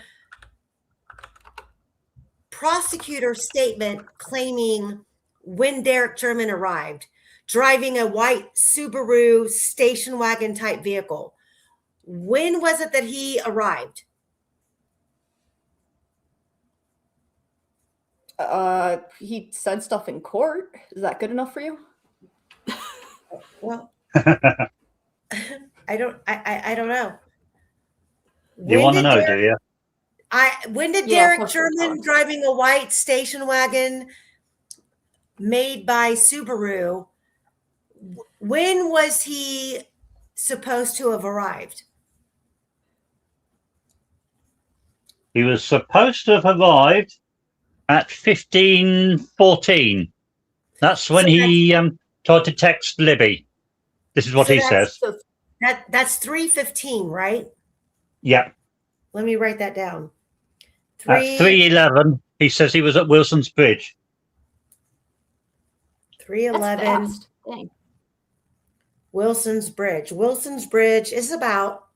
S3: prosecutor statement claiming when Derek German arrived, driving a white Subaru station wagon type vehicle? When was it that he arrived?
S4: He said stuff in court. Is that good enough for you?
S3: Well, I don't know.
S8: You want to know, do you?
S3: When did Derek German driving a white station wagon made by Subaru, when was he supposed to have arrived?
S8: He was supposed to have arrived at 15:14. That's when he tried to text Libby. This is what he says.
S3: That's 3:15, right?
S8: Yeah.
S3: Let me write that down.
S8: At 3:11, he says he was at Wilson's Bridge.
S3: 3:11. Wilson's Bridge. Wilson's Bridge is about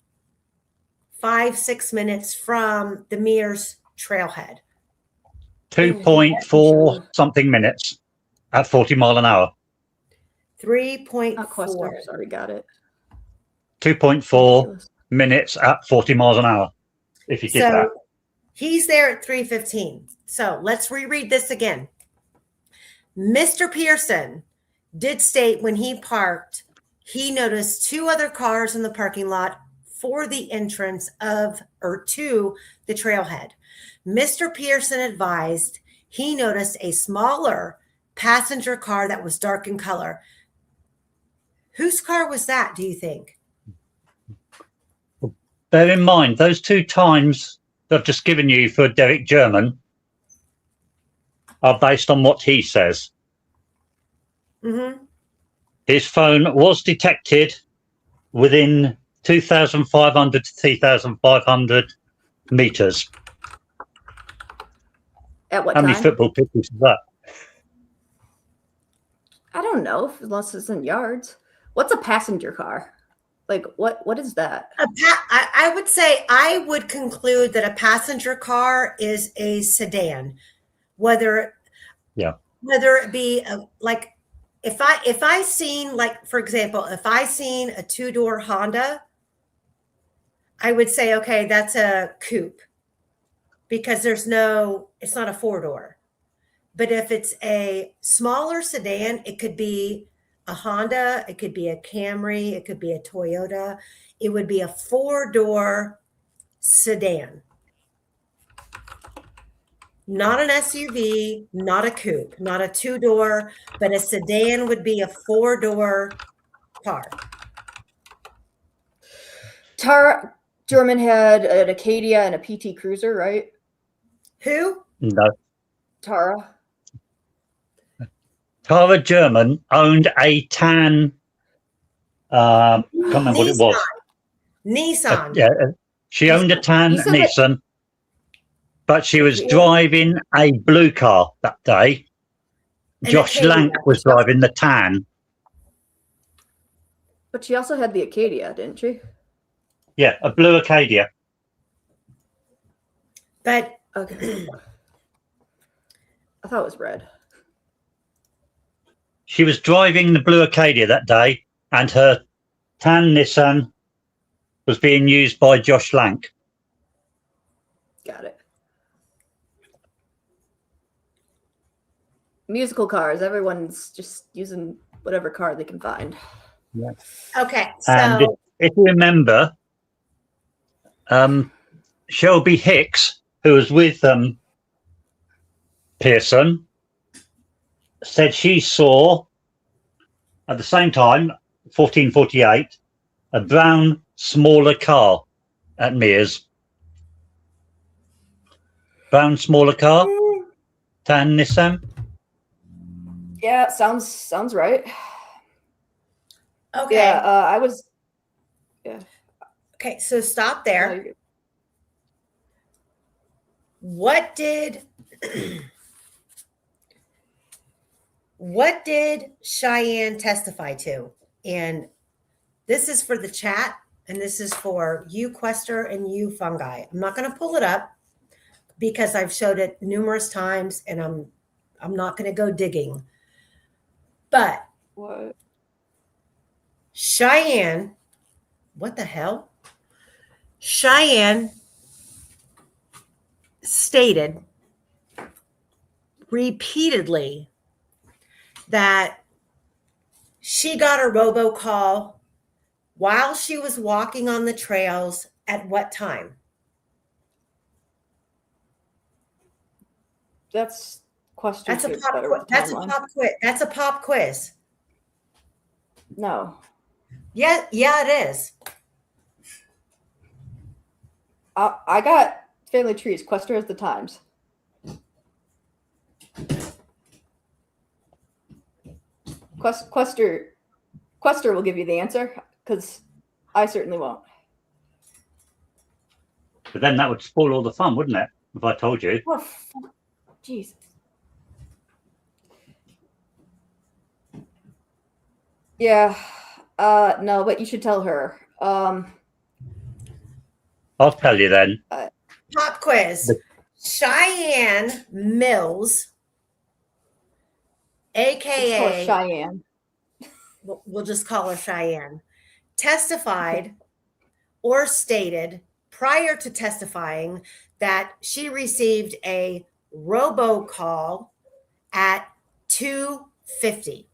S3: 5-6 minutes from the Mears trailhead.
S8: 2.4 something minutes at 40 mile an hour.
S3: 3.4.
S4: Sorry, got it.
S8: 2.4 minutes at 40 miles an hour. if he did that.
S3: He's there at 3:15. So let's reread this again. Mr. Pearson did state when he parked, he noticed 2 other cars in the parking lot for the entrance of or to the trailhead. Mr. Pearson advised he noticed a smaller passenger car that was dark in color. Whose car was that, do you think?
S8: Bear in mind, those 2 times that I've just given you for Derek German are based on what he says.
S3: Mm-hmm.
S8: His phone was detected within 2,500 to 3,500 meters.
S4: At what
S8: How
S4: time?
S8: many football pitches is that?
S4: I don't know, unless it's in yards. What's a passenger car? Like, what is that?
S3: I would say I would conclude that a passenger car is a sedan, whether it be like if I seen, like, for example, if I seen a 2-door Honda, I would say, okay, that's a coupe because it's not a 4-door. But if it's a smaller sedan, it could be a Honda, it could be a Camry, it could be a Toyota. It would be a 4-door sedan. Not an SUV, not a coupe, not a 2-door, but a sedan would be a 4-door car.
S4: Tara German had an Acadia and a PT Cruiser, right?
S3: Who?
S8: No.
S4: Tara.
S8: Tara German owned a tan, can't remember what it was.
S3: Nissan.
S8: She owned a tan Nissan, but she was driving a blue car that day. Josh Lank was driving the tan.
S4: But she also had the Acadia, didn't she?
S8: Yeah, a blue Acadia.
S3: But
S4: okay. I thought it was red.
S8: She was driving the blue Acadia that day, and her tan Nissan was being used by Josh Lank.
S4: Got it. Musical cars. Everyone's just using whatever car they can find.
S8: Yeah.
S3: Okay. So
S8: and if you remember, Shelby Hicks, who was with Pearson, said she saw at the same time, 1448, a brown, smaller car at Mears. Brown, smaller car, tan Nissan.
S4: Yeah, sounds right.
S3: okay.
S4: Yeah, I was. Yeah.
S3: Okay, so stop there. What did Cheyenne testify to? And this is for the chat, and this is for you, Quester, and you, Fungi. I'm not going to pull it up because I've showed it numerous times, and I'm not going to go digging. But
S4: what?
S3: Cheyenne, what the hell? Cheyenne stated repeatedly that she got a robocall while she was walking on the trails at what time?
S4: That's question.
S3: That's a pop quiz. That's a pop quiz.
S4: No.
S3: Yeah, it is.
S4: I got Family Trees. Quester has the times. Quester will give you the answer because I certainly won't.
S8: But then that would spoil all the fun, wouldn't it? If I told you.
S4: Oh, Jesus. Yeah. No, but you should tell her.
S8: I'll tell you then.
S3: Pop quiz. Cheyenne Mills, aka
S4: Cheyenne.
S3: We'll just call her Cheyenne, testified or stated prior to testifying that she received a robocall at 2:50.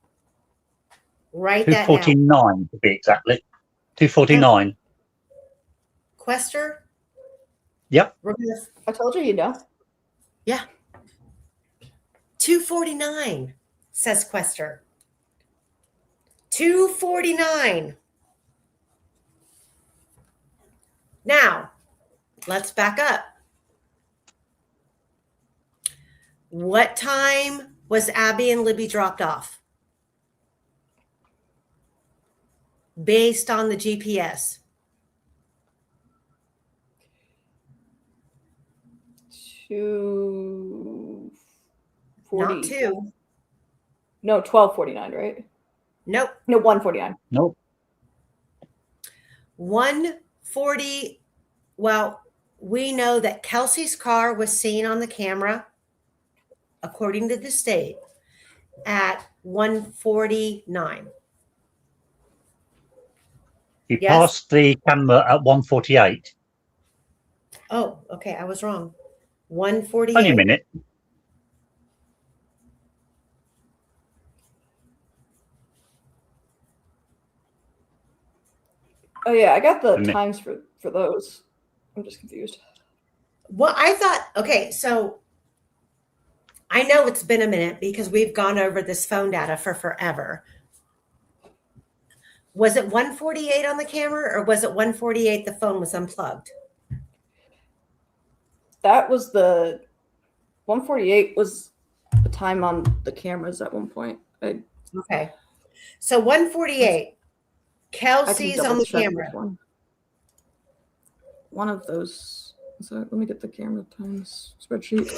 S3: Write that down.
S8: 2:49 to be exactly. 2:49.
S3: Quester?
S8: Yep.
S3: We're gonna,
S4: I told you, you know.
S3: yeah. 2:49, says Quester. 2:49. Now, let's back up. What time was Abby and Libby dropped off? Based on the GPS.
S4: 2:40.
S3: Not 2.
S4: No, 12:49, right?
S3: Nope.
S4: No, 1:49.
S8: Nope.
S3: 1:40. Well, we know that Kelsey's car was seen on the camera, according to the state, at 1:49.
S8: You
S3: Yes.
S8: passed the camera at 1:48.
S3: Oh, okay. I was wrong.
S8: Only a
S3: 1:48.
S8: minute.
S4: Oh yeah, I got the
S8: A minute.
S4: times for those. I'm just confused.
S3: Well, I thought, okay, so I know it's been a minute because we've gone over this phone data for forever. Was it 1:48 on the camera, or was it 1:48 the phone was unplugged?
S4: That was the 1:48 was the time on the cameras at one point.
S3: Okay. So 1:48,
S4: I
S3: Kelsey's
S4: can
S3: on the
S4: double-check
S3: camera.
S4: which one. One of those. So let me get the camera times spreadsheet.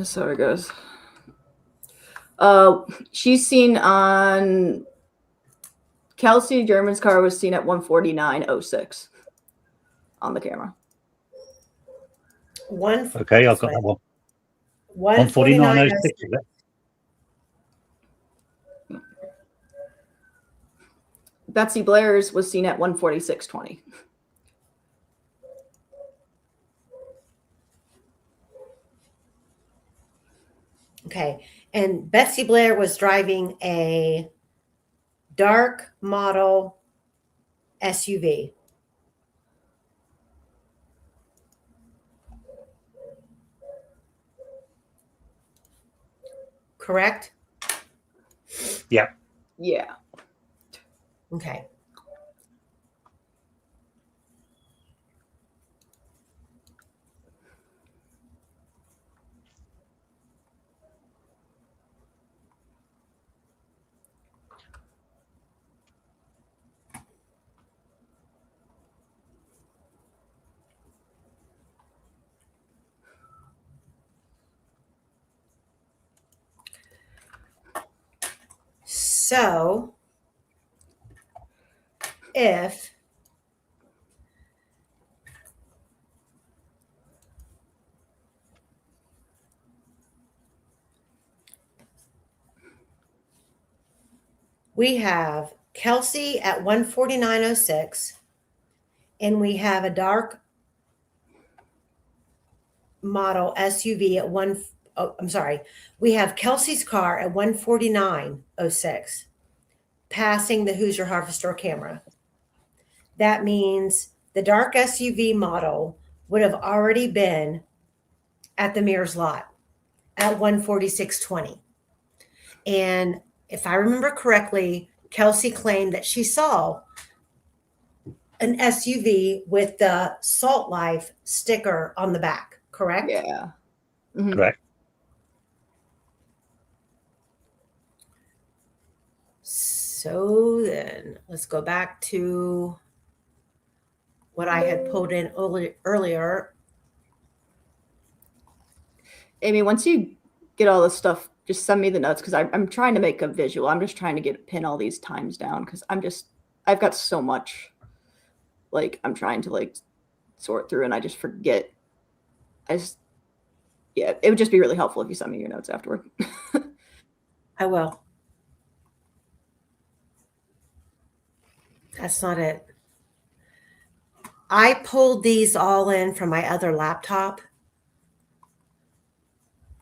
S4: Sorry, guys. She's seen on Kelsey German's car was seen at 1:49:06 on the camera.
S8: Okay, I've got that one.
S3: 1:49:06.
S8: 1:49:06. Is it?
S4: Betsy Blair's was seen at 1:46:20.
S3: Okay. And Betsy Blair was driving a dark model SUV. Correct?
S8: Yeah.
S4: Yeah.
S3: Okay. So if we have Kelsey at 1:49:06, and we have a dark model SUV at we have Kelsey's car at 1:49:06, passing the Hoosier Harvester camera. That means the dark SUV model would have already been at the Mears lot at 1:46:20. And if I remember correctly, Kelsey claimed that she saw an SUV with the Salt Life sticker on the back, correct?
S4: Yeah. Mhm.
S8: Correct.
S3: So then let's go back to what I had pulled in earlier.
S4: Amy, once you get all this stuff, just send me the notes because I'm trying to make a visual. I'm just trying to pin all these times down because I've got so much like I'm trying to like sort through and I just forget. Yeah, it would just be really helpful if you sent me your notes afterward.
S3: I will. That's not it. I pulled these all in from my other laptop.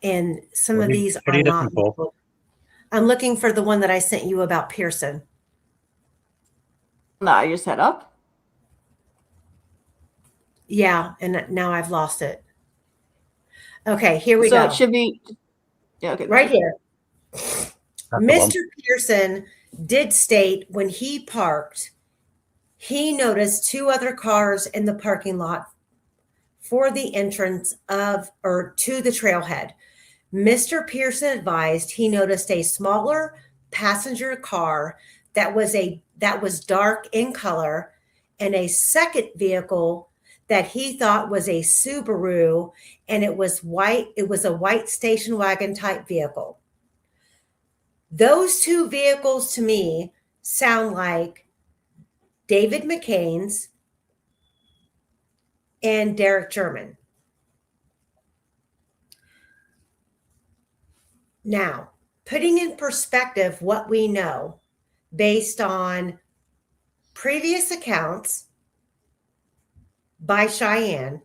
S3: And some of these
S8: What are
S3: are
S8: you
S3: not.
S8: looking for?
S3: I'm looking for the one that I sent you about Pearson.
S4: No, I just head up.
S3: Yeah, and now I've lost it. Okay, here we
S4: So
S3: go.
S4: it should be, yeah, okay.
S3: Right here.
S8: That's the one.
S3: Mr. Pearson did state when he parked, he noticed two other cars in the parking lot for the entrance of or to the trailhead. Mr. Pearson advised he noticed a smaller passenger car that was dark in color and a second vehicle that he thought was a Subaru, and it was white. It was a white station wagon type vehicle. Those two vehicles to me sound like David McCain's and Derek German. Now, putting in perspective what we know based on previous accounts by Cheyenne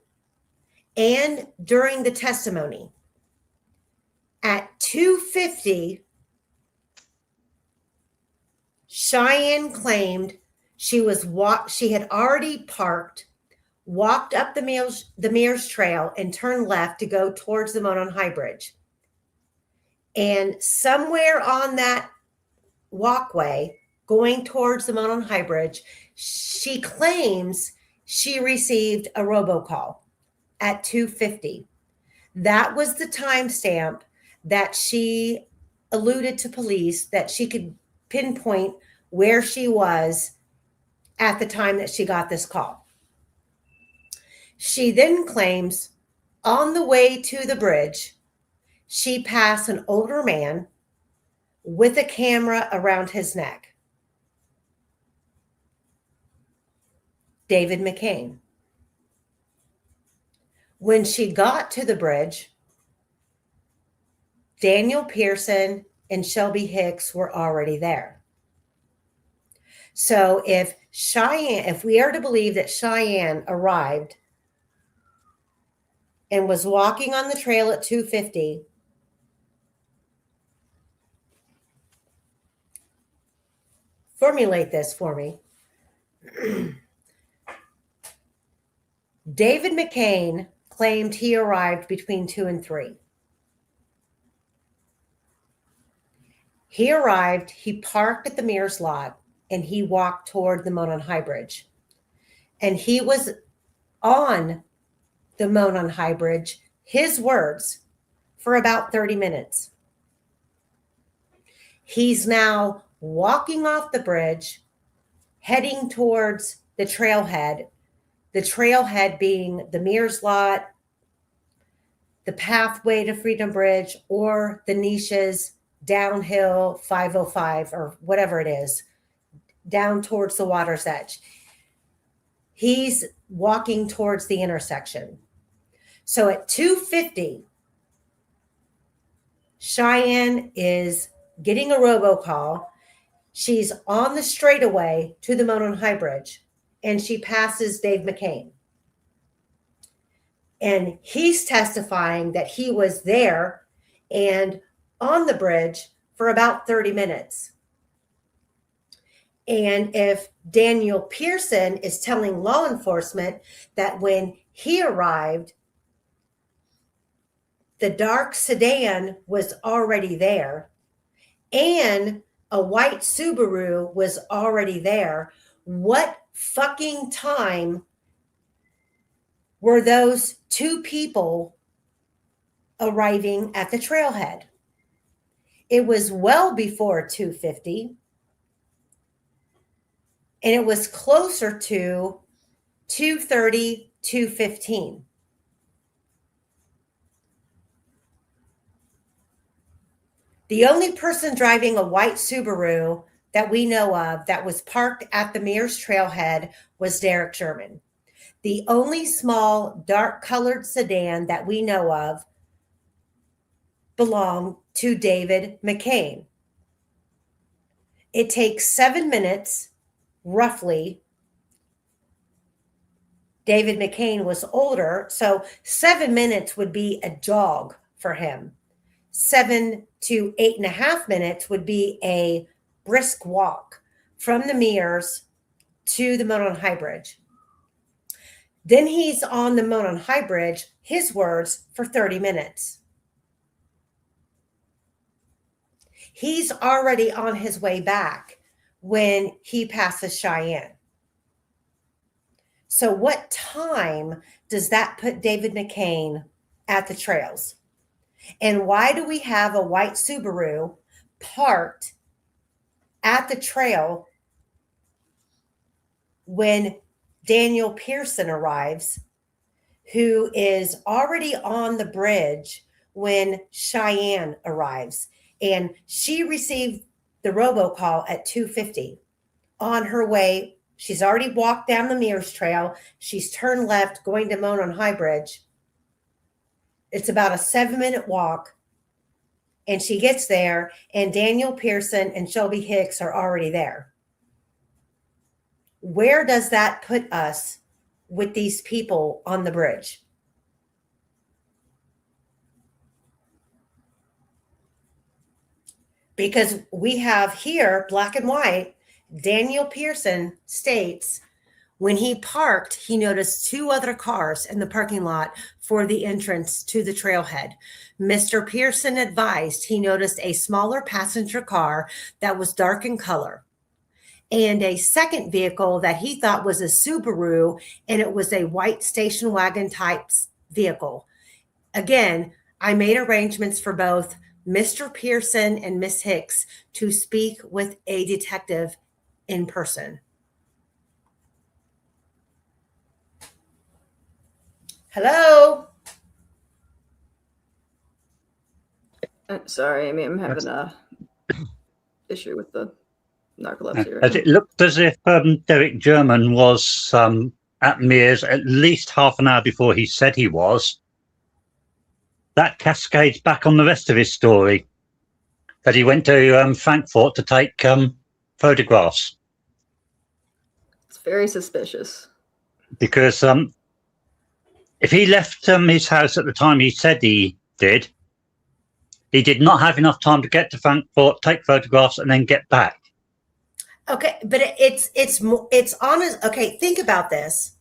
S3: and during the testimony, at 2:50, Cheyenne claimed she had already parked, walked up the Mears Trail, and turned left to go towards the Monon High Bridge. And somewhere on that walkway going towards the Monon High Bridge, she claims she received a robocall at 2:50. That was the timestamp that she alluded to police that she could pinpoint where she was at the time that she got this call. She then claims on the way to the bridge, she passed an older man with a camera around his neck. David McCain. When she got to the bridge, Daniel Pearson and Shelby Hicks were already there. So if we are to believe that Cheyenne arrived and was walking on the trail at 2:50, formulate this for me. David McCain claimed he arrived between 2 and 3. He arrived, he parked at the Mears lot, and he walked toward the Monon High Bridge. And he was on the Monon High Bridge, his words, for about 30 minutes. He's now walking off the bridge, heading towards the trailhead being the Mears lot, the pathway to Freedom Bridge, or the niches downhill 505 or whatever it is, down towards the water's edge. He's walking towards the intersection. So at 2:50, Cheyenne is getting a robocall. She's on the straightaway to the Monon High Bridge, and she passes Dave McCain. And he's testifying that he was there and on the bridge for about 30 minutes. And if Daniel Pearson is telling law enforcement that when he arrived, the dark sedan was already there and a white Subaru was already there, what fucking time were those two people arriving at the trailhead? It was well before 2:50, and it was closer to 2:30, 2:15. The only person driving a white Subaru that we know of that was parked at the Mears trailhead was Derek Sherman. The only small dark colored sedan that we know of belonged to David McCain. It takes 7 minutes, roughly. David McCain was older, so 7 minutes would be a jog for him. 7 to 8.5 minutes would be a brisk walk from the Mears to the Monon High Bridge. Then he's on the Monon High Bridge, his words, for 30 minutes. He's already on his way back when he passes Cheyenne. So what time does that put David McCain at the trails? And why do we have a white Subaru parked at the trail when Daniel Pearson arrives, who is already on the bridge when Cheyenne arrives? And she received the robocall at 2:50 on her way. She's already walked down the Mears Trail. She's turned left going to Monon High Bridge. It's about a 7-minute walk. And she gets there, and Daniel Pearson and Shelby Hicks are already there. Where does that put us with these people on the bridge? Because we have here, black and white, Daniel Pearson states when he parked, he noticed 2 other cars in the parking lot for the entrance to the trailhead. Mr. Pearson advised he noticed a smaller passenger car that was dark in color and a second vehicle that he thought was a Subaru, and it was a white station wagon type vehicle. Again, I made arrangements for both Mr. Pearson and Miss Hicks to speak with a detective in person. Hello?
S4: Sorry, Amy, I'm having a issue with the narcolepsy right
S8: As
S4: now.
S8: it looked as if Derek German was at Mears at least half an hour before he said he was. That cascades back on the rest of his story, that he went to Frankfurt to take photographs.
S4: It's very suspicious.
S8: Because if he left his house at the time he said he did not have enough time to get to Frankfurt, take photographs, and then get back.
S3: Okay, but it's honest. Okay, think about this,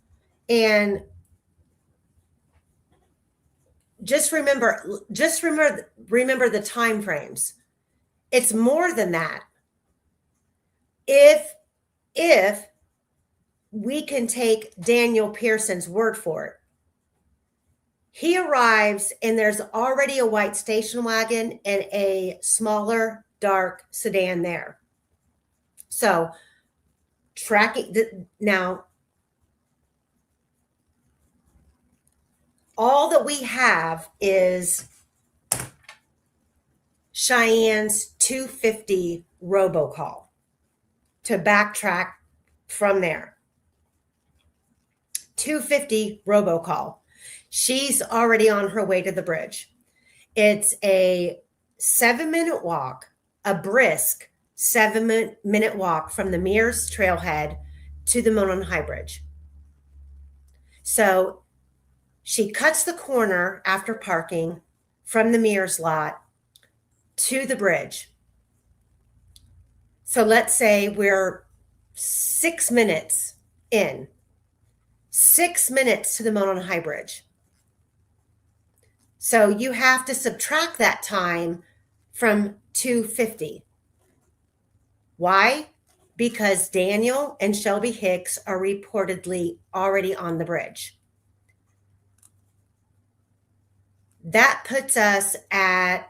S3: and just remember the time frames. It's more than that. If we can take Daniel Pearson's word for it, he arrives and there's already a white station wagon and a smaller dark sedan there. So now, all that we have is Cheyenne's 2:50 robocall to backtrack from there. 2:50 robocall. She's already on her way to the bridge. It's a 7-minute walk, a brisk 7-minute walk from the Mears trailhead to the Monon High Bridge. So she cuts the corner after parking from the Mears lot to the bridge. So let's say we're 6 minutes in, 6 minutes to the Monon High Bridge. So you have to subtract that time from 2:50. Why? Because Daniel and Shelby Hicks are reportedly already on the bridge. That puts us at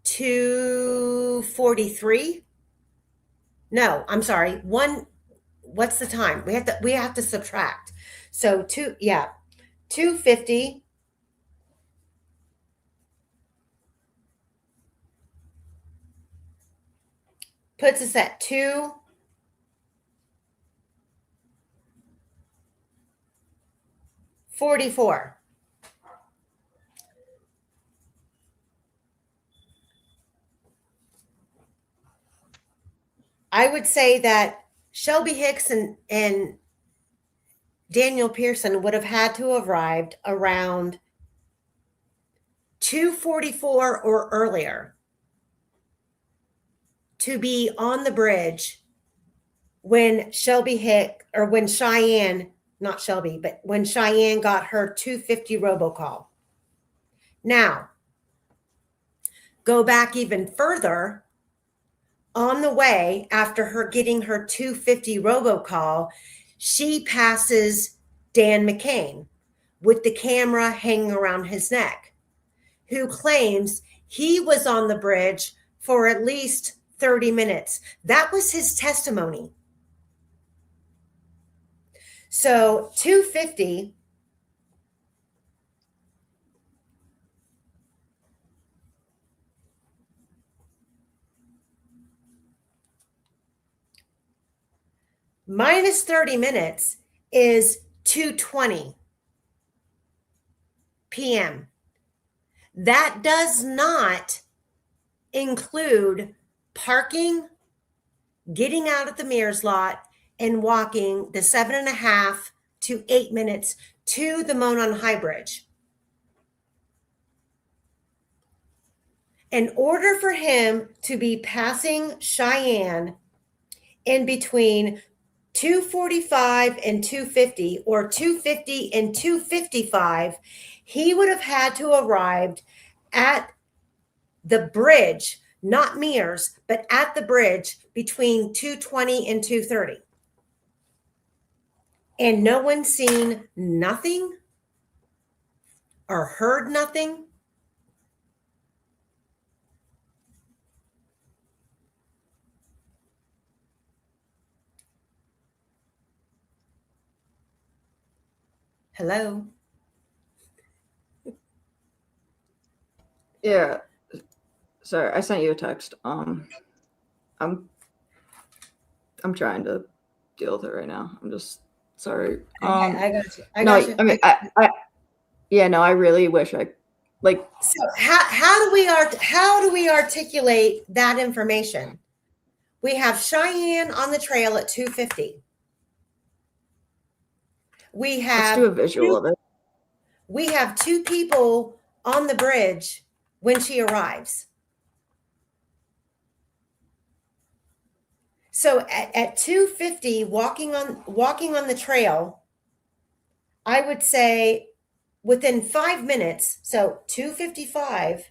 S3: 2:43. No, I'm sorry. What's the time? We have to subtract. So 2:50 . puts us at 2:44. I would say that Shelby Hicks and Daniel Pearson would have had to have arrived around 2:44 or earlier to be on the bridge when Shelby Hick, or when Cheyenne, not Shelby, but when Cheyenne got her 250 robocall. Now, go back even further. On the way, after her getting her 250 robocall, she passes Dan McCain with the camera hanging around his neck, who claims he was on the bridge for at least 30 minutes. That was his testimony. So 250 minus 30 minutes is 2:20 p.m. That does not include parking, getting out at the Mears lot, and walking the 7.5 to 8 minutes to the Monon High Bridge. In order for him to be passing Cheyenne in between 2:45 and 2:50, or 2:50 and 2:55, he would have had to arrived at the bridge, not Mears, but at the bridge between 2:20 and 2:30. And no one's seen nothing or heard nothing. Hello?
S4: Yeah. Sorry, I sent you a text. I'm trying to deal with it right now. I'm just sorry.
S3: I got you. I
S4: no,
S3: got you.
S4: I mean, yeah, no, I really wish I like.
S3: So how do we articulate that information? We have Cheyenne on the trail at 2:50. We
S4: Let's
S3: have
S4: do a visual of it.
S3: We have two people on the bridge when she arrives. So at 2:50, walking on the trail, I would say within 5 minutes, so 2:55,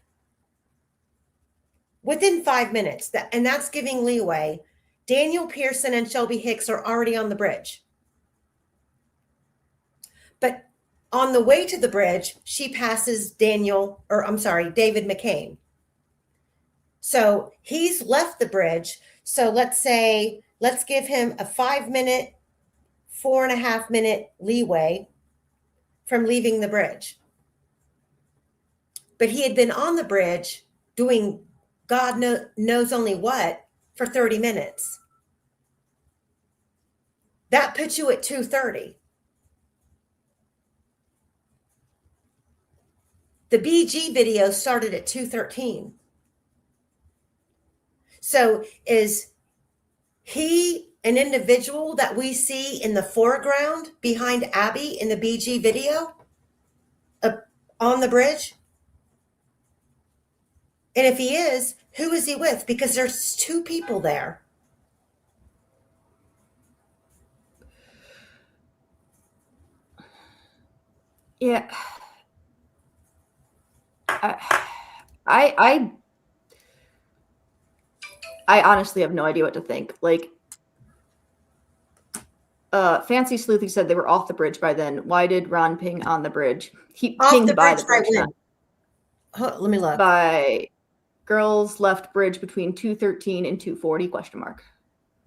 S3: within 5 minutes, and that's giving leeway, Daniel Pearson and Shelby Hicks are already on the bridge. But on the way to the bridge, she passes David McCain. So he's left the bridge. So let's give him a 5 minute, 4.5 minute leeway from leaving the bridge. But he had been on the bridge doing God knows only what for 30 minutes. That puts you at 2:30. The BG video started at 2:13. So is he an individual that we see in the foreground behind Abby in the BG video on the bridge? And if he is, who is he with? Because there's two people there.
S4: Yeah. I honestly have no idea what to think. Like, Fancy Sleuthy said they were off the bridge by then. Why did Ron ping on the bridge? He
S3: Off
S4: pinged
S3: the
S4: by
S3: bridge
S4: the bridge.
S3: Let me look.
S4: By girls left bridge between 2:13 and 2:40 question mark.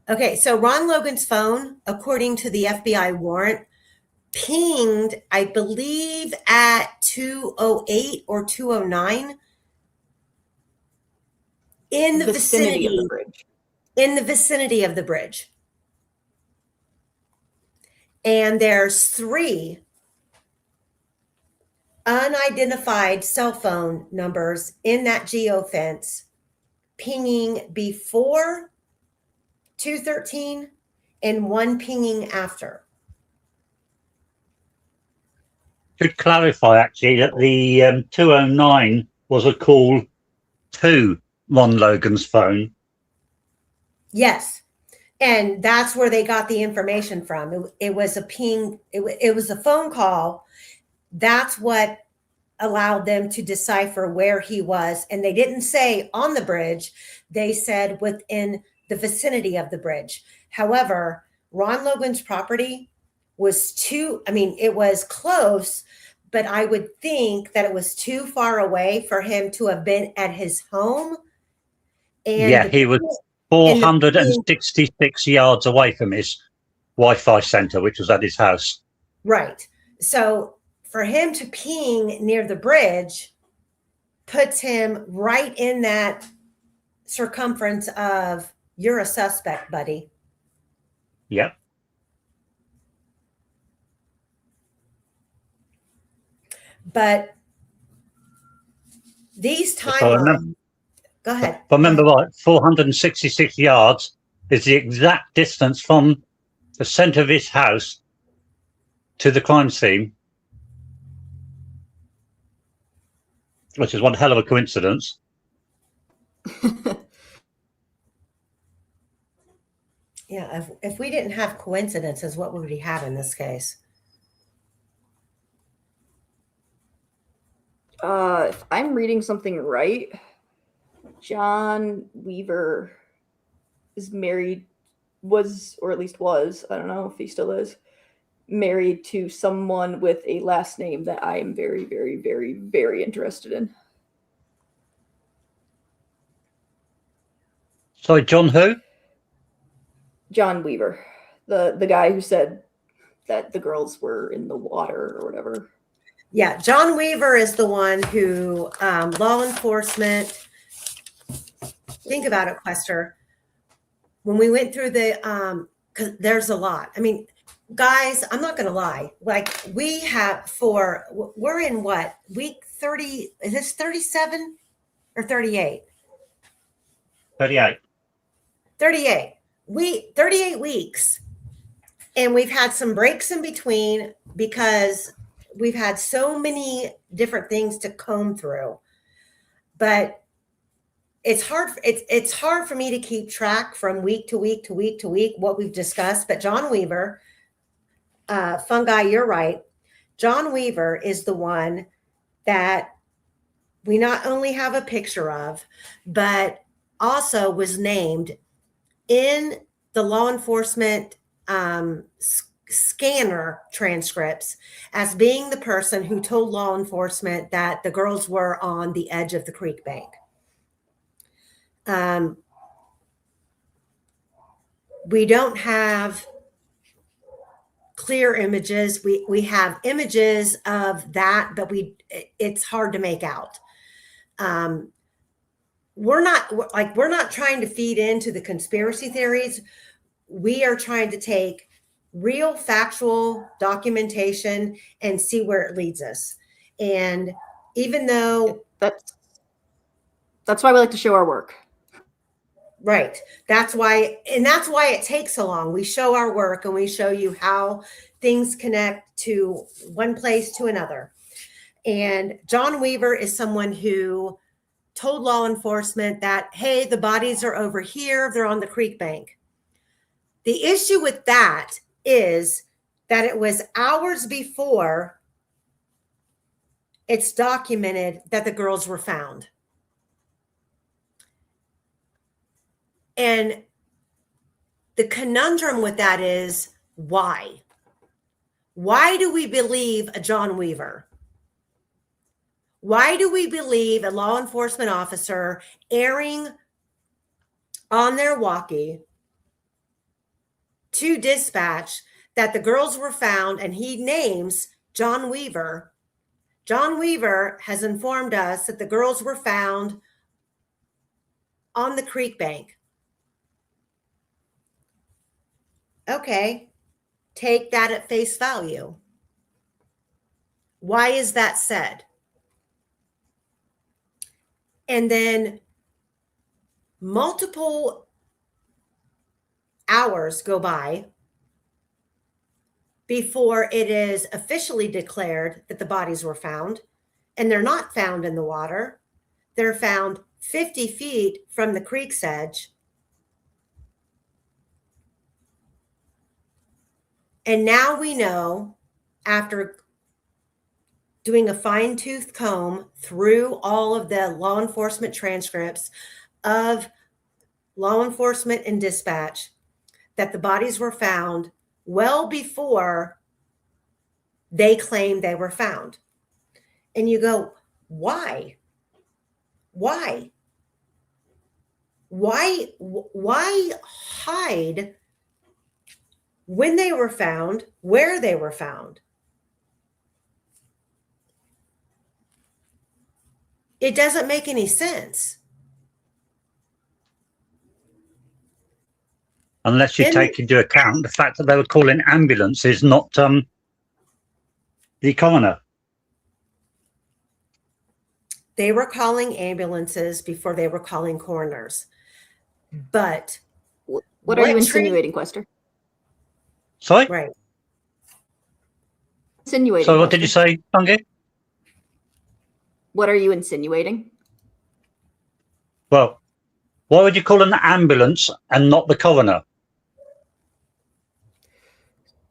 S3: Okay, so Ron Logan's phone, according to the FBI warrant, pinged, I believe, at 2:08 or 2:09 in the vicinity
S4: of the bridge.
S3: in the vicinity of the bridge. And there's 3 unidentified cell phone numbers in that geofence pinging before 213 and 1 pinging after.
S8: Should clarify actually that the 209 was a call to Ron Logan's phone.
S3: Yes. And that's where they got the information from. It was a ping. It was a phone call. That's what allowed them to decipher where he was. And they didn't say on the bridge. They said within the vicinity of the bridge. However, Ron Logan's property was it was close, but I would think that it was too far away for him to have been at his home. And
S8: yeah, he was 466 yards away from his Wi-Fi center, which was at his house.
S3: Right. So for him to ping near the bridge puts him right in that circumference of, you're a suspect, buddy.
S8: Yep.
S3: But these timelines, go ahead.
S8: If I remember right, 466 yards is the exact distance from the center of his house to the crime scene, which is one hell of a coincidence.
S3: Yeah, if we didn't have coincidences, what would we have in this case?
S4: If I'm reading something right, John Weaver is married, or at least was, I don't know if he still is, married to someone with a last name that I am very, very, very, very interested in.
S8: Sorry, John who?
S4: John Weaver, the guy who said that the girls were in the water or whatever.
S3: Yeah, John Weaver is the one who law enforcement. Think about it, Quester. When we went through the, because there's a lot. I mean, guys, I'm not going to lie. Like we're in what, week 30? Is this 37 or 38?
S8: 38.
S3: 38. 38 weeks. And we've had some breaks in between because we've had so many different things to comb through. But it's hard for me to keep track from week to week to week to week what we've discussed. But John Weaver, Fungi, you're right. John Weaver is the one that we not only have a picture of, but also was named in the law enforcement scanner transcripts as being the person who told law enforcement that the girls were on the edge of the creek bank. We don't have clear images. We have images of that, but it's hard to make out. We're not trying to feed into the conspiracy theories. We are trying to take real factual documentation and see where it leads us. And even though
S4: that's why we like to show our work.
S3: Right. That's why it takes so long. We show our work and we show you how things connect to one place to another. And John Weaver is someone who told law enforcement that, hey, the bodies are over here. They're on the creek bank. The issue with that is that it was hours before it's documented that the girls were found. And the conundrum with that is why? Why do we believe a John Weaver? Why do we believe a law enforcement officer erring on their walkie to dispatch that the girls were found, and he names John Weaver? John Weaver has informed us that the girls were found on the creek bank. Okay, take that at face value. Why is that said? And then multiple hours go by before it is officially declared that the bodies were found, and they're not found in the water. They're found 50 feet from the creek's edge. And now we know, after doing a fine-tooth comb through all of the law enforcement transcripts of law enforcement and dispatch, that the bodies were found well before they claimed they were found. And you go, why? Why? Why hide when they were found, where they were found? It doesn't make any sense.
S8: Unless you take into account the fact that they were calling ambulances, not the coroner.
S3: They were calling ambulances before they were calling coroners. But
S4: what are you insinuating, Quester?
S8: Sorry?
S3: Right.
S4: Insinuating.
S8: So what did you say, Fungi?
S4: What are you insinuating?
S8: Well, why would you call an ambulance and not the coroner?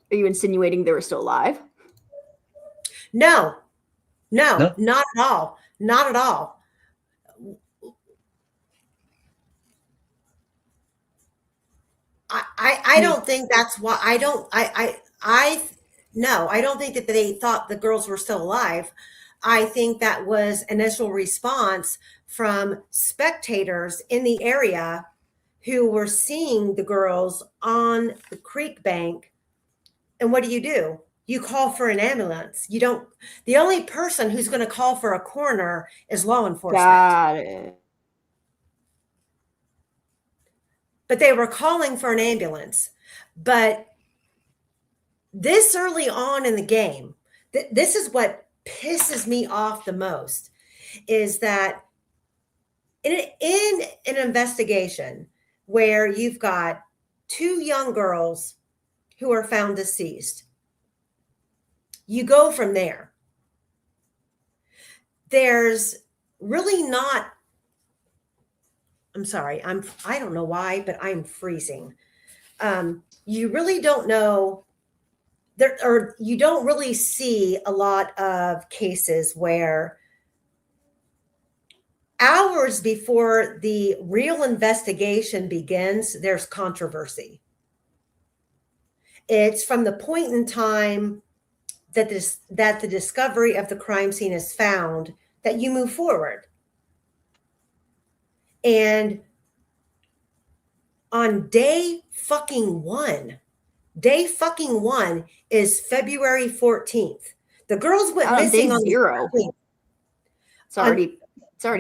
S4: Are you insinuating they were still alive?
S3: No, not at all. Not at all. I don't think that's why. I don't think that they thought the girls were still alive. I think that was initial response from spectators in the area who were seeing the girls on the creek bank. And what do? You call for an ambulance. You don't. The only person who's going to call for a coroner is law enforcement.
S4: Got it.
S3: But they were calling for an ambulance. But this early on in the game, this is what pisses me off the most, is that in an investigation where you've got two young girls who are found deceased, you go from there. There's really not, I'm sorry, I don't know why, but I'm freezing. You really don't know there, or you don't really see a lot of cases where hours before the real investigation begins, there's controversy. It's from the point in time that the discovery of the crime scene is found that you move forward. And on day fucking one is February 14th. The girls went missing on
S4: zero.
S3: The 13th.
S4: It's already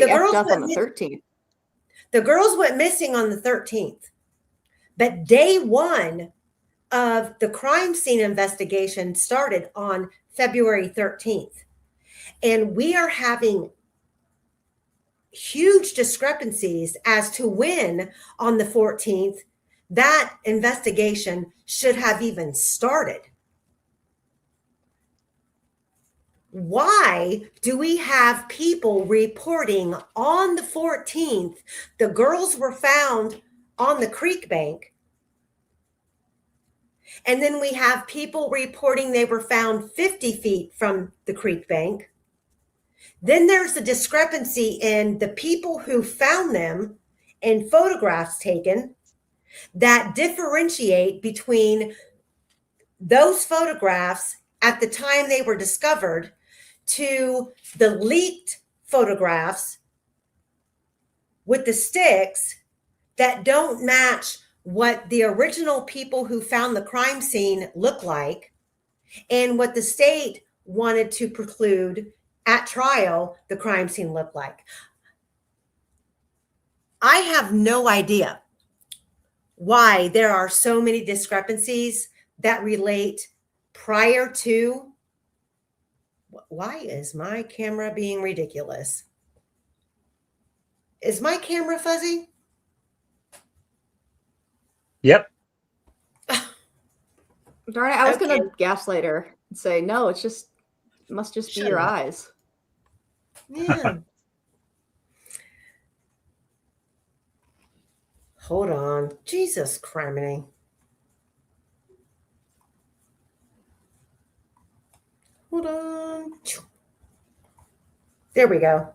S4: effed up on the 13th.
S3: The girls went missing on the 13th. But day one of the crime scene investigation started on February 13th. And we are having huge discrepancies as to when on the 14th that investigation should have even started. Why do we have people reporting on the 14th the girls were found on the creek bank? And then we have people reporting they were found 50 feet from the creek bank. Then there's a discrepancy in the people who found them and photographs taken that differentiate between those photographs at the time they were discovered to the leaked photographs with the sticks that don't match what the original people who found the crime scene look like and what the state wanted to preclude at trial the crime scene looked like. I have no idea why there are so many discrepancies that relate prior to. Why is my camera being ridiculous? Is my camera fuzzy?
S8: Yep.
S4: Darn it, I was
S3: Okay.
S4: gonna gaslight her and say, no, it must just be
S3: Shut
S4: your
S3: up.
S4: eyes.
S3: Yeah. Hold on. Jesus criminy. Hold on. There we go.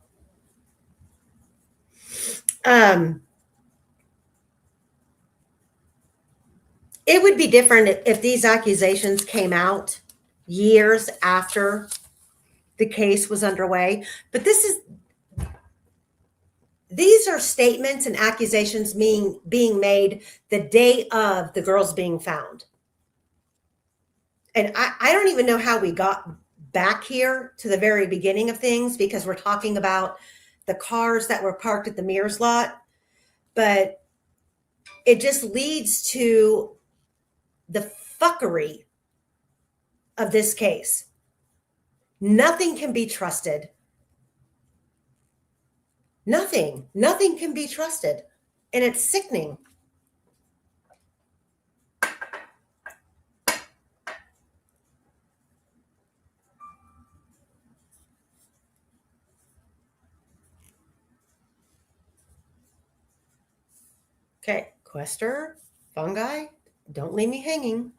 S3: It would be different if these accusations came out years after the case was underway, but these are statements and accusations being made the day of the girls being found. And I don't even know how we got back here to the very beginning of things, because we're talking about the cars that were parked at the Mears lot, but it just leads to the fuckery of this case. Nothing can be trusted. Nothing can be trusted. And it's sickening. Okay, Quester, fungi, don't leave me hanging.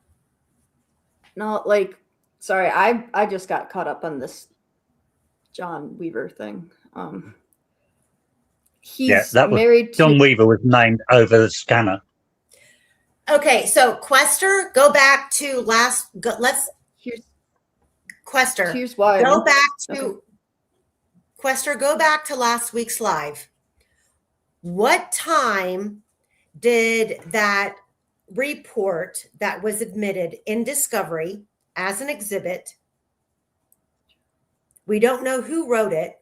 S4: No, like, sorry, I just got caught up on this John Weaver thing. He's
S8: That was
S4: married to
S8: John Weaver was named over the scanner.
S3: Okay, so Quester, go back to Quester.
S4: Here's why.
S3: Go back to
S4: Okay.
S3: Quester, go back to last week's live. What time did that report that was admitted in discovery as an exhibit? We don't know who wrote it.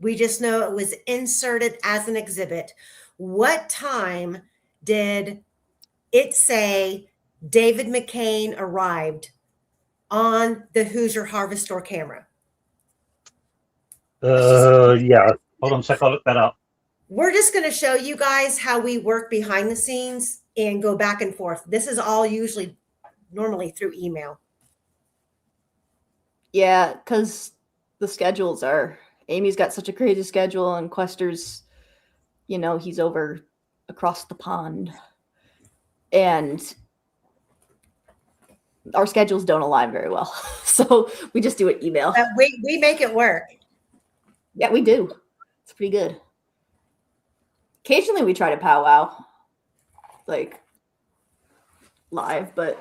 S3: We just know it was inserted as an exhibit. What time did it say David McCain arrived on the Hoosier Harvest Store camera?
S8: Yeah. Hold on a sec. I'll look that up.
S3: We're just going to show you guys how we work behind the scenes and go back and forth. This is all normally through email.
S4: Yeah, because the schedules are, Amy's got such a crazy schedule, and Quester's, he's over across the pond. And our schedules don't align very well. So we just do it email.
S3: We make it work.
S4: Yeah, we do. It's pretty good. Occasionally we try to powwow, like live, but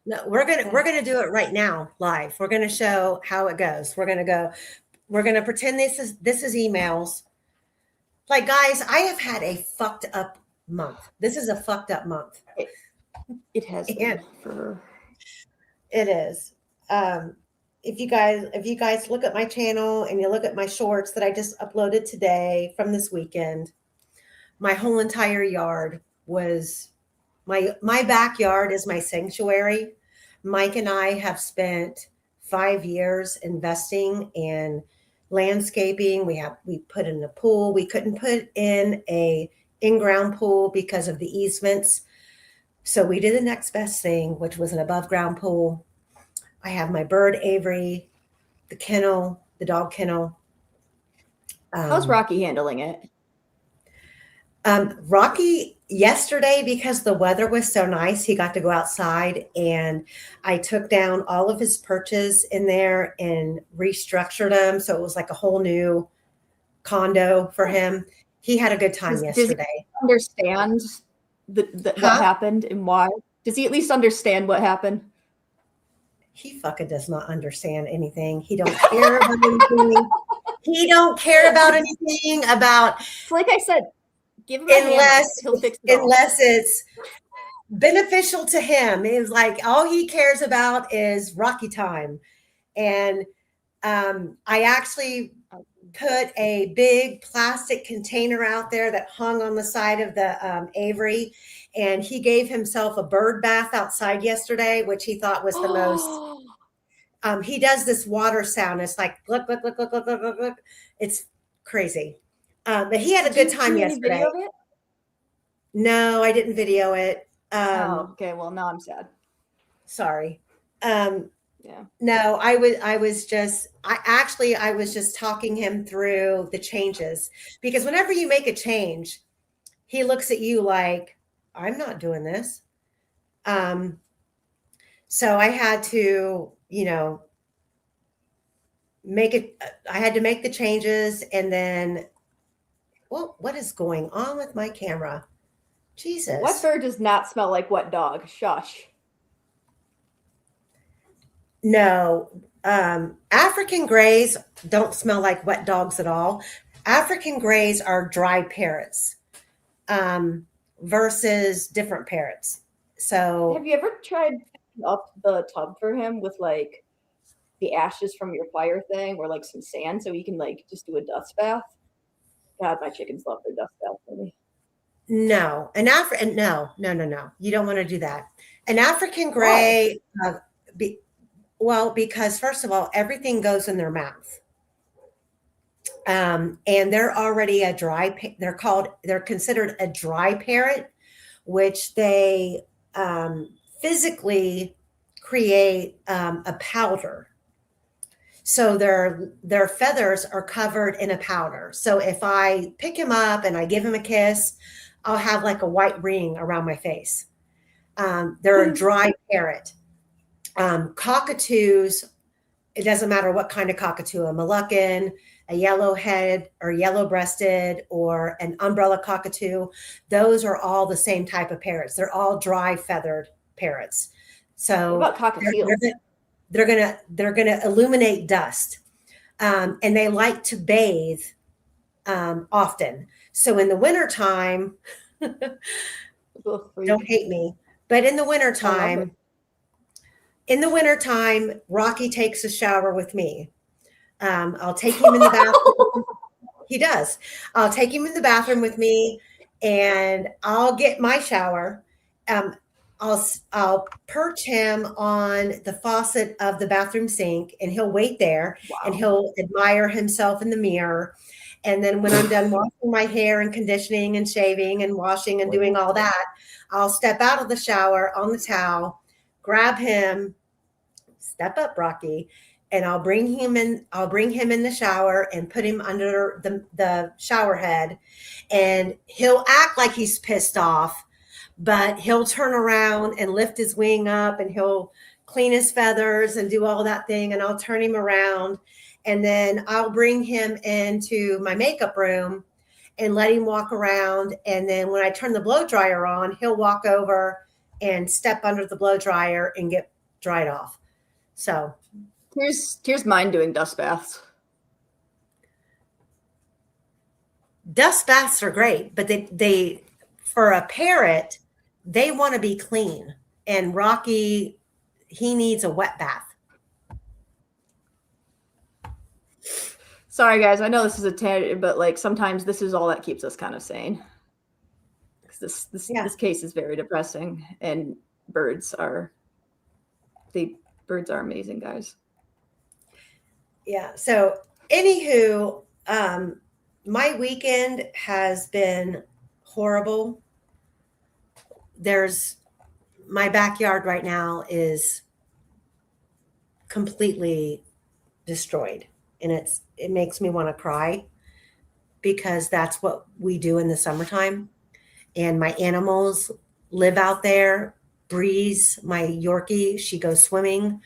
S3: no, we're gonna do it right now live. We're gonna show how it goes. We're gonna pretend this is emails. Like, guys, I have had a fucked up month. This is a fucked up month.
S4: It has been for her.
S3: It is. If you guys look at my channel and you look at my shorts that I just uploaded today from this weekend, my whole entire yard was my backyard is my sanctuary. Mike and I have spent 5 years investing in landscaping. We put in a pool. We couldn't put in a in-ground pool because of the easements. So we did the next best thing, which was an above ground pool. I have my bird aviary, the kennel, the dog kennel.
S4: How's Rocky handling it?
S3: Rocky, yesterday, because the weather was so nice, he got to go outside, and I took down all of his perches in there and restructured them. So it was like a whole new condo for him. He had a good time yesterday.
S4: Does he understand what happened and why? Does he at least understand what happened?
S3: He fucking does not understand anything. He don't care about anything. He don't care about anything about.
S4: Like I said, give him a hand. He'll fix it all.
S3: Unless it's beneficial to him. It's like all he cares about is Rocky time. And I actually put a big plastic container out there that hung on the side of the Avery, and he gave himself a bird bath outside yesterday, which he thought was the most. He does this water sound. It's like look, look, look, look, look, look, look, look. It's crazy. But he had a good time yesterday.
S4: Video of it?
S3: No, I didn't video it.
S4: Okay. Well, now I'm sad.
S3: Sorry.
S4: Yeah.
S3: No, I was just talking him through the changes, because whenever you make a change, he looks at you like, I'm not doing this. So I had to, I had to make the changes, and then, well, what is going on with my camera? Jesus.
S4: What bird does not smell like wet dog? Shush.
S3: No, African grays don't smell like wet dogs at all. African grays are dry parrots, versus different parrots. So
S4: have you ever tried filling up the tub for him with like the ashes from your fire thing, or like some sand, so he can like just do a dust bath? God, my chickens love their dust bath for me.
S3: no, no. You don't want to do that. An African gray, because first of all, everything goes in their mouth. And they're already they're considered a dry parrot, which they physically create a powder. So their feathers are covered in a powder. So if I pick him up and I give him a kiss, I'll have like a white ring around my face. They're a dry parrot. Cockatoos, it doesn't matter what kind of cockatoo, a Moluccan, a yellowhead or yellow-breasted, or an umbrella cockatoo, those are all the same type of parrots. They're all dry feathered parrots. So
S4: what about cockatiels?
S3: They're gonna illuminate dust, and they like to bathe often. So in the wintertime, don't hate me, but in the wintertime, Rocky takes a shower with me. I'll take him in the bathroom. He does. I'll take him in the bathroom with me, and I'll get my shower. I'll perch him on the faucet of the bathroom sink, and he'll wait there. Wow. And he'll admire himself in the mirror. And then when I'm done washing my hair and conditioning and shaving and washing and doing all that, I'll step out of the shower on the towel, grab him, step up, Rocky, and I'll bring him in the shower and put him under the shower head, and he'll act like he's pissed off, but he'll turn around and lift his wing up, and he'll clean his feathers and do all that thing, and I'll turn him around, and then I'll bring him into my makeup room and let him walk around, and then when I turn the blow dryer on, he'll walk over and step under the blow dryer and get dried off. So
S4: here's mine doing dust baths.
S3: Dust baths are great, but they for a parrot, they want to be clean. And Rocky, he needs a wet bath.
S4: Sorry, guys. I know this is a tangent, but like sometimes this is all that keeps us kind of sane. Because this case is very depressing, and birds are amazing, guys.
S3: Yeah. So, anywho, my weekend has been horrible. My backyard right now is completely destroyed, and it makes me want to cry, because that's what we do in the summertime. And my animals live out there. Breeze, my Yorkie, she goes swimming.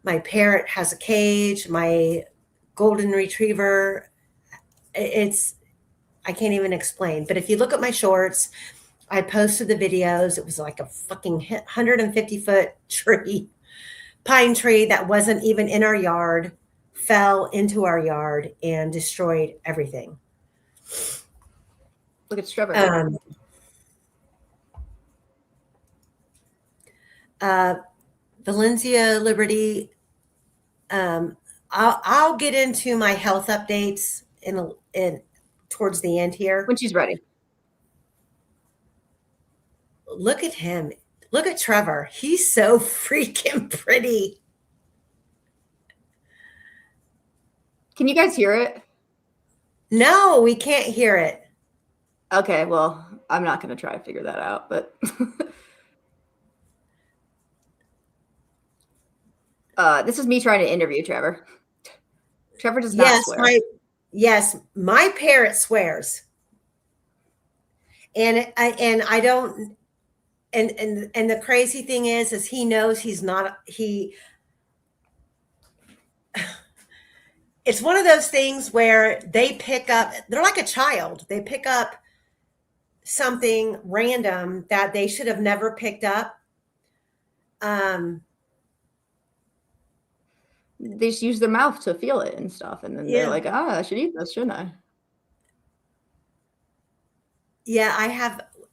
S3: My parrot has a cage. My golden retriever, I can't even explain. But if you look at my shorts, I posted the videos. It was like a fucking 150-foot pine tree that wasn't even in our yard, fell into our yard and destroyed everything.
S4: Look at strawberry.
S3: Valencia Liberty, I'll get into my health updates in towards the end here.
S4: When she's ready.
S3: Look at him. Look at Trevor. He's so freaking pretty.
S4: Can you guys hear it?
S3: No, we can't hear it.
S4: Okay, well, I'm not going to try to figure that out, but this is me trying to interview Trevor. Trevor does not swear.
S3: My parrot swears. And I don't, and the crazy thing is he knows he's not, it's one of those things where they pick up, they're like a child. They pick up something random that they should have never picked up.
S4: They just use their mouth to feel it and stuff. And then they're like, I should eat this, shouldn't I?
S3: Yeah,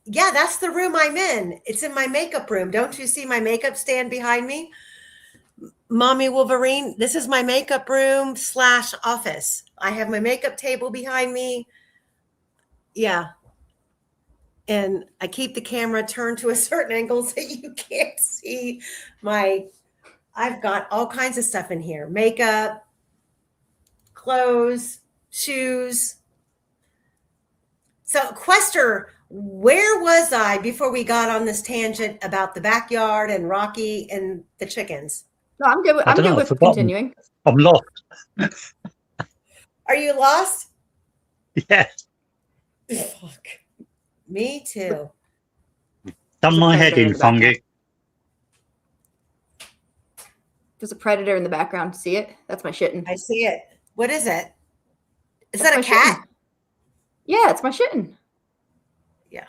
S3: that's the room I'm in. It's in my makeup room. Don't you see my makeup stand behind me? Mommy Wolverine, this is my makeup room / office. I have my makeup table behind me. Yeah. And I keep the camera turned to a certain angle so you can't see I've got all kinds of stuff in here. Makeup, clothes, shoes. So Quester, where was I before we got on this tangent about the backyard and Rocky and the chickens?
S4: No, I'm good. I'm good with continuing.
S8: I'm lost.
S3: Are you lost?
S8: Yes.
S3: Fuck. Me too.
S8: Done my head in, Fungi.
S4: There's a predator in the background. See it? That's my shitting.
S3: I see it. What is it? Is that a cat?
S4: Shitting. Yeah, it's my shitting.
S3: Yeah.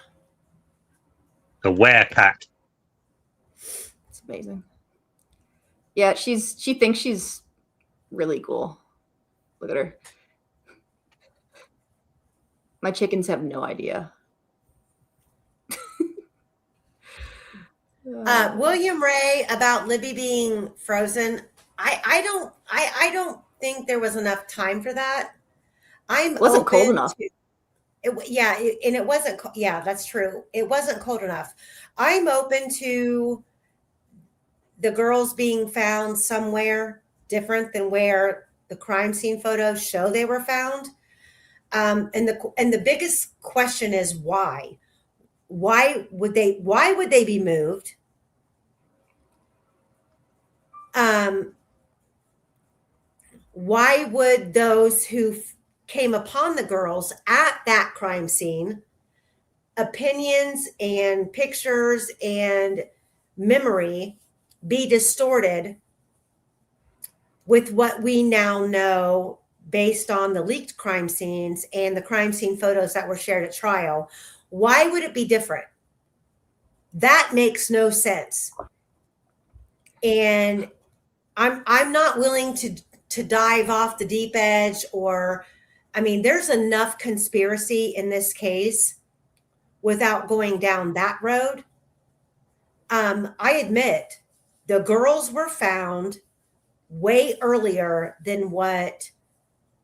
S8: The werecat.
S4: It's amazing. Yeah, she thinks she's really cool. Look at her. My chickens have no idea.
S3: William Ray about Libby being frozen. I don't think there was enough time for that.
S4: It wasn't cold enough.
S3: It wasn't. Yeah, that's true. It wasn't cold enough. I'm open to the girls being found somewhere different than where the crime scene photos show they were found. And the biggest question is why? Why would they be moved? Why would those who came upon the girls at that crime scene, opinions and pictures and memory be distorted with what we now know based on the leaked crime scenes and the crime scene photos that were shared at trial? Why would it be different? That makes no sense. And I'm not willing to dive off the deep edge there's enough conspiracy in this case without going down that road. I admit the girls were found way earlier than what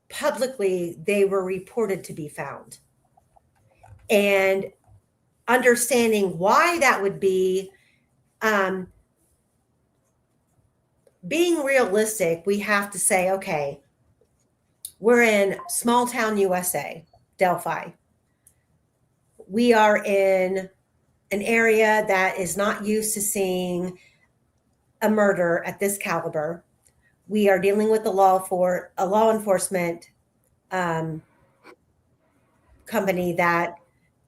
S3: publicly they were reported to be found. And understanding why that would be, being realistic, we have to say, okay, we're in small town USA, Delphi. We are in an area that is not used to seeing a murder at this caliber. We are dealing with a law enforcement company that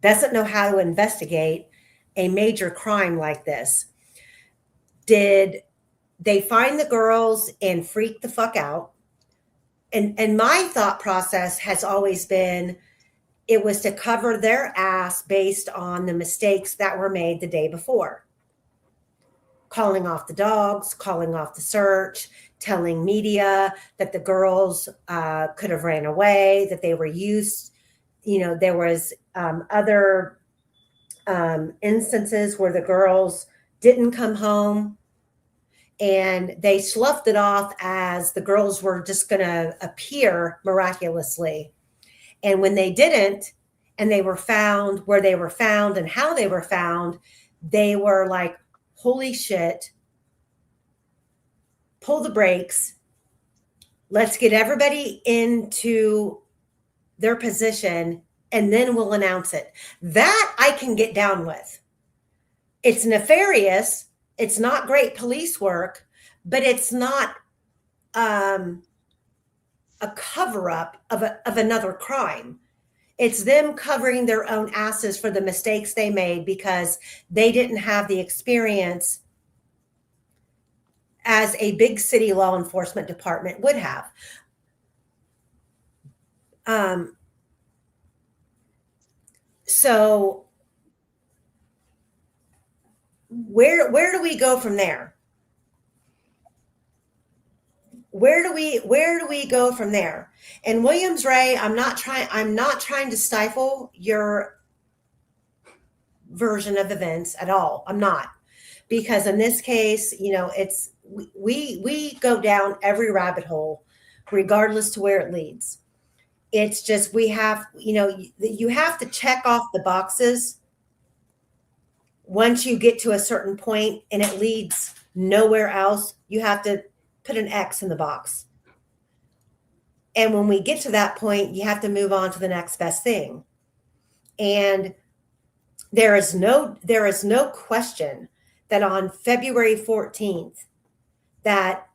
S3: doesn't know how to investigate a major crime like this. Did they find the girls and freak the fuck out? And my thought process has always been it was to cover their ass based on the mistakes that were made the day before. Calling off the dogs, calling off the search, telling media that the girls could have ran away, that they were used. There was other instances where the girls didn't come home. and they sloughed it off as the girls were just going to appear miraculously. And when they didn't, and they were found where they were found and how they were found, they were like, holy shit, pull the brakes. Let's get everybody into their position, and then we'll announce it. That I can get down with. It's nefarious. It's not great police work, but it's not a cover-up of another crime. It's them covering their own asses for the mistakes they made because they didn't have the experience as a big city law enforcement department would have. So where do we go from there? Where do we go from there? And Williams Ray, I'm not trying to stifle your version of events at all. I'm not, because in this case, it's we go down every rabbit hole, regardless to where it leads. It's just you have to check off the boxes once you get to a certain point and it leads nowhere else. You have to put an X in the box. And when we get to that point, you have to move on to the next best thing. And there is no question that on February 14th, that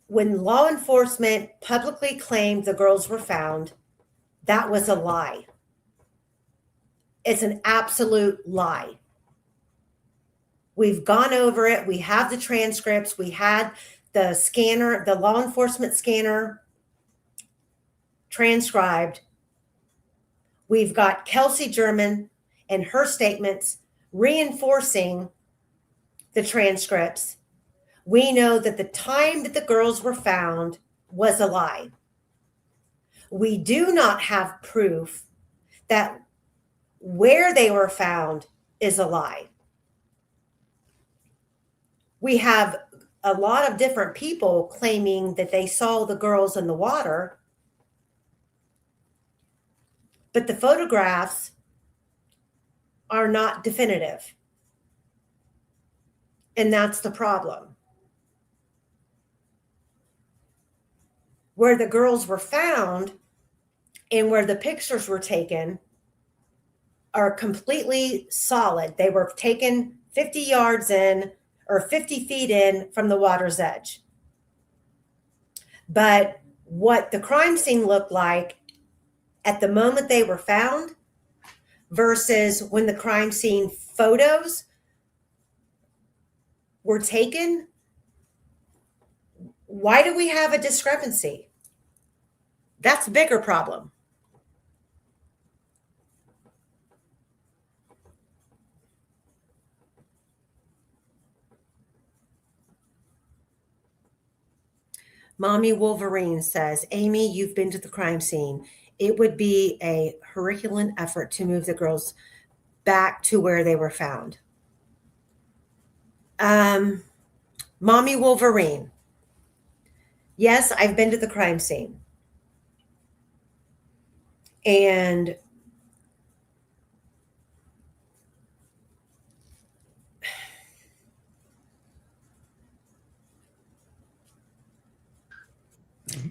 S3: when law enforcement publicly claimed the girls were found, that was a lie. It's an absolute lie. We've gone over it. We have the transcripts. We had the scanner, the law enforcement scanner transcribed. We've got Kelsey German and her statements reinforcing the transcripts. We know that the time that the girls were found was a lie. We do not have proof that where they were found is a lie. We have a lot of different people claiming that they saw the girls in the water, but the photographs are not definitive. And that's the problem. Where the girls were found and where the pictures were taken are completely solid. They were taken 50 yards in or 50 feet in from the water's edge. But what the crime scene looked like at the moment they were found versus when the crime scene photos were taken, why do we have a discrepancy? That's a bigger problem. Mommy Wolverine says, Amy, you've been to the crime scene. It would be a Herculean effort to move the girls back to where they were found. Mommy Wolverine. Yes, I've been to the crime scene. And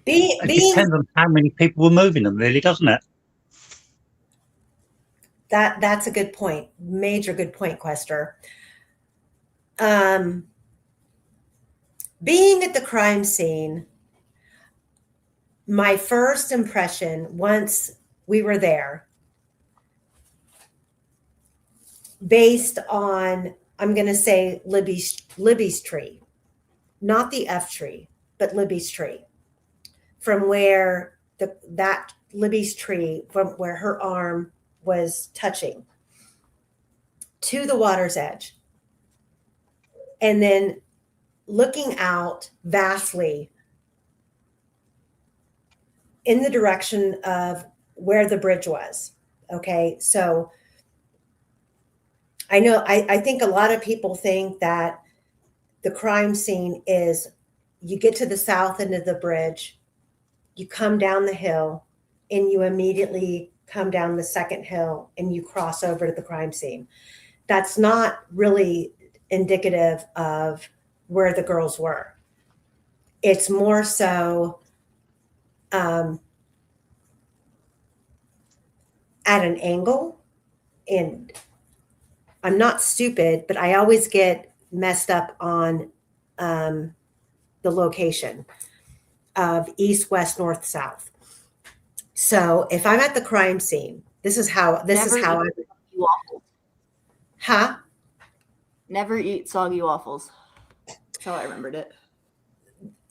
S8: it depends on how many people were moving them, really, doesn't it?
S3: That's a good point. Major good point, Quester. Being at the crime scene, my first impression once we were there, based on, I'm going to say Libby's tree, not the F tree, but Libby's tree, from where that Libby's tree, from where her arm was touching to the water's edge, and then looking out vastly in the direction of where the bridge was. Okay, so I know, I think a lot of people think that the crime scene is you get to the south end of the bridge, you come down the hill, and you immediately come down the second hill and you cross over to the crime scene. That's not really indicative of where the girls were. It's more so at an angle. And I'm not stupid, but I always get messed up on the location of east, west, north, south. So if I'm at the crime scene, this is how I
S4: waffles.
S3: Huh?
S4: Never eat soggy waffles. That's how I remembered it.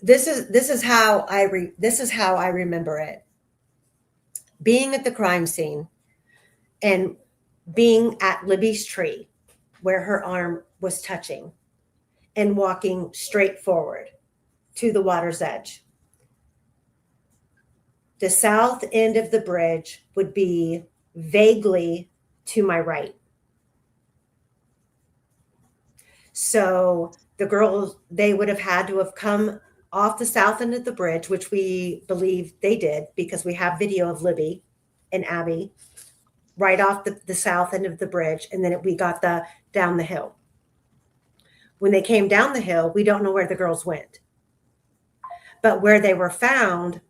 S3: This is how I remember it. Being at the crime scene and being at Libby's tree where her arm was touching and walking straight forward to the water's edge. The south end of the bridge would be vaguely to my right. So the girls, they would have had to have come off the south end of the bridge, which we believe they did because we have video of Libby and Abby right off the south end of the bridge. And then we got down the hill. When they came down the hill, we don't know where the girls went. But where they were found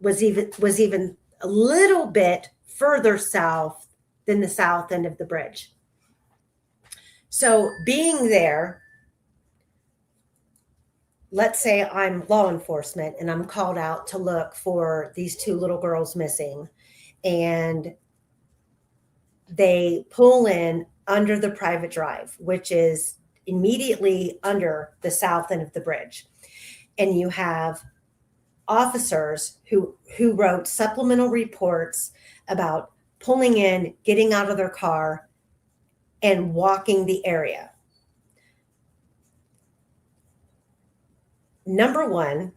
S3: was even a little bit further south than the south end of the bridge. So being there, let's say I'm law enforcement and I'm called out to look for these two little girls missing, and they pull in under the private drive, which is immediately under the south end of the bridge. And you have officers who wrote supplemental reports about pulling in, getting out of their car, and walking the area. Number one,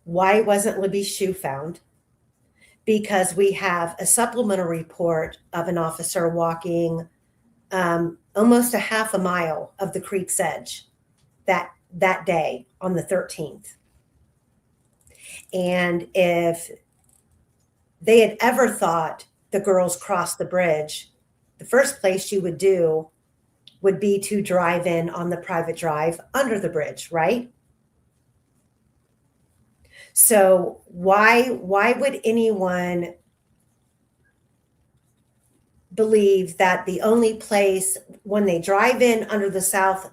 S3: why wasn't Libby's shoe found? Because we have a supplemental report of an officer walking almost a half a mile of the creek's edge that day on the 13th. And if they had ever thought the girls crossed the bridge, the first place you would do would be to drive in on the private drive under the bridge, right? So why would anyone believe that the only place when they drive in under the south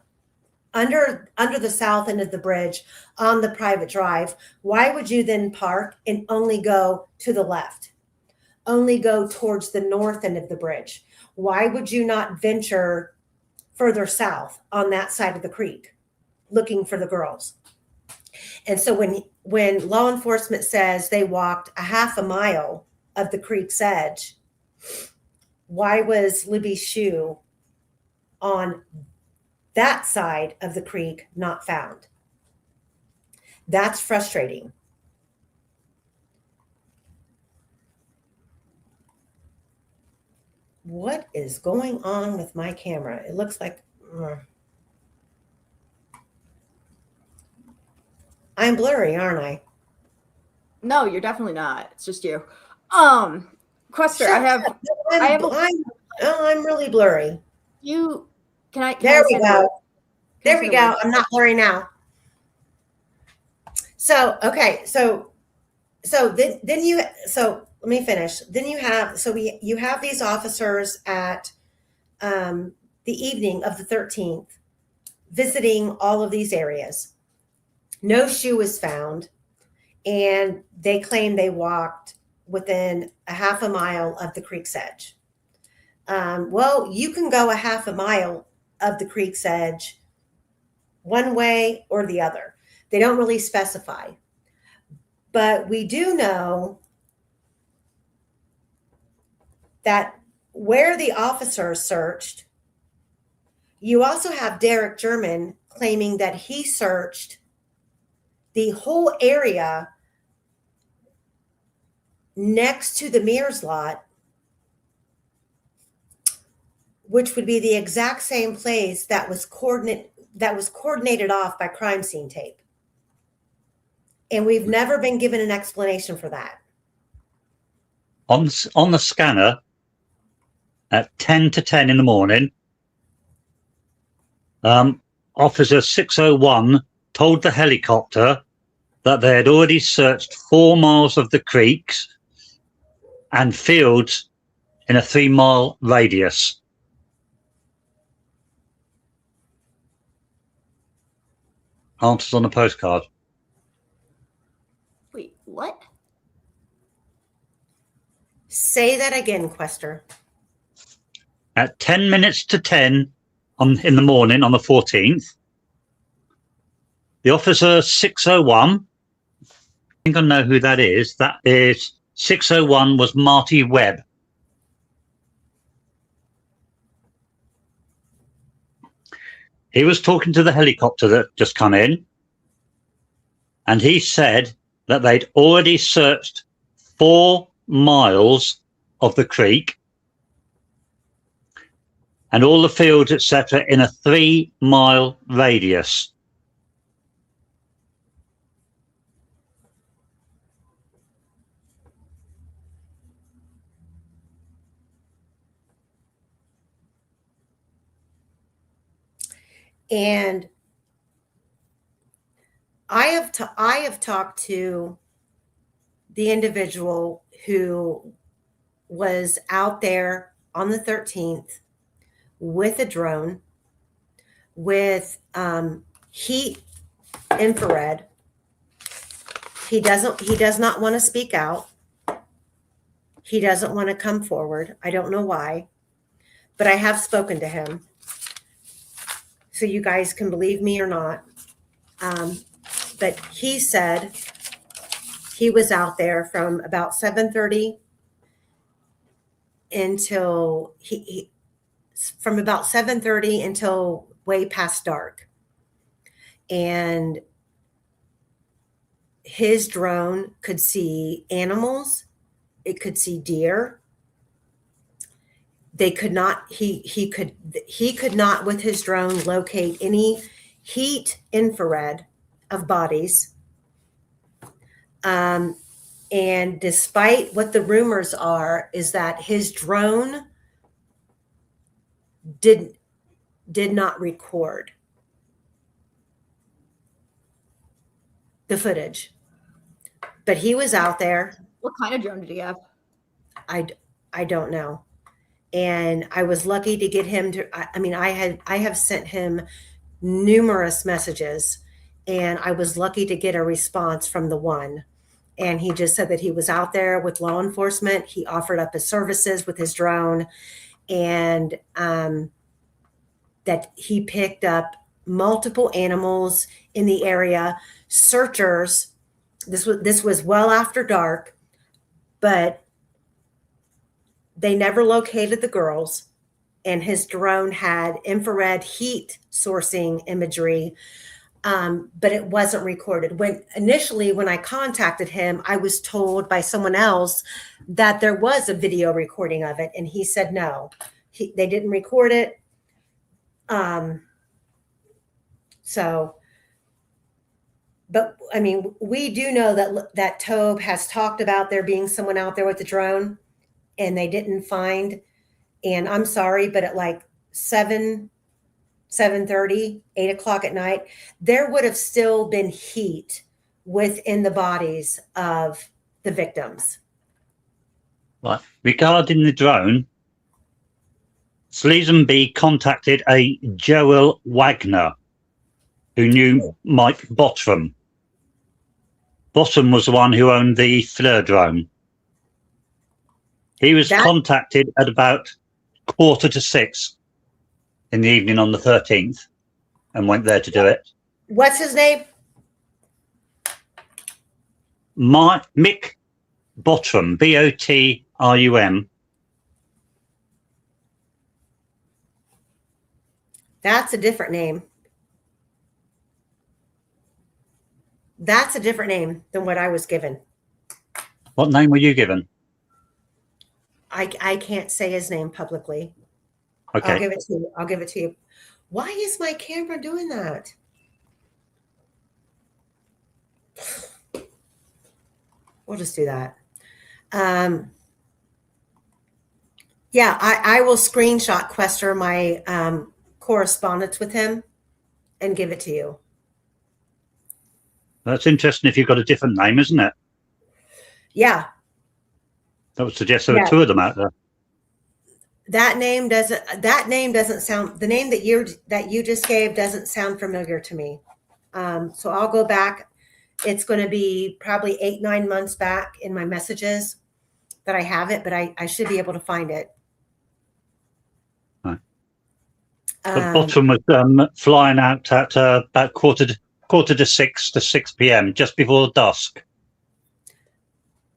S3: end of the bridge on the private drive, why would you then park and only go to the left, only go towards the north end of the bridge? Why would you not venture further south on that side of the creek looking for the girls? And so when law enforcement says they walked a half a mile of the creek's edge, why was Libby's shoe on that side of the creek not found? That's frustrating. What is going on with my camera? It looks like I'm blurry, aren't I?
S4: No, you're definitely not. It's just you. Quester,
S3: I'm really blurry.
S4: There
S3: we go. There we go. I'm not blurry now. So, okay. So let me finish. Then you have these officers at the evening of the 13th visiting all of these areas. No shoe was found, and they claim they walked within a half a mile of the creek's edge. Well, you can go a half a mile of the creek's edge one way or the other. They don't really specify. But we do know that where the officer searched, you also have Derek German claiming that he searched the whole area next to the Mears lot which would be the exact same place that was coordinated off by crime scene tape. And we've never been given an explanation for that.
S8: On the scanner at 10 to 10 in the morning, Officer 601 told the helicopter that they had already searched 4 miles of the creeks and fields in a 3-mile radius. Answers on the postcard.
S4: Wait, what?
S3: Say that again, Quester.
S8: At 10 minutes to 10 in the morning on the 14th, the officer 601, I think I know who that is. That is 601 was Marty Webb. He was talking to the helicopter that just come in, and he said that they'd already searched 4 miles of the creek and all the fields, etc., in a 3-mile radius.
S3: And I have talked to the individual who was out there on the 13th with a drone, with heat infrared. He does not want to speak out. He doesn't want to come forward. I don't know why, but I have spoken to him. So you guys can believe me or not. But he said he was out there from about 7:30 until from about 7:30 until way past dark. And his drone could see animals. It could see deer. They could not, he could not with his drone locate any heat infrared of bodies. And despite what the rumors are, is that his drone did not record the footage, but he was out there.
S4: What kind of drone did he have?
S3: I don't know. And I was lucky to get him to, I have sent him numerous messages, and I was lucky to get a response from the one. And he just said that he was out there with law enforcement. He offered up his services with his drone, and that he picked up multiple animals in the area. Searchers, this was well after dark, but they never located the girls, and his drone had infrared heat sourcing imagery, but it wasn't recorded. When I contacted him, I was told by someone else that there was a video recording of it, and he said no, they didn't record it. But I mean, we do know that Tobe has talked about there being someone out there with the drone, and they didn't find. And I'm sorry, but at like 7:30, 8 o'clock at night, there would have still been heat within the bodies of the victims.
S8: Right. Regarding the drone, Sleazenby contacted a Joel Wagner who knew Mike Bottom. Bottom was the one who owned the Fleur drone. He was contacted at about 5:45 in the evening on the 13th and went there to do it.
S3: What's his name?
S8: Mick Bottom, Botrum.
S3: That's a different name. That's a different name than what I was given.
S8: What name were you given?
S3: I can't say his name publicly. I'll
S8: Okay.
S3: give it to you. I'll give it to you. Why is my camera doing that? We'll just do that. Yeah, I will screenshot Quester my correspondence with him and give it to you.
S8: That's interesting if you've got a different name, isn't it?
S3: Yeah.
S8: That would suggest there are two of them out there.
S3: That name doesn't sound, the name that you just gave doesn't sound familiar to me. So I'll go back. It's going to be probably 8-9 months back in my messages that I have it, but I should be able to find it.
S8: Right. The bottom was flying out at about quarter to 6 to 6 p.m. just before dusk.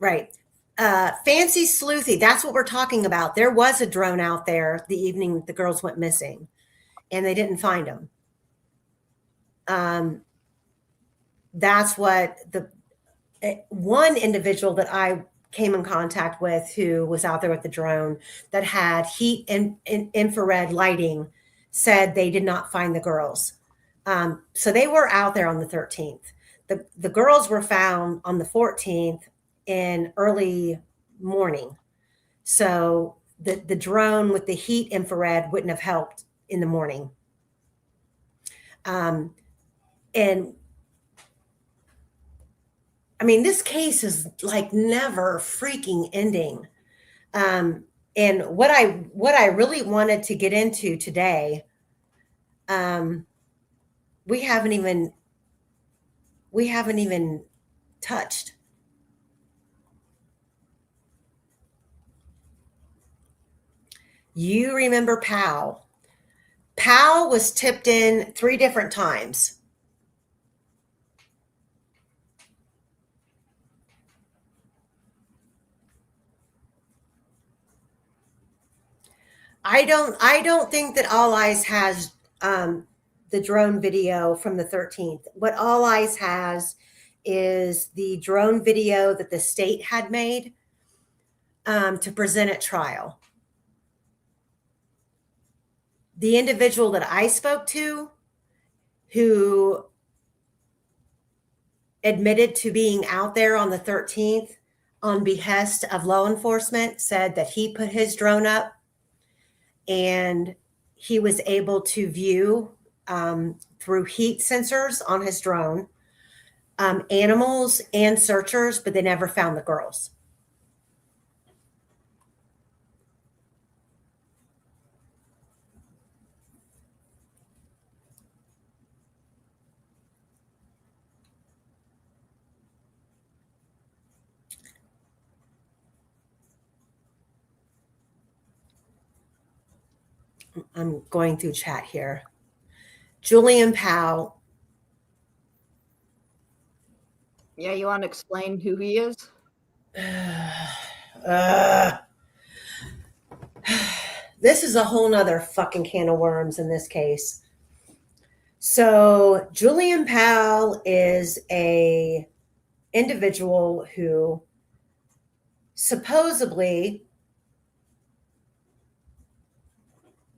S3: Right. Fancy Sleuthy, that's what we're talking about. There was a drone out there the evening the girls went missing, and they didn't find them. That's what one individual that I came in contact with who was out there with the drone that had heat and infrared lighting said they did not find the girls. So they were out there on the 13th. The girls were found on the 14th in early morning. So the drone with the heat infrared wouldn't have helped in the morning. And I mean, this case is like never freaking ending. And what I really wanted to get into today, we haven't even touched. You remember Powell. Powell was tipped in 3 different times. I don't think that All Eyes has the drone video from the 13th. What All Eyes has is the drone video that the state had made to present at trial. The individual that I spoke to who admitted to being out there on the 13th on behest of law enforcement said that he put his drone up and he was able to view through heat sensors on his drone animals and searchers, but they never found the girls. I'm going through chat here. Julian Powell.
S4: Yeah, you want to explain who he is?
S3: This is a whole nother fucking can of worms in this case. So Julian Powell is a individual who supposedly,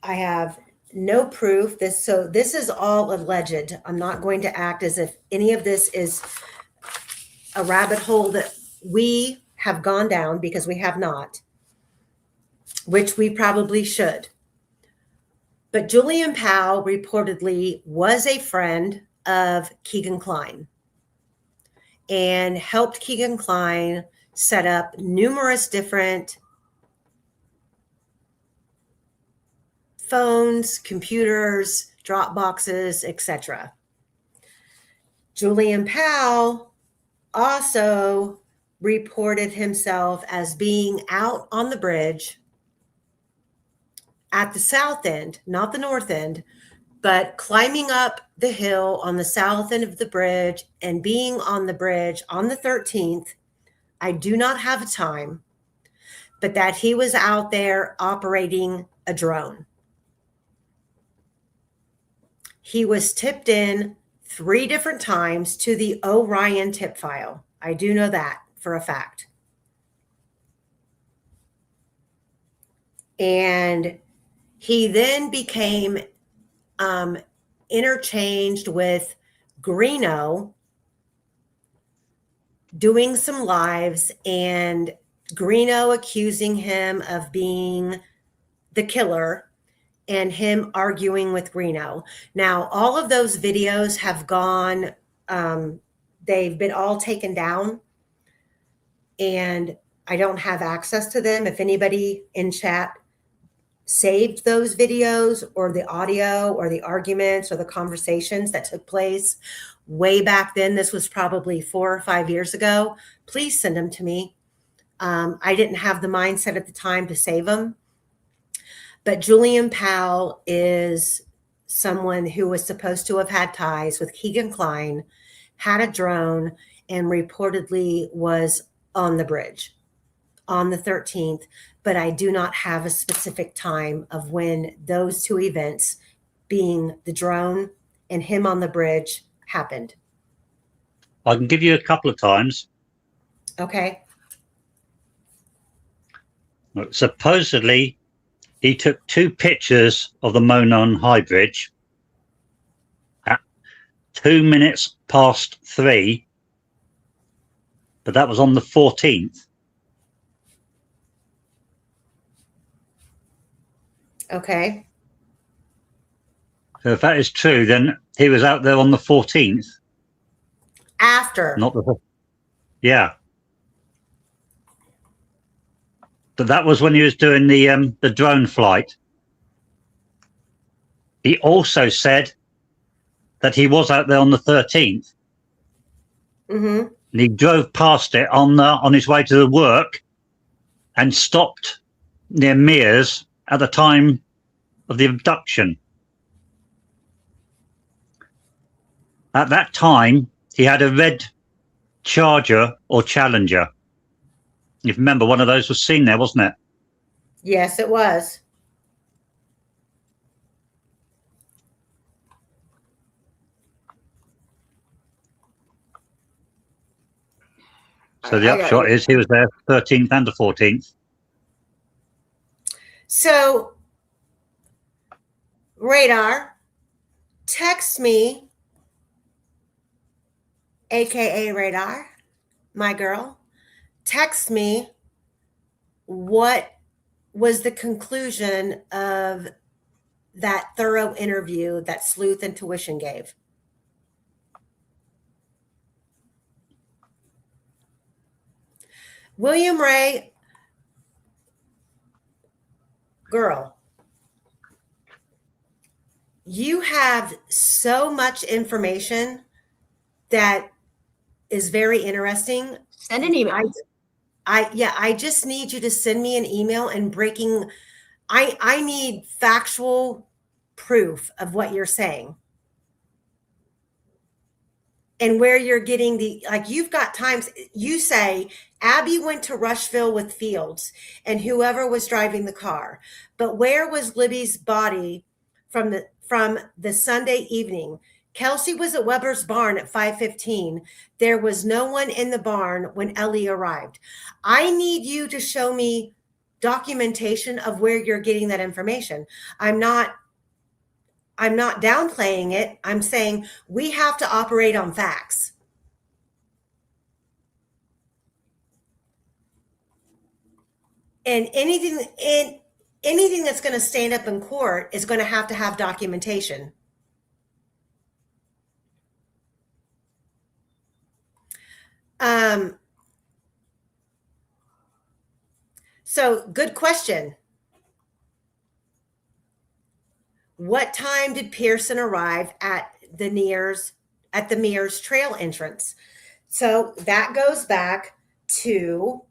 S3: I have no proof. This is all alleged. I'm not going to act as if any of this is a rabbit hole that we have gone down, because we have not, which we probably should. But Julian Powell reportedly was a friend of Keegan Kline and helped Keegan Kline set up numerous different phones, computers, drop boxes, etc. Julian Powell also reported himself as being out on the bridge at the south end, not the north end, but climbing up the hill on the south end of the bridge and being on the bridge on the 13th. I do not have a time, but that he was out there operating a drone. He was tipped in 3 different times to the Orion tip file. I do know that for a fact. And He then became interchanged with Greeno doing some lives, and Greeno accusing him of being the killer and him arguing with Greeno. Now, all of those videos have gone, they've been all taken down, and I don't have access to them. If anybody in chat saved those videos or the audio or the arguments or the conversations that took place way back then, this was probably 4 or 5 years ago, please send them to me. I didn't have the mindset at the time to save them. But Julian Powell is someone who was supposed to have had ties with Keegan Kline, had a drone, and reportedly was on the bridge on the 13th. But I do not have a specific time of when those two events, being the drone and him on the bridge, happened.
S8: I can give you a couple of times.
S3: Okay.
S8: Supposedly, he took 2 pictures of the Monon High Bridge at 2 minutes past 3, but that was on the 14th.
S3: Okay.
S8: So if that is true, then he was out there on the 14th.
S3: After.
S8: Not the... Yeah. But that was when he was doing the drone flight. He also said that he was out there on the 13th.
S3: Mm-hmm.
S8: And he drove past it on his way to the work and stopped near Mears at the time of the abduction. At that time, he had a red Charger or Challenger. You remember one of those was seen there, wasn't it?
S3: Yes, it was.
S8: So the upshot is he was there 13th and the 14th.
S3: So, Radar, text me, AKA Radar, my girl, text me what was the conclusion of that thorough interview that Sleuth Intuition gave. William Ray, girl, you have so much information that is very interesting.
S4: Send an email.
S3: I just need you to send me an email and I need factual proof of what you're saying. And where you're getting you've got times you say Abby went to Rushville with Fields and whoever was driving the car. But where was Libby's body from the Sunday evening? Kelsey was at Weber's barn at 5:15. There was no one in the barn when Ellie arrived. I need you to show me documentation of where you're getting that information. I'm not downplaying it. I'm saying we have to operate on facts. And anything that's going to stand up in court is going to have documentation. So good question. What time did Pearson arrive at the Mears Trail entrance? So that goes back to,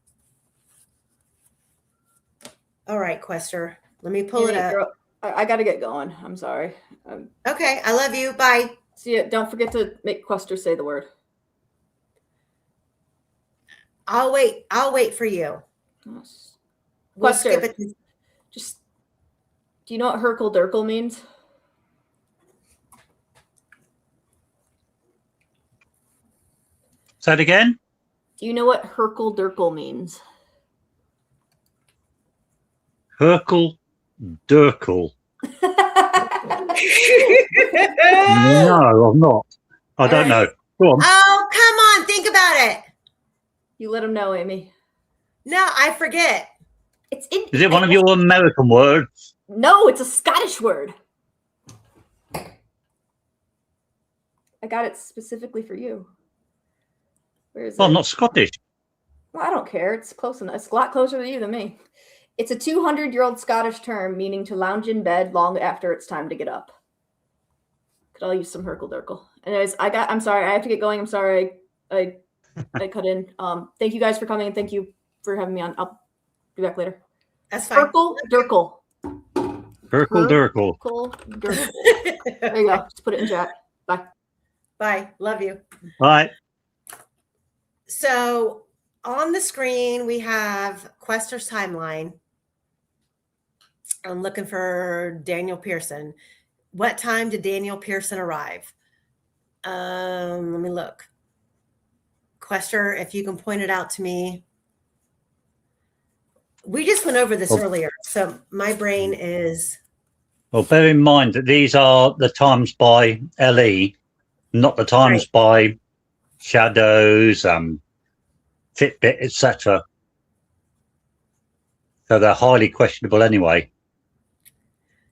S3: all right, Quester, let me pull it up.
S4: Girl, I got to get going. I'm sorry.
S3: Okay, I love you. Bye.
S4: See ya. Don't forget to make Quester say the word.
S3: I'll wait for you. We'll skip it.
S4: Just, do you know what Herkel Durkel means?
S8: Say it again.
S4: Do you know what Herkel Durkel means?
S8: Herkel Durkel. No, I'm not. I don't know. Go on.
S3: Oh, come on. Think about it.
S4: You let him know, Amy.
S3: No, I forget.
S4: It's in.
S8: Is it one of your American words?
S4: No, it's a Scottish word. I got it specifically for you. Where is
S8: Well,
S4: it?
S8: I'm not Scottish.
S4: Well, I don't care. It's close enough. It's a lot closer to you than me. It's a 200-year-old Scottish term meaning to lounge in bed long after it's time to get up. Could all use some herkle-durkle. Anyways, I'm sorry. I have to get going. I'm sorry. I cut in. Thank you guys for coming, and thank you for having me on. I'll be back later.
S3: That's fine.
S4: Herkle-durkle.
S8: Herkle-durkle.
S4: Herkle-durkle. There you go. Just put it in chat. Bye.
S3: Bye. Love you.
S8: Right.
S3: So on the screen, we have Quester's timeline. I'm looking for Daniel Pearson. What time did Daniel Pearson arrive? Let me look. Quester, if you can point it out to me. We just went over this earlier, so my brain is...
S8: Well, bear in mind that these are the times by LE, not the times by Shadows, Fitbit, etc. So they're highly questionable anyway.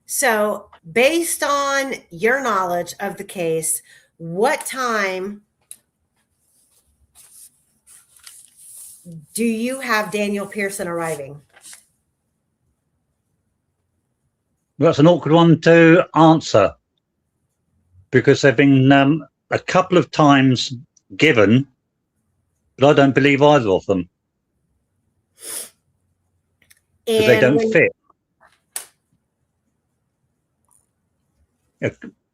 S3: So based on your knowledge of the case, what time do you have Daniel Pearson arriving?
S8: That's an awkward one to answer because they've been a couple of times given, but I don't believe either of them because they don't fit.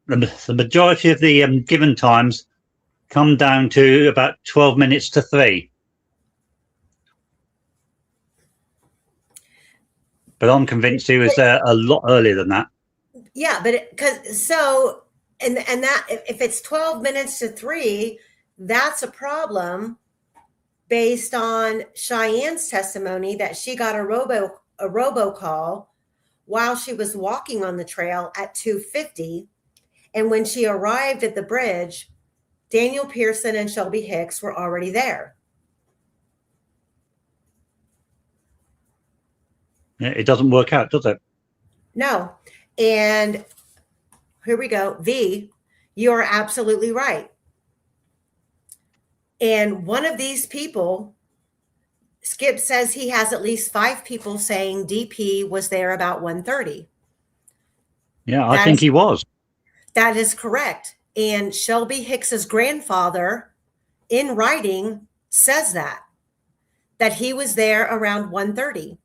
S8: The majority of the given times come down to about 12 minutes to 3. But I'm convinced he was there a lot earlier than that.
S3: Yeah, but and that if it's 12 minutes to 3, that's a problem based on Cheyenne's testimony that she got a robocall while she was walking on the trail at 2:50, and when she arrived at the bridge, Daniel Pearson and Shelby Hicks were already there.
S8: Yeah, it doesn't work out, does it?
S3: No. And here we go. V, you are absolutely right. And one of these people, Skip says he has at least 5 people saying DP was there about 1:30.
S8: Yeah, I think he was.
S3: That is correct. And Shelby Hicks's grandfather in writing says that he was there around 1:30.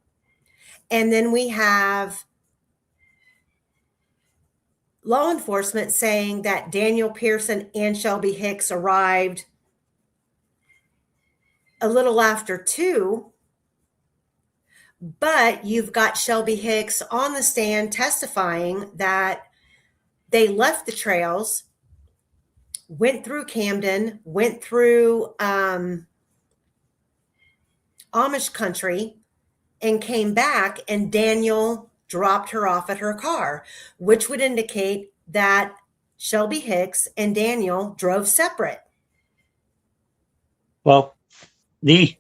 S3: And then we have law enforcement saying that Daniel Pearson and Shelby Hicks arrived a little after 2, but you've got Shelby Hicks on the stand testifying that they left the trails, went through Camden, went through Amish country, and came back, and Daniel dropped her off at her car, which would indicate that Shelby Hicks and Daniel drove separate.
S8: Well, the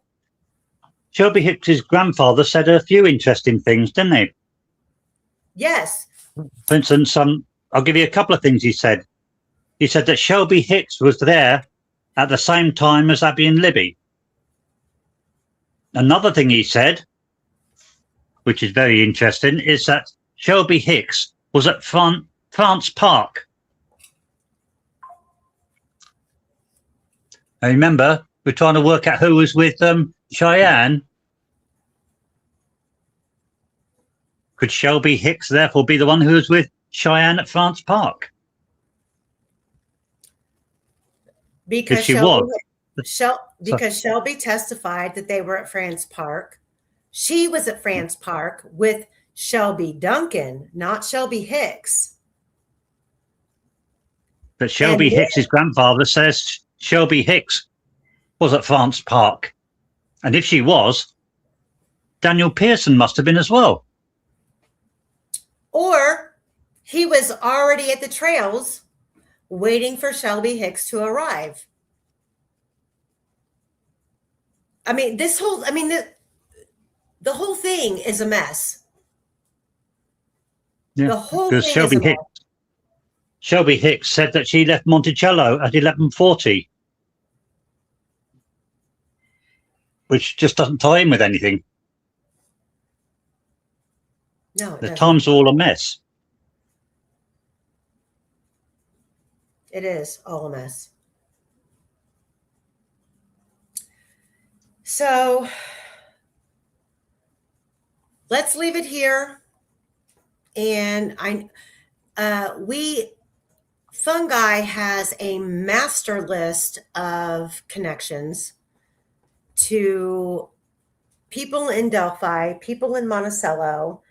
S8: Shelby Hicks's grandfather said a few interesting things, didn't he?
S3: Yes.
S8: For instance, I'll give you a couple of things he said. He said that Shelby Hicks was there at the same time as Abby and Libby. Another thing he said, which is very interesting, is that Shelby Hicks was at France Park. And remember, we're trying to work out who was with Cheyenne. Could Shelby Hicks therefore be the one who was with Cheyenne at France Park?
S3: Because
S8: she was.
S3: Because Shelby testified that they were at France Park. She was at France Park with Shelby Duncan, not Shelby Hicks.
S8: But Shelby Hicks's grandfather says Shelby Hicks was at France Park. And if she was, Daniel Pearson must have been as well.
S3: Or He was already at the trails waiting for Shelby Hicks to arrive. I mean, the whole thing is a mess.
S8: Yeah,
S3: The whole
S8: because
S3: thing is a mess.
S8: Shelby Hicks said that she left Monticello at 11:40, which just doesn't tie in with anything.
S3: No, it
S8: The
S3: doesn't.
S8: times are all a mess.
S3: It is all a mess. So let's leave it here. And Fungi has a master list of connections to people in Delphi, people in Monticello,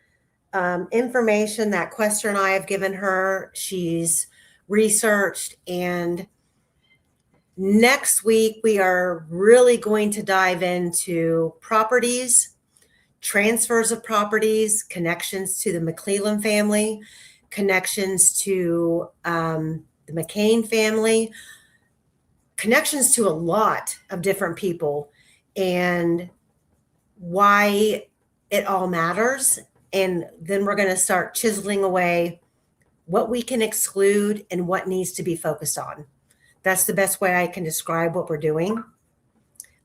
S3: information that Quester and I have given her. She's researched, and next week we are really going to dive into properties, transfers of properties, connections to the McClellan family, connections to the McCain family, connections to a lot of different people, and why it all matters. And then we're going to start chiseling away what we can exclude and what needs to be focused on. That's the best way I can describe what we're doing.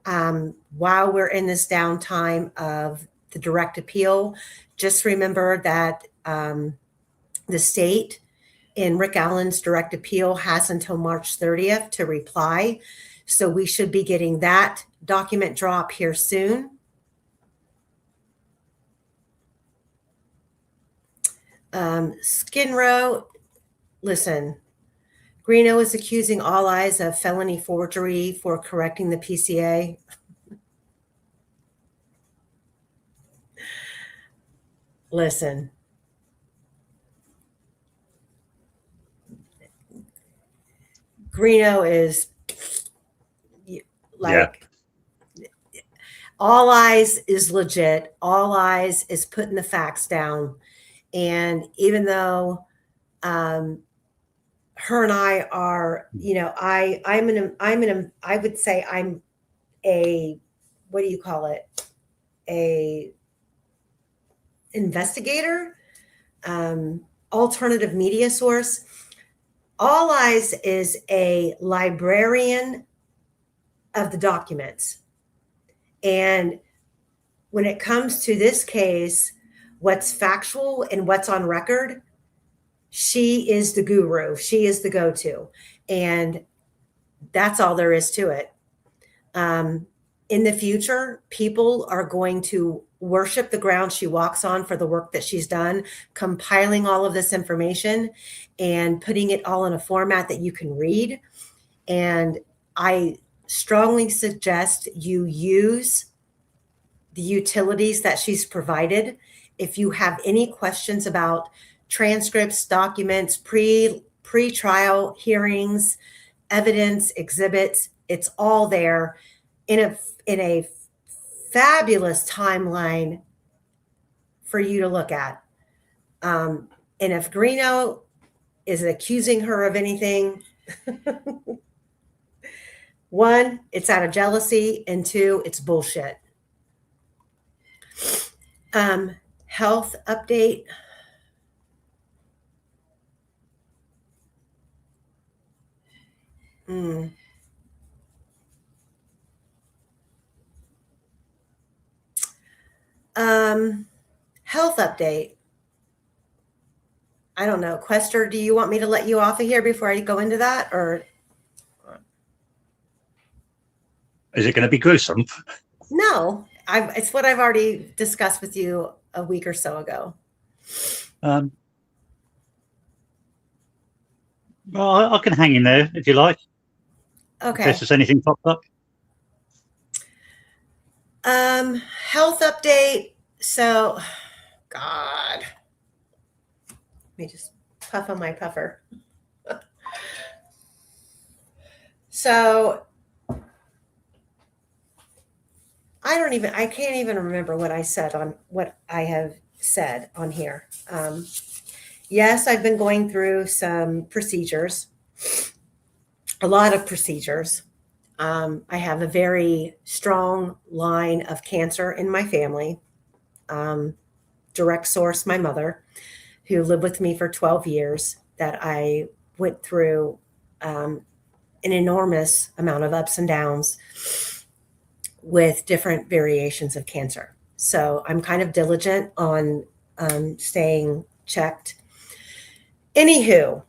S3: While we're in this downtime of the direct appeal, just remember that the state in Rick Allen's direct appeal has until March 30th to reply. So we should be getting that document drop here soon. Skinrow, listen, Greeno is accusing All Eyes of felony forgery for correcting the PCA. Listen, Greeno is like, All Eyes is legit. All Eyes is putting the facts down. And even though her and I are, I would say I'm a, what do you call it? A investigator, alternative media source. All Eyes is a librarian of the documents. And when it comes to this case, what's factual and what's on record, she is the guru. She is the go-to. And that's all there is to it. In the future, people are going to worship the ground she walks on for the work that she's done, compiling all of this information and putting it all in a format that you can read. And I strongly suggest you use the utilities that she's provided. If you have any questions about transcripts, documents, pre-trial hearings, evidence, exhibits, it's all there in a fabulous timeline for you to look at. And if Greeno is accusing her of anything, one, it's out of jealousy, and two, it's bullshit. Health update. Health update. I don't know. Quester, do you want me to let you off of here before I go into that, or?
S8: Is it going to be gruesome?
S3: No, it's what I've already discussed with you a week or so ago.
S8: Well, I can hang in there if you like.
S3: Okay.
S8: In case there's anything popped up.
S3: Health update. So, God. Let me just puff on my puffer. So, I can't even remember what I said on what I have said on here. yes, I've been going through some procedures, a lot of procedures. I have a very strong line of cancer in my family. Direct source, my mother, who lived with me for 12 years, that I went through an enormous amount of ups and downs with different variations of cancer. So I'm kind of diligent on staying checked. Anywho,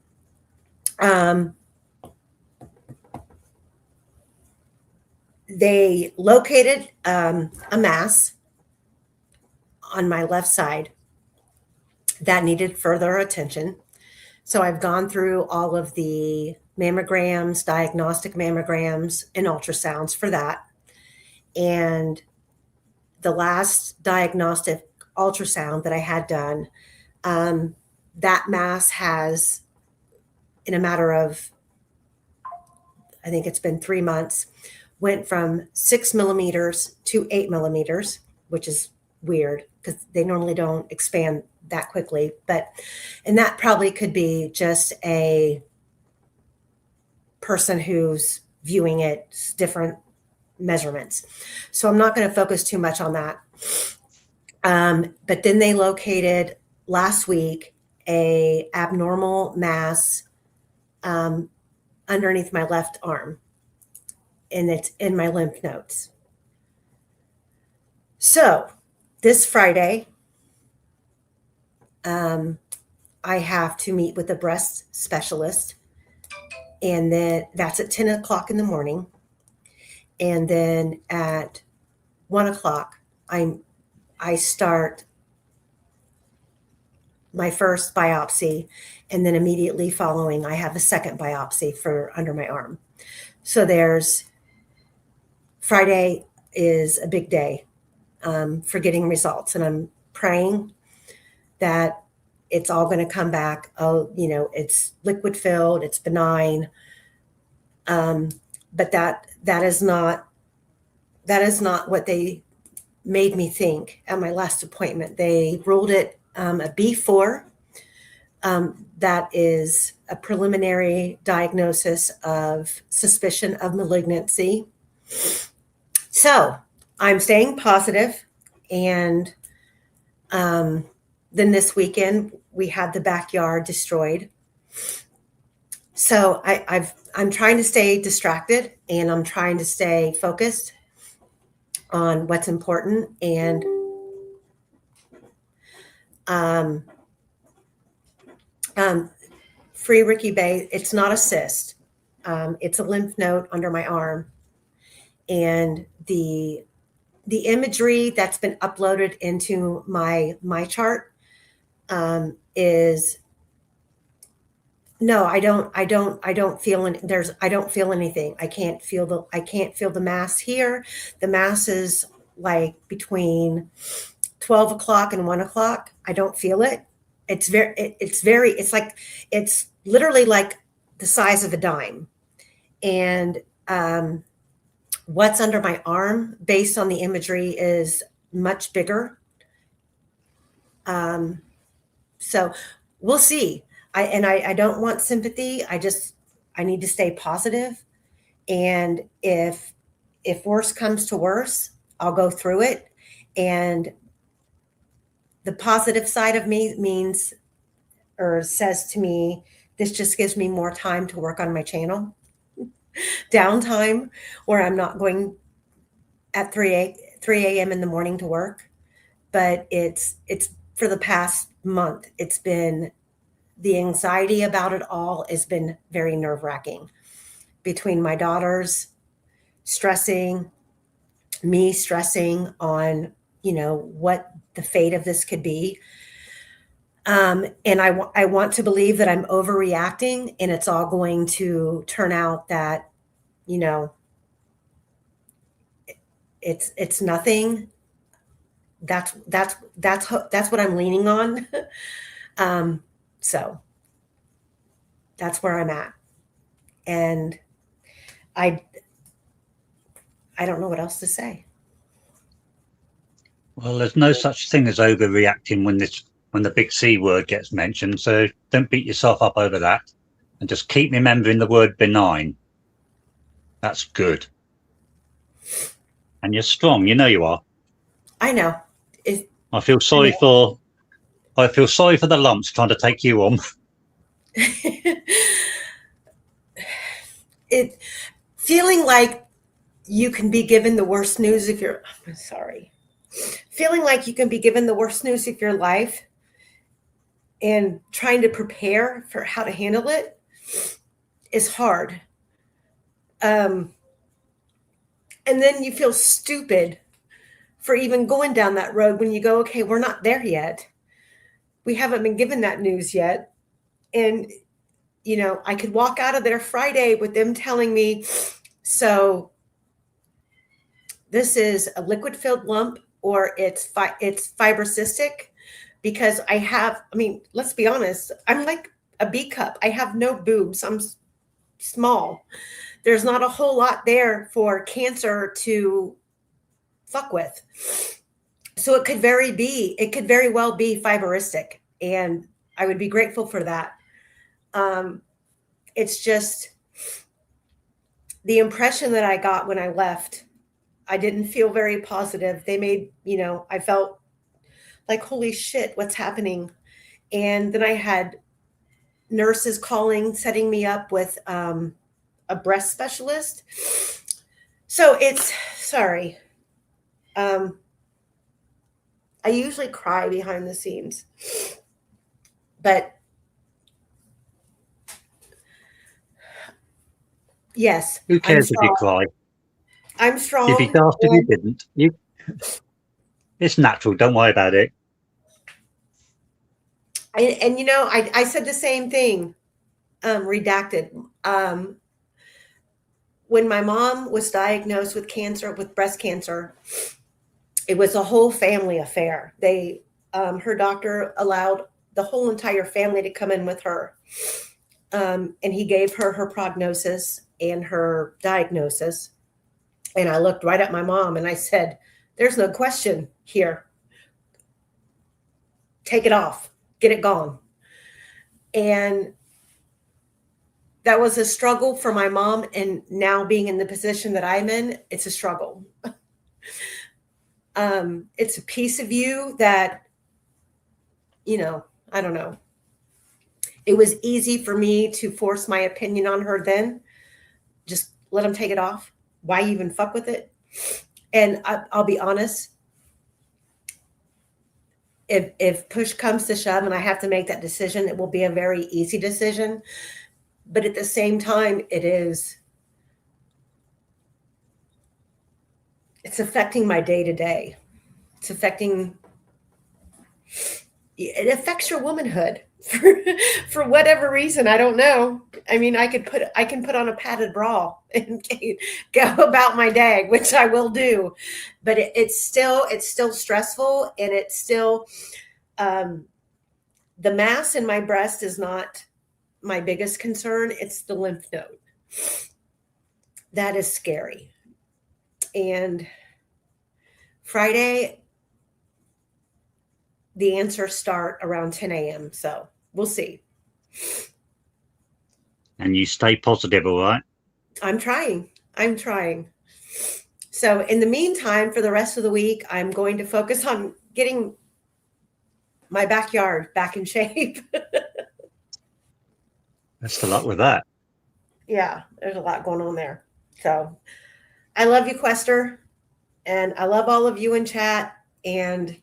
S3: they located a mass on my left side that needed further attention. So I've gone through all of the mammograms, diagnostic mammograms, and ultrasounds for that. And the last diagnostic ultrasound that I had done, that mass has, in a matter of, I think it's been 3 months, went from 6 millimeters to 8 millimeters, which is weird because they normally don't expand that quickly. And that probably could be just a person who's viewing it different measurements. So I'm not going to focus too much on that. But then they located last week a abnormal mass underneath my left arm, and it's in my lymph nodes. So this Friday, I have to meet with a breast specialist, and then that's at 10 o'clock in the morning. And then at 1 o'clock, I start my first biopsy, and then immediately following, I have a second biopsy for under my arm. So Friday is a big day for getting results, and I'm praying that it's all going to come back. Oh, it's liquid filled, it's benign. But that is not what they made me think at my last appointment. They ruled it a B4. That is a preliminary diagnosis of suspicion of malignancy. So I'm staying positive, and then this weekend we had the backyard destroyed. So I'm trying to stay distracted, and I'm trying to stay focused on what's important. And Free Ricky Bay, it's not a cyst. It's a lymph node under my arm. And the imagery that's been uploaded into my chart is no, I don't feel anything. I can't feel the mass here. The mass is like between 12 o'clock and 1 o'clock. I don't feel it. It's literally like the size of a dime. And what's under my arm, based on the imagery, is much bigger. So we'll see. I don't want sympathy. I need to stay positive. And if worse comes to worse, I'll go through it. And the positive side of me means, or says to me, this just gives me more time to work on my channel. Downtime where I'm not going at 3 a.m. in the morning to work. But it's for the past month, it's been, the anxiety about it all has been very nerve-wracking, between my daughters stressing, me stressing on, what the fate of this could be. And I want to believe that I'm overreacting, and it's all going to turn out that, it's nothing. That's what I'm leaning on. So that's where I'm at. And I don't know what else to say.
S8: Well, there's no such thing as overreacting when this when the big C word gets mentioned. So don't beat yourself up over that. And just keep remembering the word benign. That's good. And you're strong. You know you are.
S3: I know.
S8: I feel sorry for the lumps trying to take you on.
S3: Feeling like you can be given the worst news of your, I'm sorry. Feeling like you can be given the worst news of your life and trying to prepare for how to handle it is hard. And then you feel stupid for even going down that road when you go, okay, we're not there yet. We haven't been given that news yet. And, you know, I could walk out of there Friday with them telling me, so this is a liquid filled lump or it's fibrocystic, because let's be honest, I'm like a B cup. I have no boobs. I'm small. There's not a whole lot there for cancer to fuck with. So it could very well be fibrocistic, and I would be grateful for that. It's just the impression that I got when I left. I didn't feel very positive. They made, I felt like, holy shit, what's happening? And then I had nurses calling, setting me up with a breast specialist. So sorry. I usually cry behind the scenes, but yes.
S8: Who cares if you cry?
S3: I'm strong.
S8: You'd be daft if you didn't. It's natural. Don't worry about it.
S3: And I said the same thing, redacted. When my mom was diagnosed with cancer, with breast cancer, it was a whole family affair. Her doctor allowed the whole entire family to come in with her. And he gave her prognosis and her diagnosis. And I looked right at my mom and I said, there's no question here. Take it off, get it gone. And that was a struggle for my mom. And now being in the position that I'm in, it's a struggle. It's a piece of you that, I don't know. It was easy for me to force my opinion on her then. Just let them take it off. Why even fuck with it? And I'll be honest. If push comes to shove and I have to make that decision, it will be a very easy decision. But at the same time, it's affecting my day-to-day. It affects your womanhood for whatever reason. I don't know. I mean, I can put on a padded bra and go about my day, which I will do, but it's still stressful. And it's still, the mass in my breast is not my biggest concern. It's the lymph node. That is scary. And Friday, the answers start around 10 a.m. So we'll see.
S8: And you stay positive, all right?
S3: I'm trying. So in the meantime, for the rest of the week, I'm going to focus on getting my backyard back in shape.
S8: Best of luck with that.
S3: Yeah, there's a lot going on there. So I love you, Quester. And I love all of you in chat. And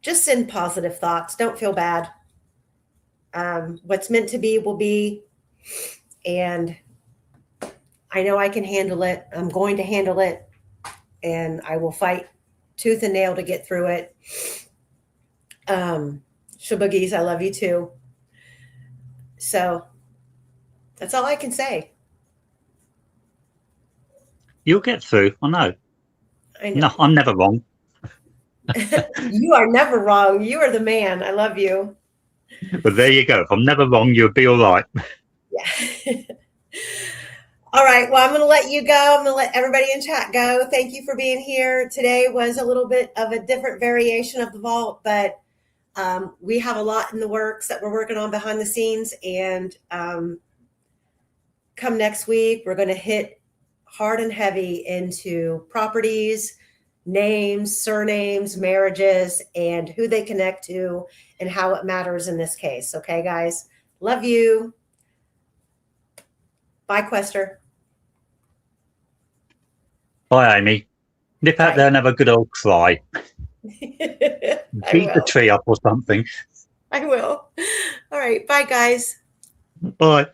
S3: just send positive thoughts. Don't feel bad. What's meant to be will be. And I know I can handle it. I'm going to handle it. And I will fight tooth and nail to get through it. Shaboogies, I love you too. So that's all I can say.
S8: You'll get through. I know.
S3: I know.
S8: No, I'm never wrong.
S3: You are never wrong. You are the man. I love you.
S8: But there you go. If I'm never wrong, you'll be all right.
S3: Yeah. All right. Well, I'm going to let you go. I'm going to let everybody in chat go. Thank you for being here. Today was a little bit of a different variation of the vault, but we have a lot in the works that we're working on behind the scenes. And come next week, we're going to hit hard and heavy into properties, names, surnames, marriages, and who they connect to and how it matters in this case. Okay, guys? Love you. Bye, Quester.
S8: Bye, Amy. Nip out
S3: Bye.
S8: there and have a good old cry.
S3: I
S8: Beat the
S3: will.
S8: tree up or something.
S3: I will. All right. Bye, guys.
S8: Bye.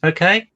S8: Okay.